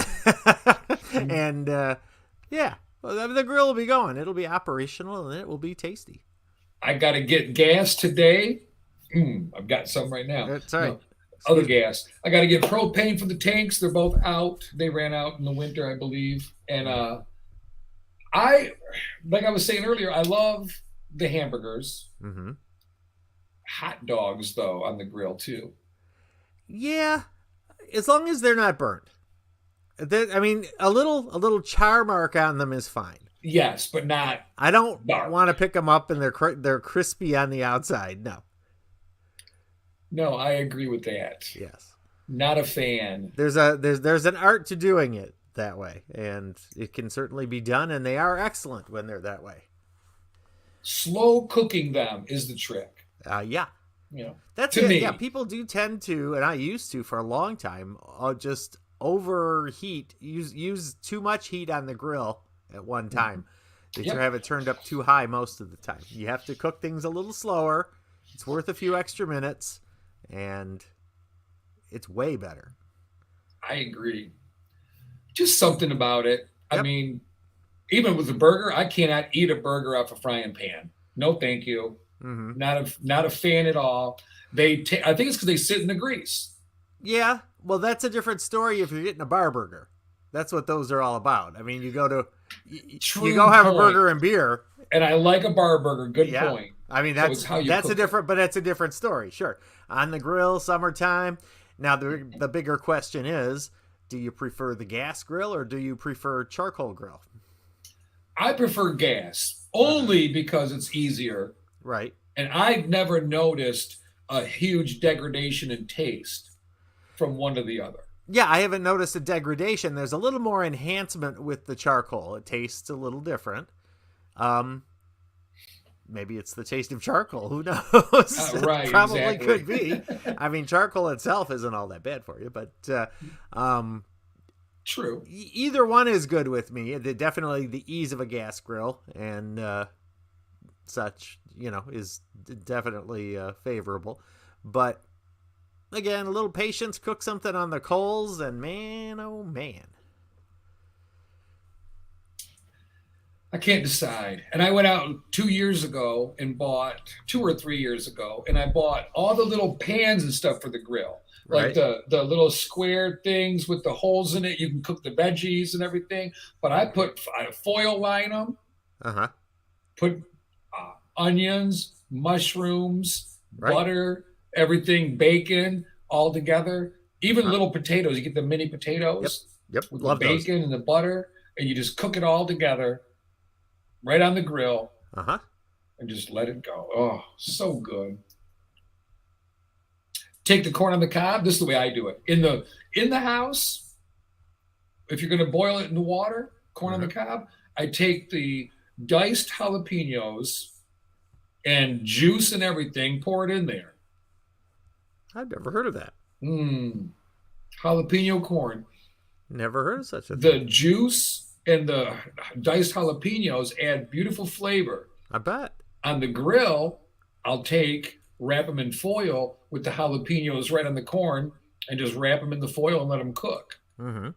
yeah, well, the grill will be going. It'll be operational and it will be tasty. I got to get gas today. I've got some right now. That's right. No, other gas. I got to get propane for the tanks. They're both out. They ran out in the winter, I believe. And like I was saying earlier, I love the hamburgers. Mm-hmm. Hot dogs, though, on the grill, too. Yeah, as long as they're not burnt. A little char mark on them is fine. Yes, but not. I don't dark. want to pick them up and they're crispy on the outside. No. No, I agree with that. Yes. Not a fan. There's an art to doing it that way, and it can certainly be done, and they are excellent when they're that way. Slow cooking them is the trick. Yeah. You know, That's to it. me. Yeah, people do tend to, and I used to for a long time, just overheat, use too much heat on the grill at one time. That you have it turned up too high most of the time. You have to cook things a little slower. It's worth a few extra minutes, and it's way better. I agree. Just something about it. Yep. I mean, even with the burger, I cannot eat a burger off a frying pan. No, thank you. Mm-hmm. Not a fan at all. I think it's because they sit in the grease. Yeah, well, that's a different story if you're getting a bar burger. That's what those are all about. I mean, you go have a burger and beer. And I like a bar burger. Good point. I mean, that's a different story. Sure. On the grill, summertime. Now, the bigger question is, do you prefer the gas grill or do you prefer charcoal grill? I prefer gas only because it's easier. Right. And I've never noticed a huge degradation in taste from one to the other. Yeah, I haven't noticed a degradation. There's a little more enhancement with the charcoal. It tastes a little different. Maybe it's the taste of charcoal. Who knows? Right, Probably exactly. could be. I mean, charcoal itself isn't all that bad for you, but true. Either one is good with me. Definitely the ease of a gas grill and such, is definitely favorable. But again, a little patience, cook something on the coals, and man, oh man. I can't decide. And I went out 2 years ago and bought 2 or 3 years ago, and I bought all the little pans and stuff for the grill. Like the little square things with the holes in it. You can cook the veggies and everything. But I foil line them. Uh-huh. Put onions, mushrooms, butter, everything, bacon, all together. Even little potatoes. You get the mini potatoes. Yep. With Love the bacon those. and the butter. And you just cook it all together right on the grill. Uh-huh. And just let it go. Oh, so good. Take the corn on the cob. This is the way I do it. In the house, if you're going to boil it in the water, corn on the cob, I take the diced jalapenos and juice and everything, pour it in there. I've never heard of that. Jalapeno corn. Never heard of such a The thing. juice and the diced jalapenos add beautiful flavor. I bet. On the grill, I'll wrap them in foil with the jalapenos right on the corn and just wrap them in the foil and let them cook. Mm-hmm.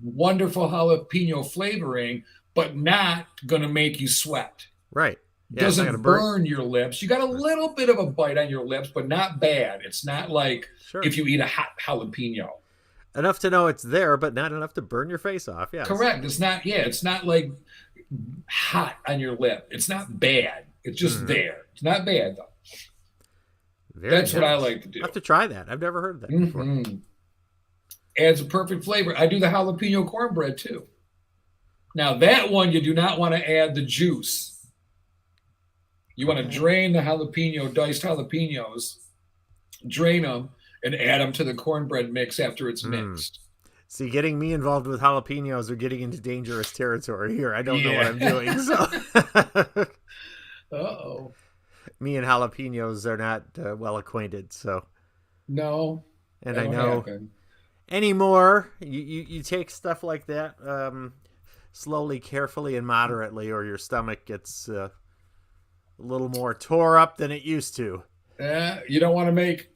Wonderful jalapeno flavoring, but not going to make you sweat. Right. Yeah, it's not Doesn't gonna burn your lips. You got a little bit of a bite on your lips, but not bad. It's not like Sure. if you eat a hot jalapeno. Enough to know it's there, but not enough to burn your face off. Yeah. Correct. It's not, it's not like hot on your lip. It's not bad. It's just there. It's not bad, though. That's what I like to do. I have to try that. I've never heard of that before. Mm-hmm. Adds a perfect flavor. I do the jalapeno cornbread, too. Now, that one, you do not want to add the juice. You want to drain the diced jalapenos, drain them, and add them to the cornbread mix after it's mixed. See, getting me involved with jalapenos are getting into dangerous territory here. I don't know what I'm doing. So. Uh-oh. Me and jalapenos are not well acquainted, so. No. And I know anymore, you take stuff like that slowly, carefully, and moderately, or your stomach gets a little more tore up than it used to. You don't want to make...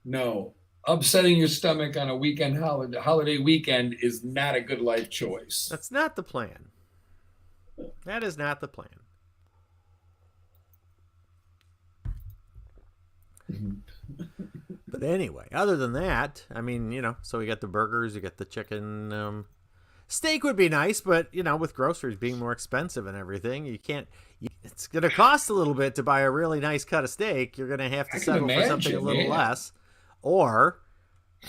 No. Upsetting your stomach on a weekend holiday weekend is not a good life choice. That's not the plan. That is not the plan. But anyway, other than that, I mean, so we got the burgers, you got the chicken. Steak would be nice, but, with groceries being more expensive and everything, it's going to cost a little bit to buy a really nice cut of steak. You're going to have to settle for something a little less. Or,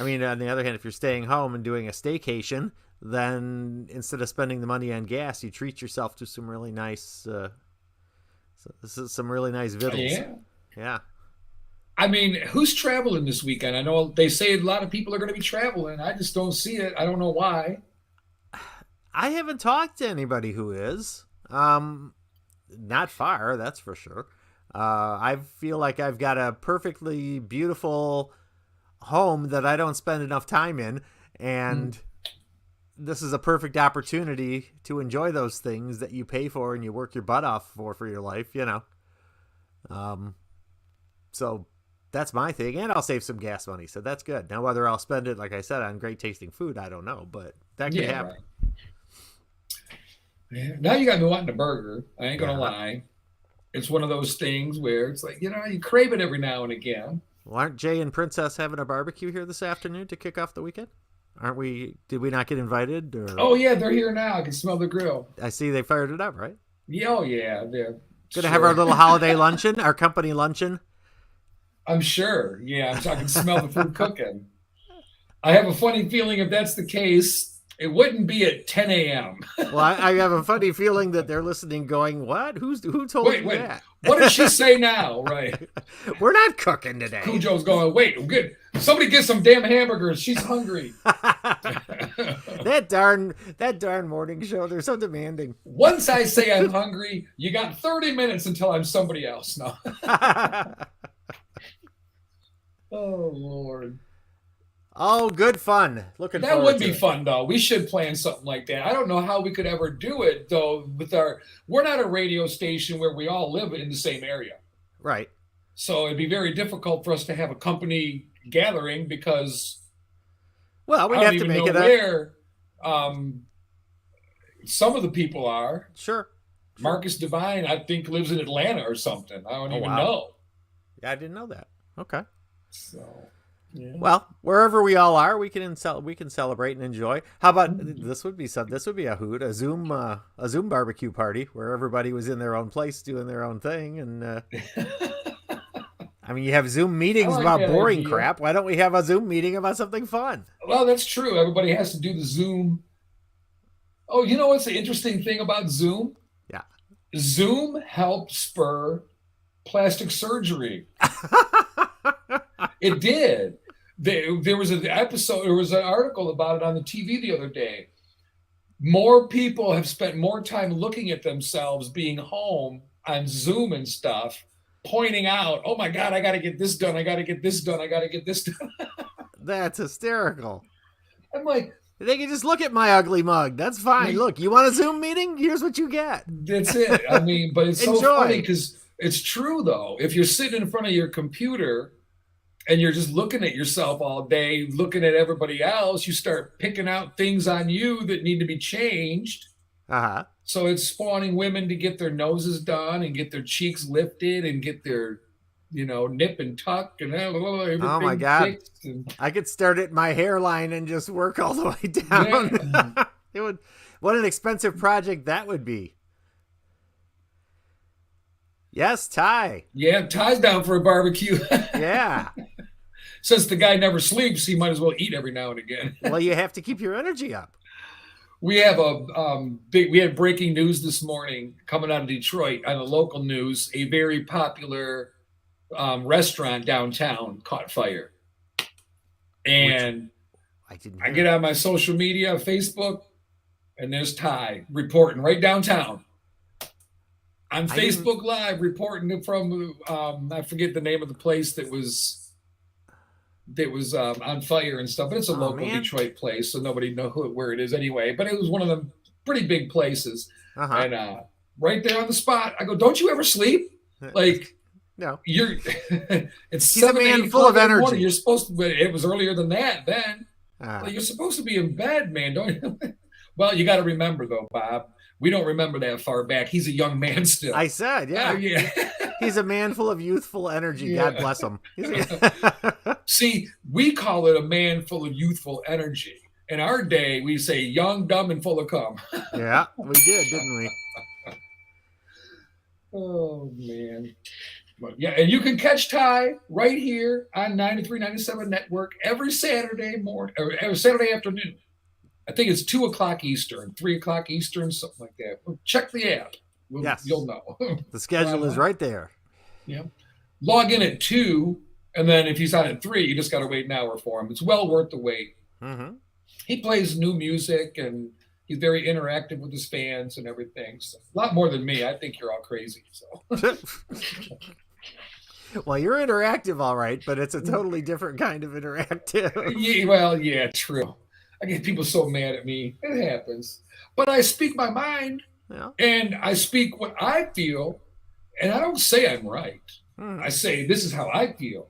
on the other hand, if you're staying home and doing a staycation, then instead of spending the money on gas, you treat yourself to some really nice, vittles. Yeah. Who's traveling this weekend? I know they say a lot of people are going to be traveling. I just don't see it. I don't know why. I haven't talked to anybody who is. Not far, that's for sure. I feel like I've got a perfectly beautiful home that I don't spend enough time in, and this is a perfect opportunity to enjoy those things that you pay for and you work your butt off for your life, So that's my thing, and I'll save some gas money, so that's good. Now, whether I'll spend it, like I said, on great tasting food, I don't know, but that could happen. Right. Yeah. Now you got me wanting a burger. I ain't gonna lie. It's one of those things where it's like, you crave it every now and again. Well, aren't Jay and Princess having a barbecue here this afternoon to kick off the weekend? Aren't we? Did we not get invited? Or... Oh, yeah, they're here now. I can smell the grill. I see they fired it up, right? Yeah, oh, yeah. They're going to have our little holiday luncheon, our company luncheon. I'm sure. Yeah, I can smell the food cooking. I have a funny feeling if that's the case, it wouldn't be at 10 a.m. Well, I have a funny feeling that they're listening going, what? Who told you that? What did she say now? Right. We're not cooking today. Cujo's going, wait, good. Somebody get some damn hamburgers. She's hungry. That darn morning show, they're so demanding. Once I say I'm hungry, you got 30 minutes until I'm somebody else. No. Oh, Lord. Oh, good fun. Looking forward to it. That would be fun, though. We should plan something like that. I don't know how we could ever do it, though, we're not a radio station where we all live in the same area. Right. So it'd be very difficult for us to have a company gathering because well, we'd have to make it where some of the people are. Sure. Marcus Devine, I think, lives in Atlanta or something. I don't even know. Yeah, I didn't know that. Okay. So, yeah. Well, wherever we all are, we can celebrate and enjoy. How about this would be a hoot, a Zoom barbecue party where everybody was in their own place doing their own thing, and you have Zoom meetings about boring crap. Why don't we have a Zoom meeting about something fun? Well, that's true. Everybody has to do the Zoom. Oh, you know what's the interesting thing about Zoom? Yeah. Zoom helped spur plastic surgery. It did. There was an episode, there was an article about it on the TV the other day. More people have spent more time looking at themselves being home on Zoom and stuff, pointing out, oh my God, I got to get this done. I got to get this done. I got to get this done. That's hysterical. I'm like, They can just look at my ugly mug. That's fine. Look, you want a Zoom meeting? Here's what you get. That's it. I mean, but it's so Enjoy. funny because it's true though. If you're sitting in front of your computer and you're just looking at yourself all day, looking at everybody else, you start picking out things on you that need to be changed. Uh-huh. So it's spawning women to get their noses done and get their cheeks lifted and get their, nip and tuck and everything. Oh my God. Fixed and, I could start at my hairline and just work all the way down. Yeah. What an expensive project that would be. Yes, Ty. Yeah, Ty's down for a barbecue. Yeah. Since the guy never sleeps, he might as well eat every now and again. Well, you have to keep your energy up. We have we had breaking news this morning coming out of Detroit on the local news. A very popular restaurant downtown caught fire. And I get on my social media, Facebook, and there's Ty reporting right downtown. On Facebook Live, reporting from I forget the name of the place that was on fire and stuff. But it's a local Detroit place, so nobody know where it is anyway. But it was one of the pretty big places, and right there on the spot, I go, "Don't you ever sleep? Like, no, you're." It's He's a 7, man 8 full of o'clock in the energy. morning. You're supposed to, but it was earlier than that. Then like, you're supposed to be in bed, man. Don't you? Well, you got to remember though, Bob. We don't remember that far back. He's a young man still. I said, yeah. Yeah. He's a man full of youthful energy. Yeah. God bless him. See, we call it a man full of youthful energy. In our day, we say young, dumb, and full of cum. Yeah, we did, didn't we? Oh, man. But yeah, and you can catch Ty right here on 93.97 Network every Saturday morning, or every Saturday afternoon. I think it's 2 o'clock Eastern, 3 o'clock Eastern, something like that. Well, check the app. Yes. You'll know. The schedule is right there. Yeah. Log in at 2, and then if he's on at 3, you just got to wait an hour for him. It's well worth the wait. Mm-hmm. He plays new music, and he's very interactive with his fans and everything. So, a lot more than me. I think you're all crazy. So. Well, you're interactive, all right, but it's a totally different kind of interactive. Yeah, well, yeah, true. I get people so mad at me. It happens. But I speak my mind, and I speak what I feel, and I don't say I'm right. I say, this is how I feel.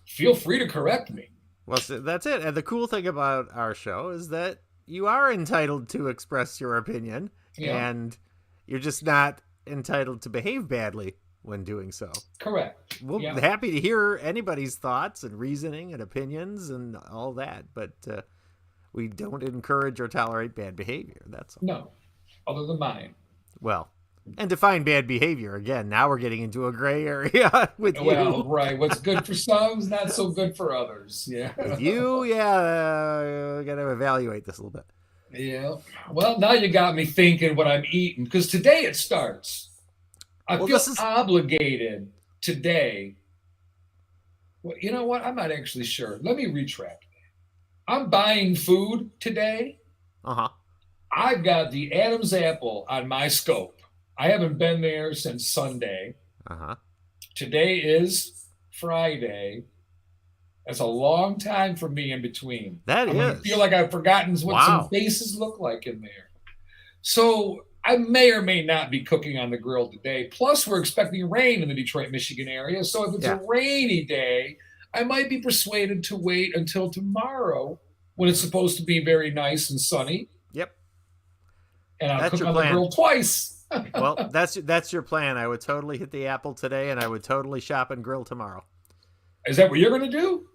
Feel free to correct me. Well, so that's it. And the cool thing about our show is that you are entitled to express your opinion, and you're just not entitled to behave badly when doing so. Correct. We're happy to hear anybody's thoughts and reasoning and opinions and all that, but we don't encourage or tolerate bad behavior. That's all. No, other than mine. Well, and define bad behavior. Again, now we're getting into a gray area with you. Well, right. What's good for some is not so good for others. Yeah. With you, we got to evaluate this a little bit. Yeah. Well, now you got me thinking what I'm eating, because today it starts. I feel obligated today. Well, you know what? I'm not actually sure. Let me retract. I'm buying food today. I've got the Adam's apple on my scope. I haven't been there since Sunday. Today is Friday. That's a long time for me in between. I feel like I've forgotten what some faces look like in there. So I may or may not be cooking on the grill today. Plus, we're expecting rain in the Detroit, Michigan area. So if it's a rainy day, I might be persuaded to wait until tomorrow when it's supposed to be very nice and sunny. Yep. And I'll cook on the grill twice. Well, that's your plan. I would totally hit the apple today, and I would totally shop and grill tomorrow. Is that what you're going to do?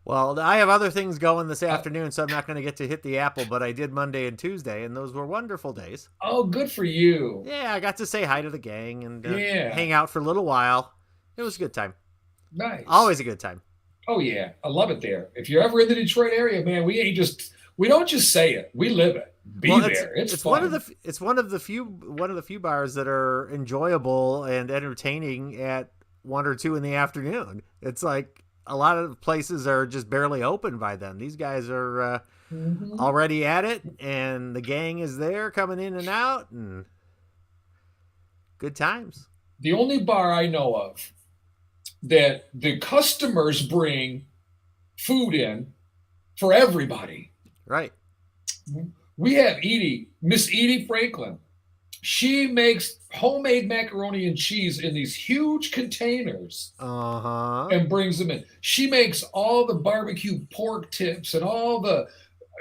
Well, I have other things going this afternoon, so I'm not going to get to hit the apple, but I did Monday and Tuesday, and those were wonderful days. Oh, good for you. Yeah, I got to say hi to the gang and hang out for a little while. It was a good time. Nice. Always a good time. Oh, yeah. I love it there. If you're ever in the Detroit area, man, we don't just say it. We live it. Be there. It's fun. It's one of the few bars that are enjoyable and entertaining at 1 or 2 in the afternoon. It's like a lot of places are just barely open by then. These guys are already at it, and the gang is there coming in and out, and good times. The only bar I know of that the customers bring food in for everybody. Right. We have Miss Edie Franklin. She makes homemade macaroni and cheese in these huge containers and brings them in. She makes all the barbecue pork tips and all the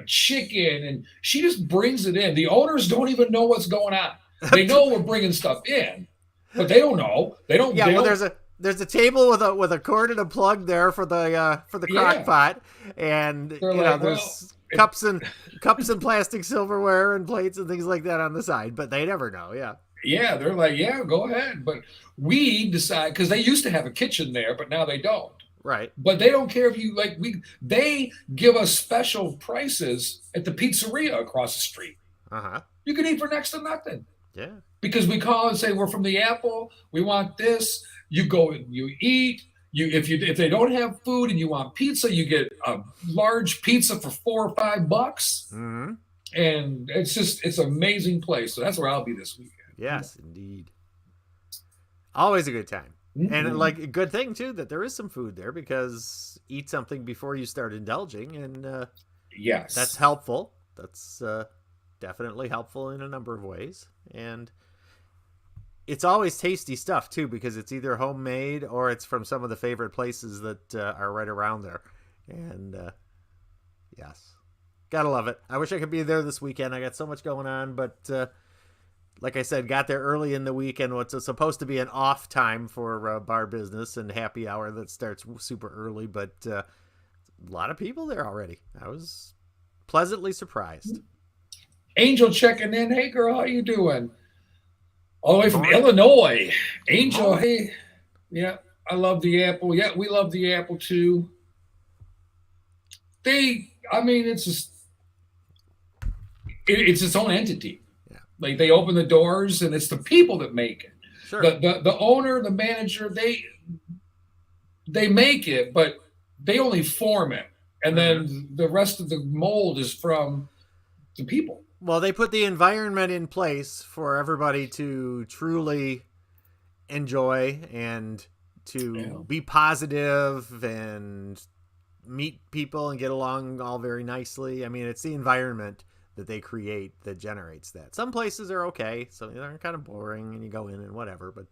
chicken, and she just brings it in. The owners don't even know what's going on. They know we're bringing stuff in, but they don't know. They don't. Yeah, they well, don't, there's a table with a cord and a plug there for the crock pot, and They're like, there's cups and plastic silverware and plates and things like that on the side, but they never know. Yeah. Yeah, they're like, yeah, go ahead. But we decide, because they used to have a kitchen there, but now they don't. Right. But they don't care if you they give us special prices at the pizzeria across the street. You can eat for next to nothing. Yeah. Because we call and say, we're from the Apple, we want this. You go and you eat. If they don't have food and you want pizza, you get a large pizza for $4 or $5. And it's an amazing place. So that's where I'll be this weekend. Yes, indeed. Always a good time. And like a good thing too that there is some food there, because eat something before you start indulging, and yes, that's helpful. That's definitely helpful in a number of ways, and it's always tasty stuff too, because it's either homemade or it's from some of the favorite places that are right around there. And yes, gotta love it. I wish I could be there this weekend. I got so much going on, but like I said, got there early in the weekend. What's supposed to be an off time for bar business and happy hour that starts super early, but a lot of people there already. I was pleasantly surprised. Angel checking in. Hey, girl, how you doing? All the way from Illinois. Angel, hey. Yeah, I love the Apple. Yeah, we love the Apple too. It's just, it's its own entity. Like, they open the doors, and it's the people that make it. Sure. The owner, the manager, they make it, but they only form it, and then the rest of the mold is from the people. Well, they put the environment in place for everybody to truly enjoy and to be positive and meet people and get along all very nicely. I mean, it's the environment that they create that generates that. Some places are okay, so they're kind of boring, and you go in and whatever. But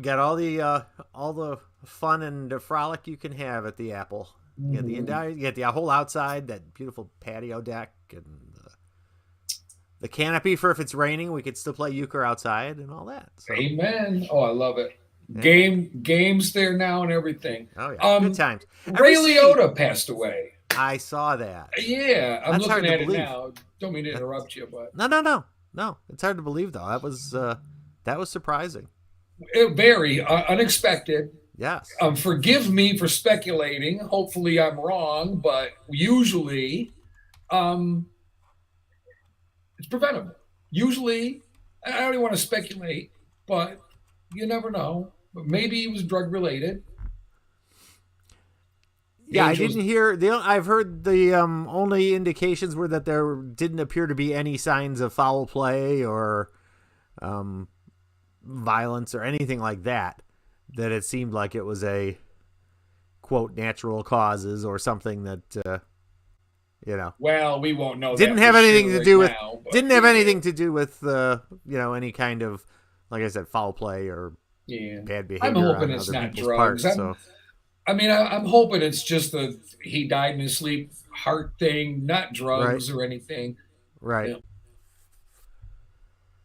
get all the fun and frolic you can have at the Apple. You get the whole outside, that beautiful patio deck, and the canopy for if it's raining, we could still play euchre outside and all that. So. Amen. Oh, I love it. Yeah. Games there now and everything. Oh yeah, good times. Ray Liotta passed away. I saw that. Yeah, I'm That's looking at it now. Don't mean to interrupt you, but no. It's hard to believe though. That was surprising. Very unexpected. Yes. Forgive me for speculating. Hopefully, I'm wrong, but usually, it's preventable. Usually, I don't even want to speculate, but you never know. But maybe it was drug related. Yeah, I didn't hear. I've heard the only indications were that there didn't appear to be any signs of foul play or violence or anything like that. That it seemed like it was a quote natural causes or something that Well, we won't know. Didn't have anything to do with. Didn't have anything to do with any kind of, like I said, foul play or bad behavior. I'm hoping it's not drugs. I'm hoping it's just he died in his sleep heart thing, not drugs or anything. Right. Yeah.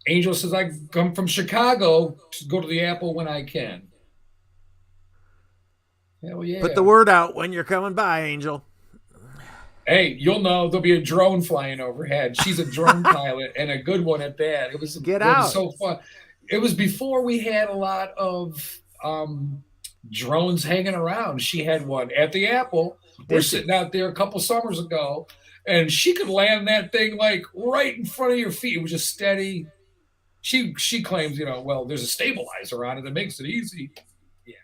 Angel says, I come from Chicago to go to the Apple when I can. Hell yeah. Put the word out when you're coming by, Angel. Hey, you'll know there'll be a drone flying overhead. She's a drone pilot and a good one at that. It was so fun. It was before we had a lot of drones hanging around. She had one at the Apple. We're sitting out there a couple summers ago, and she could land that thing like right in front of your feet. It was just steady. She claims, there's a stabilizer on it that makes it easy. Yeah.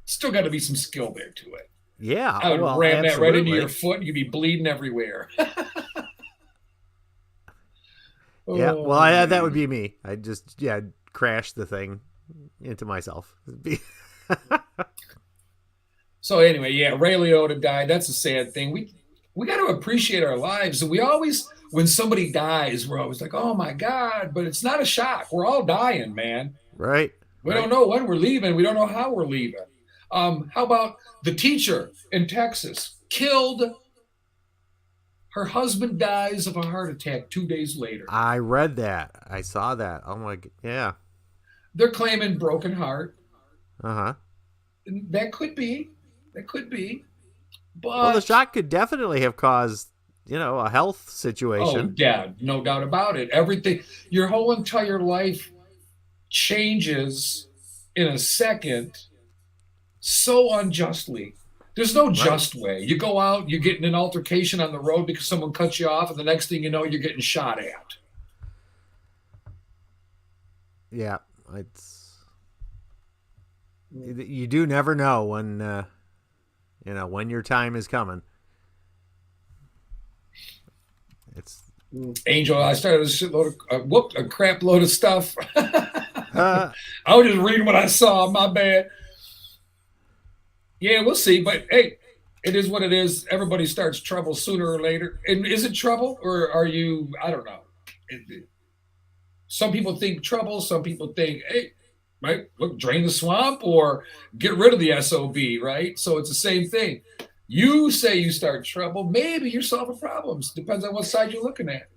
Still got to be some skill there to it. Yeah. I would ram that right into your foot and you'd be bleeding everywhere. Yeah. Well, that would be me. I'd just, crash the thing into myself. So anyway, Ray Liotta died. That's a sad thing. we got to appreciate our lives. And we always, when somebody dies, we're always like, oh my God, but it's not a shock. We're all dying, man. Right. We right. don't know when we're leaving. We don't know how we're leaving. How about the teacher in Texas killed? Her husband dies of a heart attack 2 days later. I read that. I saw that. Oh my, yeah. They're claiming broken heart. Uh-huh. That could be. But Well, the shock could definitely have caused, a health situation. Oh, yeah, no doubt about it. Everything, your whole entire life changes in a second so unjustly. There's no just way. You go out, you get in an altercation on the road because someone cuts you off, and the next thing you know, you're getting shot at. Yeah, you do never know when when your time is coming. It's Angel, I started a crap load of stuff. I was just reading what I saw. My bad. Yeah, we'll see. But hey, it is what it is. Everybody starts trouble sooner or later. And is it trouble, or are you? I don't know. Some people think trouble. Some people think, hey, right, look, drain the swamp or get rid of the SOB, right? So it's the same thing. You say you start trouble. Maybe you're solving problems. Depends on what side you're looking at.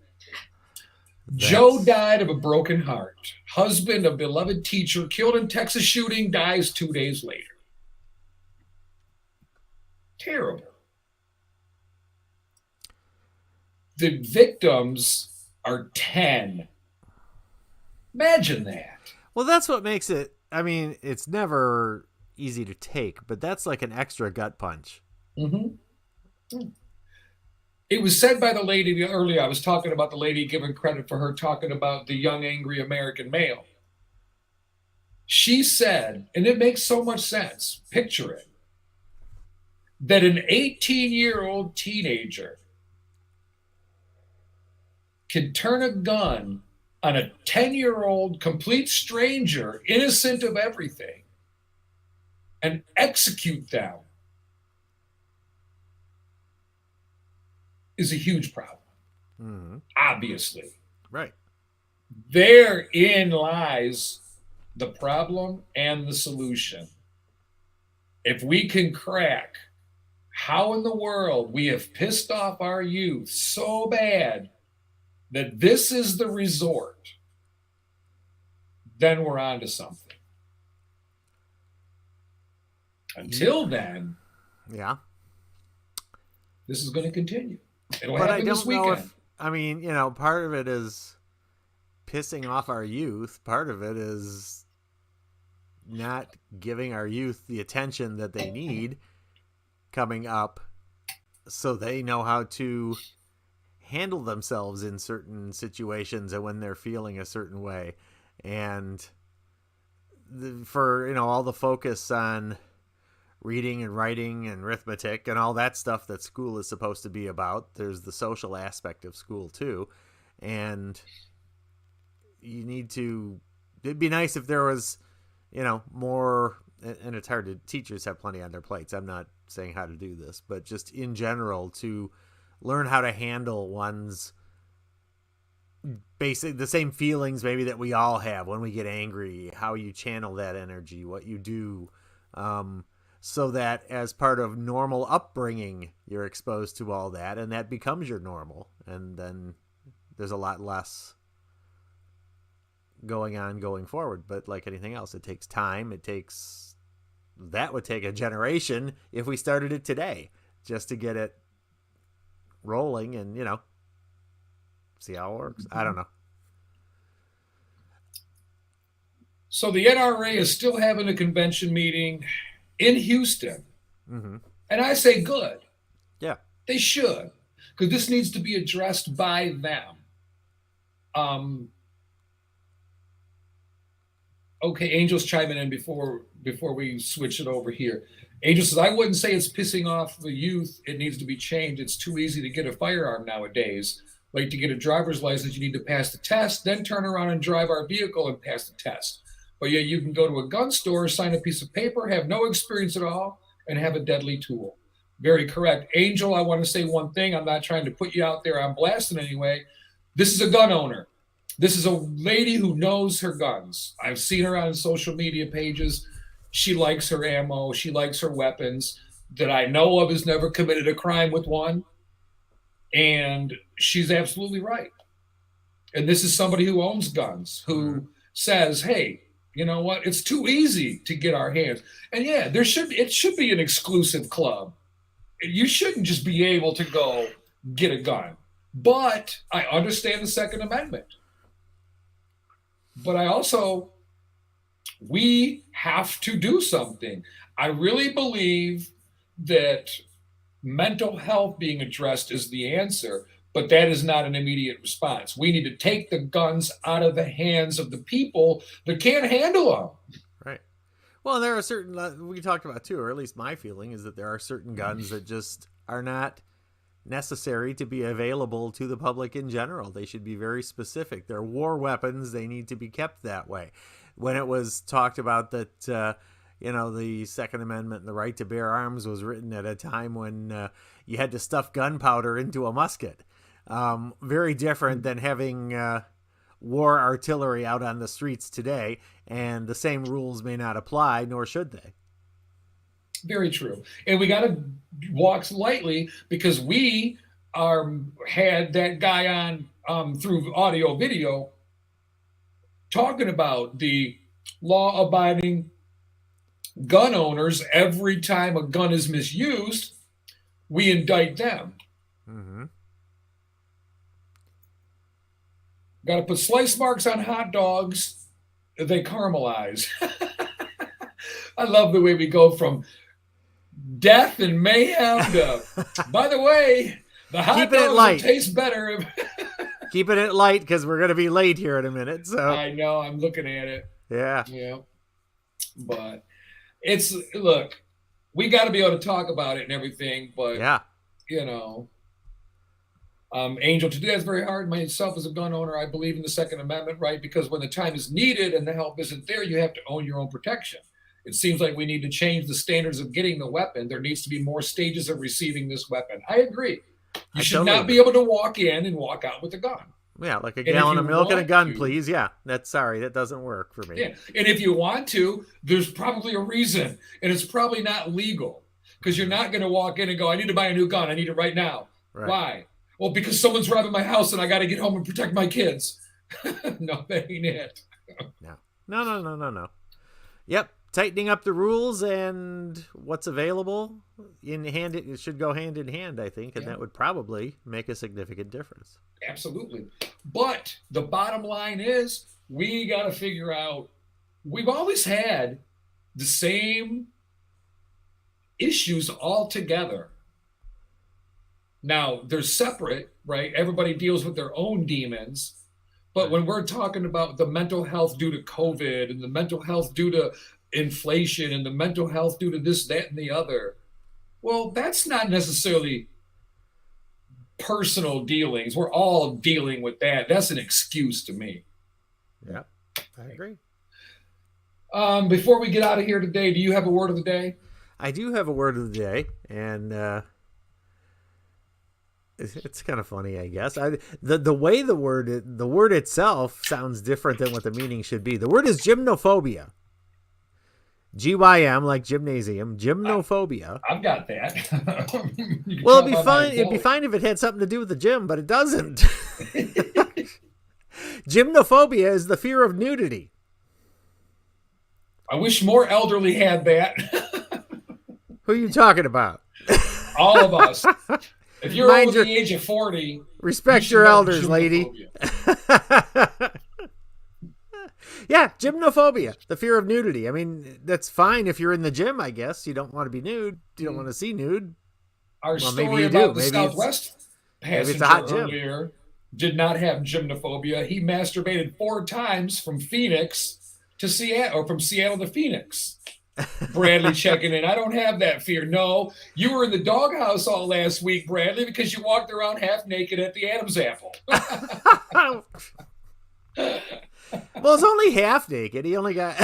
Joe died of a broken heart. Husband of beloved teacher killed in Texas shooting, dies 2 days later. Terrible. The victims are 10. Imagine that. Well, that's what makes it, it's never easy to take, but that's like an extra gut punch. Mm-hmm. It was said by the lady earlier. I was talking about the lady giving credit for her talking about the young, angry American male. She said, and it makes so much sense, picture it, that an 18-year-old teenager can turn a gun on a 10-year-old complete stranger, innocent of everything, and execute them is a huge problem. Mm-hmm. Obviously. Right. Therein lies the problem and the solution. If we can crack how in the world we have pissed off our youth so bad that this is the resort, then we're on to something. Until then, yeah, this is going to continue. It'll but happen I don't this weekend. know if, part of it is pissing off our youth. Part of it is not giving our youth the attention that they need coming up so they know how to handle themselves in certain situations and when they're feeling a certain way. And for all the focus on reading and writing and arithmetic and all that stuff that school is supposed to be about, there's the social aspect of school too. And it'd be nice if there was more, and it's hard to, teachers have plenty on their plates. I'm not saying how to do this, but just in general to learn how to handle one's basic, the same feelings maybe that we all have when we get angry, how you channel that energy, what you do, so that as part of normal upbringing, you're exposed to all that and that becomes your normal. And then there's a lot less going on going forward. But like anything else, it takes time. That would take a generation if we started it today just to get it rolling and, see how it works. I don't know. So the NRA is still having a convention meeting in Houston. Mm-hmm. And I say good. Yeah. They should, because this needs to be addressed by them. Okay, Angel's chiming in before we switch it over here. Angel says, I wouldn't say it's pissing off the youth. It needs to be changed. It's too easy to get a firearm nowadays. Like to get a driver's license, you need to pass the test, then turn around and drive our vehicle and pass the test. But yeah, you can go to a gun store, sign a piece of paper, have no experience at all, and have a deadly tool. Very correct. Angel, I want to say one thing. I'm not trying to put you out there on blast in any way. This is a gun owner. This is a lady who knows her guns. I've seen her on social media pages. She likes her ammo. She likes her weapons. That I know of has never committed a crime with one. And she's absolutely right. And this is somebody who owns guns, who says, hey, you know what? It's too easy to get our hands. And yeah, it should be an exclusive club. You shouldn't just be able to go get a gun. But I understand the Second Amendment. But we have to do something. I really believe that mental health being addressed is the answer, but that is not an immediate response. We need to take the guns out of the hands of the people that can't handle them. Right. Well, there are certain, we talked about too, or at least my feeling is that there are certain guns that just are not necessary to be available to the public in general. They should be very specific. They're war weapons. They need to be kept that way. When it was talked about that, the Second Amendment and the right to bear arms was written at a time when you had to stuff gunpowder into a musket. Very different than having war artillery out on the streets today, and the same rules may not apply, nor should they. Very true. And we got to walk lightly because we had that guy on through audio video talking about the law-abiding gun owners. Every time a gun is misused, we indict them. Mm-hmm. Got to put slice marks on hot dogs. They caramelize. I love the way we go from death and mayhem to, by the way, the hot dogs will taste better. Keeping it light because we're going to be late here in a minute. So I know. I'm looking at it. Yeah. Yeah. But look, we got to be able to talk about it and everything. But, yeah, Angel, to do that's very hard. Myself as a gun owner, I believe in the Second Amendment, right? Because when the time is needed and the help isn't there, you have to own your own protection. It seems like we need to change the standards of getting the weapon. There needs to be more stages of receiving this weapon. I agree. You should not be able to walk in and walk out with a gun. Yeah, like a gallon of milk and a gun, please. Yeah, that doesn't work for me. Yeah, and if you want to, there's probably a reason, and it's probably not legal because you're not going to walk in and go, I need to buy a new gun. I need it right now. Right. Why? Well, because someone's robbing my house and I got to get home and protect my kids. No, that ain't it. No. Yep. Tightening up the rules and what's available it should go hand in hand, I think, and that would probably make a significant difference. Absolutely. But the bottom line is we got to figure out, we've always had the same issues all together. Now, they're separate, right? Everybody deals with their own demons. But when we're talking about the mental health due to COVID and the mental health due to inflation and the mental health due to this, that, and the other, well, that's not necessarily personal dealings. We're all dealing with that. That's an excuse to me. Yeah, I agree. Before we get out of here today, do you have a word of the day? I do have a word of the day, and it's kind of funny, I guess. The way the word itself sounds different than what the meaning should be. The word is gymnophobia. GYM, like gymnasium, gymnophobia. I've got that. Well, it'd be fine. It'd be fine if it had something to do with the gym, but it doesn't. Gymnophobia is the fear of nudity. I wish more elderly had that. Who are you talking about? All of us. If you're over the age of 40, respect your elders, lady. Yeah, gymnophobia, the fear of nudity. I mean, that's fine if you're in the gym, I guess. You don't want to be nude. You don't want to see nude. Our story about the Southwest passenger earlier did not have gymnophobia. He masturbated 4 times from Phoenix to Seattle, or from Seattle to Phoenix. Bradley checking in. I don't have that fear. No, you were in the doghouse all last week, Bradley, because you walked around half naked at the Adam's apple. Well, it's only half naked. He only got.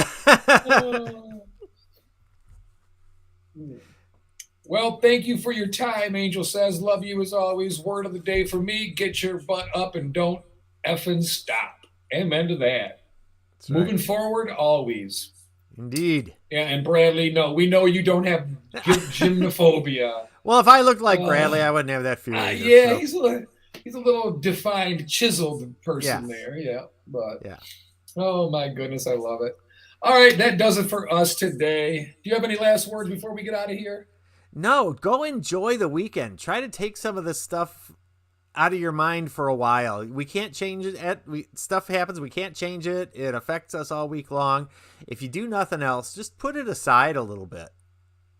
Well, thank you for your time, Angel says. Love you as always. Word of the day for me, get your butt up and don't effing stop. Amen to that. That's right. Moving forward, always. Indeed. Yeah, and Bradley, no, we know you don't have gymnophobia. Well, if I looked like Bradley, I wouldn't have that fear. Either, Yeah, so. he's a little defined, chiseled person Yes. there. Yeah, but Yeah. oh my goodness, I love it. All right, that does it for us today. Do you have any last words before we get out of here? No, go enjoy the weekend. Try to take some of this stuff out of your mind for a while. We can't change it. Stuff happens. We can't change it. It affects us all week long. If you do nothing else, just put it aside a little bit.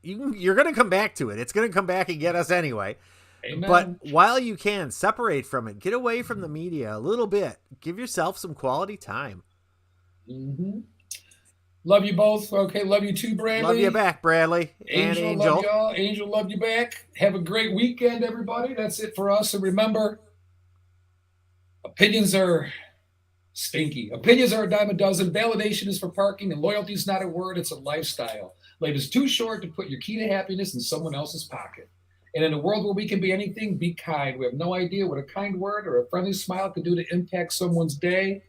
You're going to come back to it. It's going to come back and get us anyway. Amen. But while you can, separate from it. Get away from the media a little bit. Give yourself some quality time. Mm-hmm. Love you both. Okay, love you too, Bradley. Love you back, Bradley and Angel. Love y'all. Angel, love you back. Have a great weekend, everybody. That's it for us. And remember, opinions are stinky. Opinions are a dime a dozen. Validation is for parking, and loyalty is not a word, it's a lifestyle. Life is too short to put your key to happiness in someone else's pocket. And in a world where we can be anything, be kind. We have no idea what a kind word or a friendly smile could do to impact someone's day,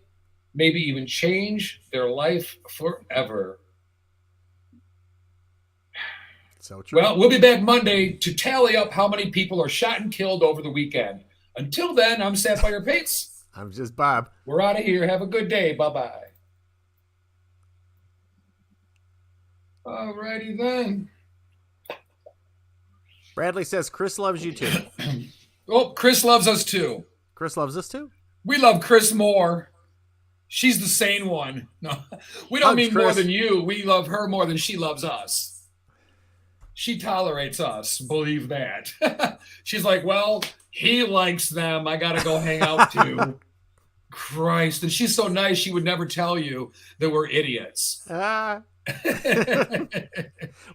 maybe even change their life forever. So true. Well, we'll be back Monday to tally up how many people are shot and killed over the weekend. Until then, I'm Sapphire''S. I'm just Bob. We're out of here. Have a good day. Bye-bye. All righty then. Bradley says Chris loves you too. Oh, Chris loves us too. Chris loves us too? We love Chris more. She's the sane one. No, we don't Hugs, mean more Chris. than you. We love her more than she loves us. She tolerates us. Believe that. She's like, well, he likes them. I got to go hang out too. Christ. And she's so nice, she would never tell you that we're idiots.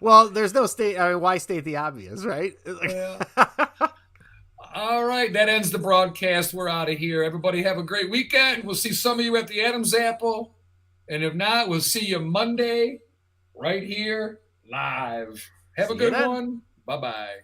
Well, there's no state. I mean, why state the obvious, right? Yeah. All right, that ends the broadcast. We're out of here. Everybody have a great weekend. We'll see some of you at the Adam's Apple. And if not, we'll see you Monday right here live. Have a See you good then. one. Bye-bye.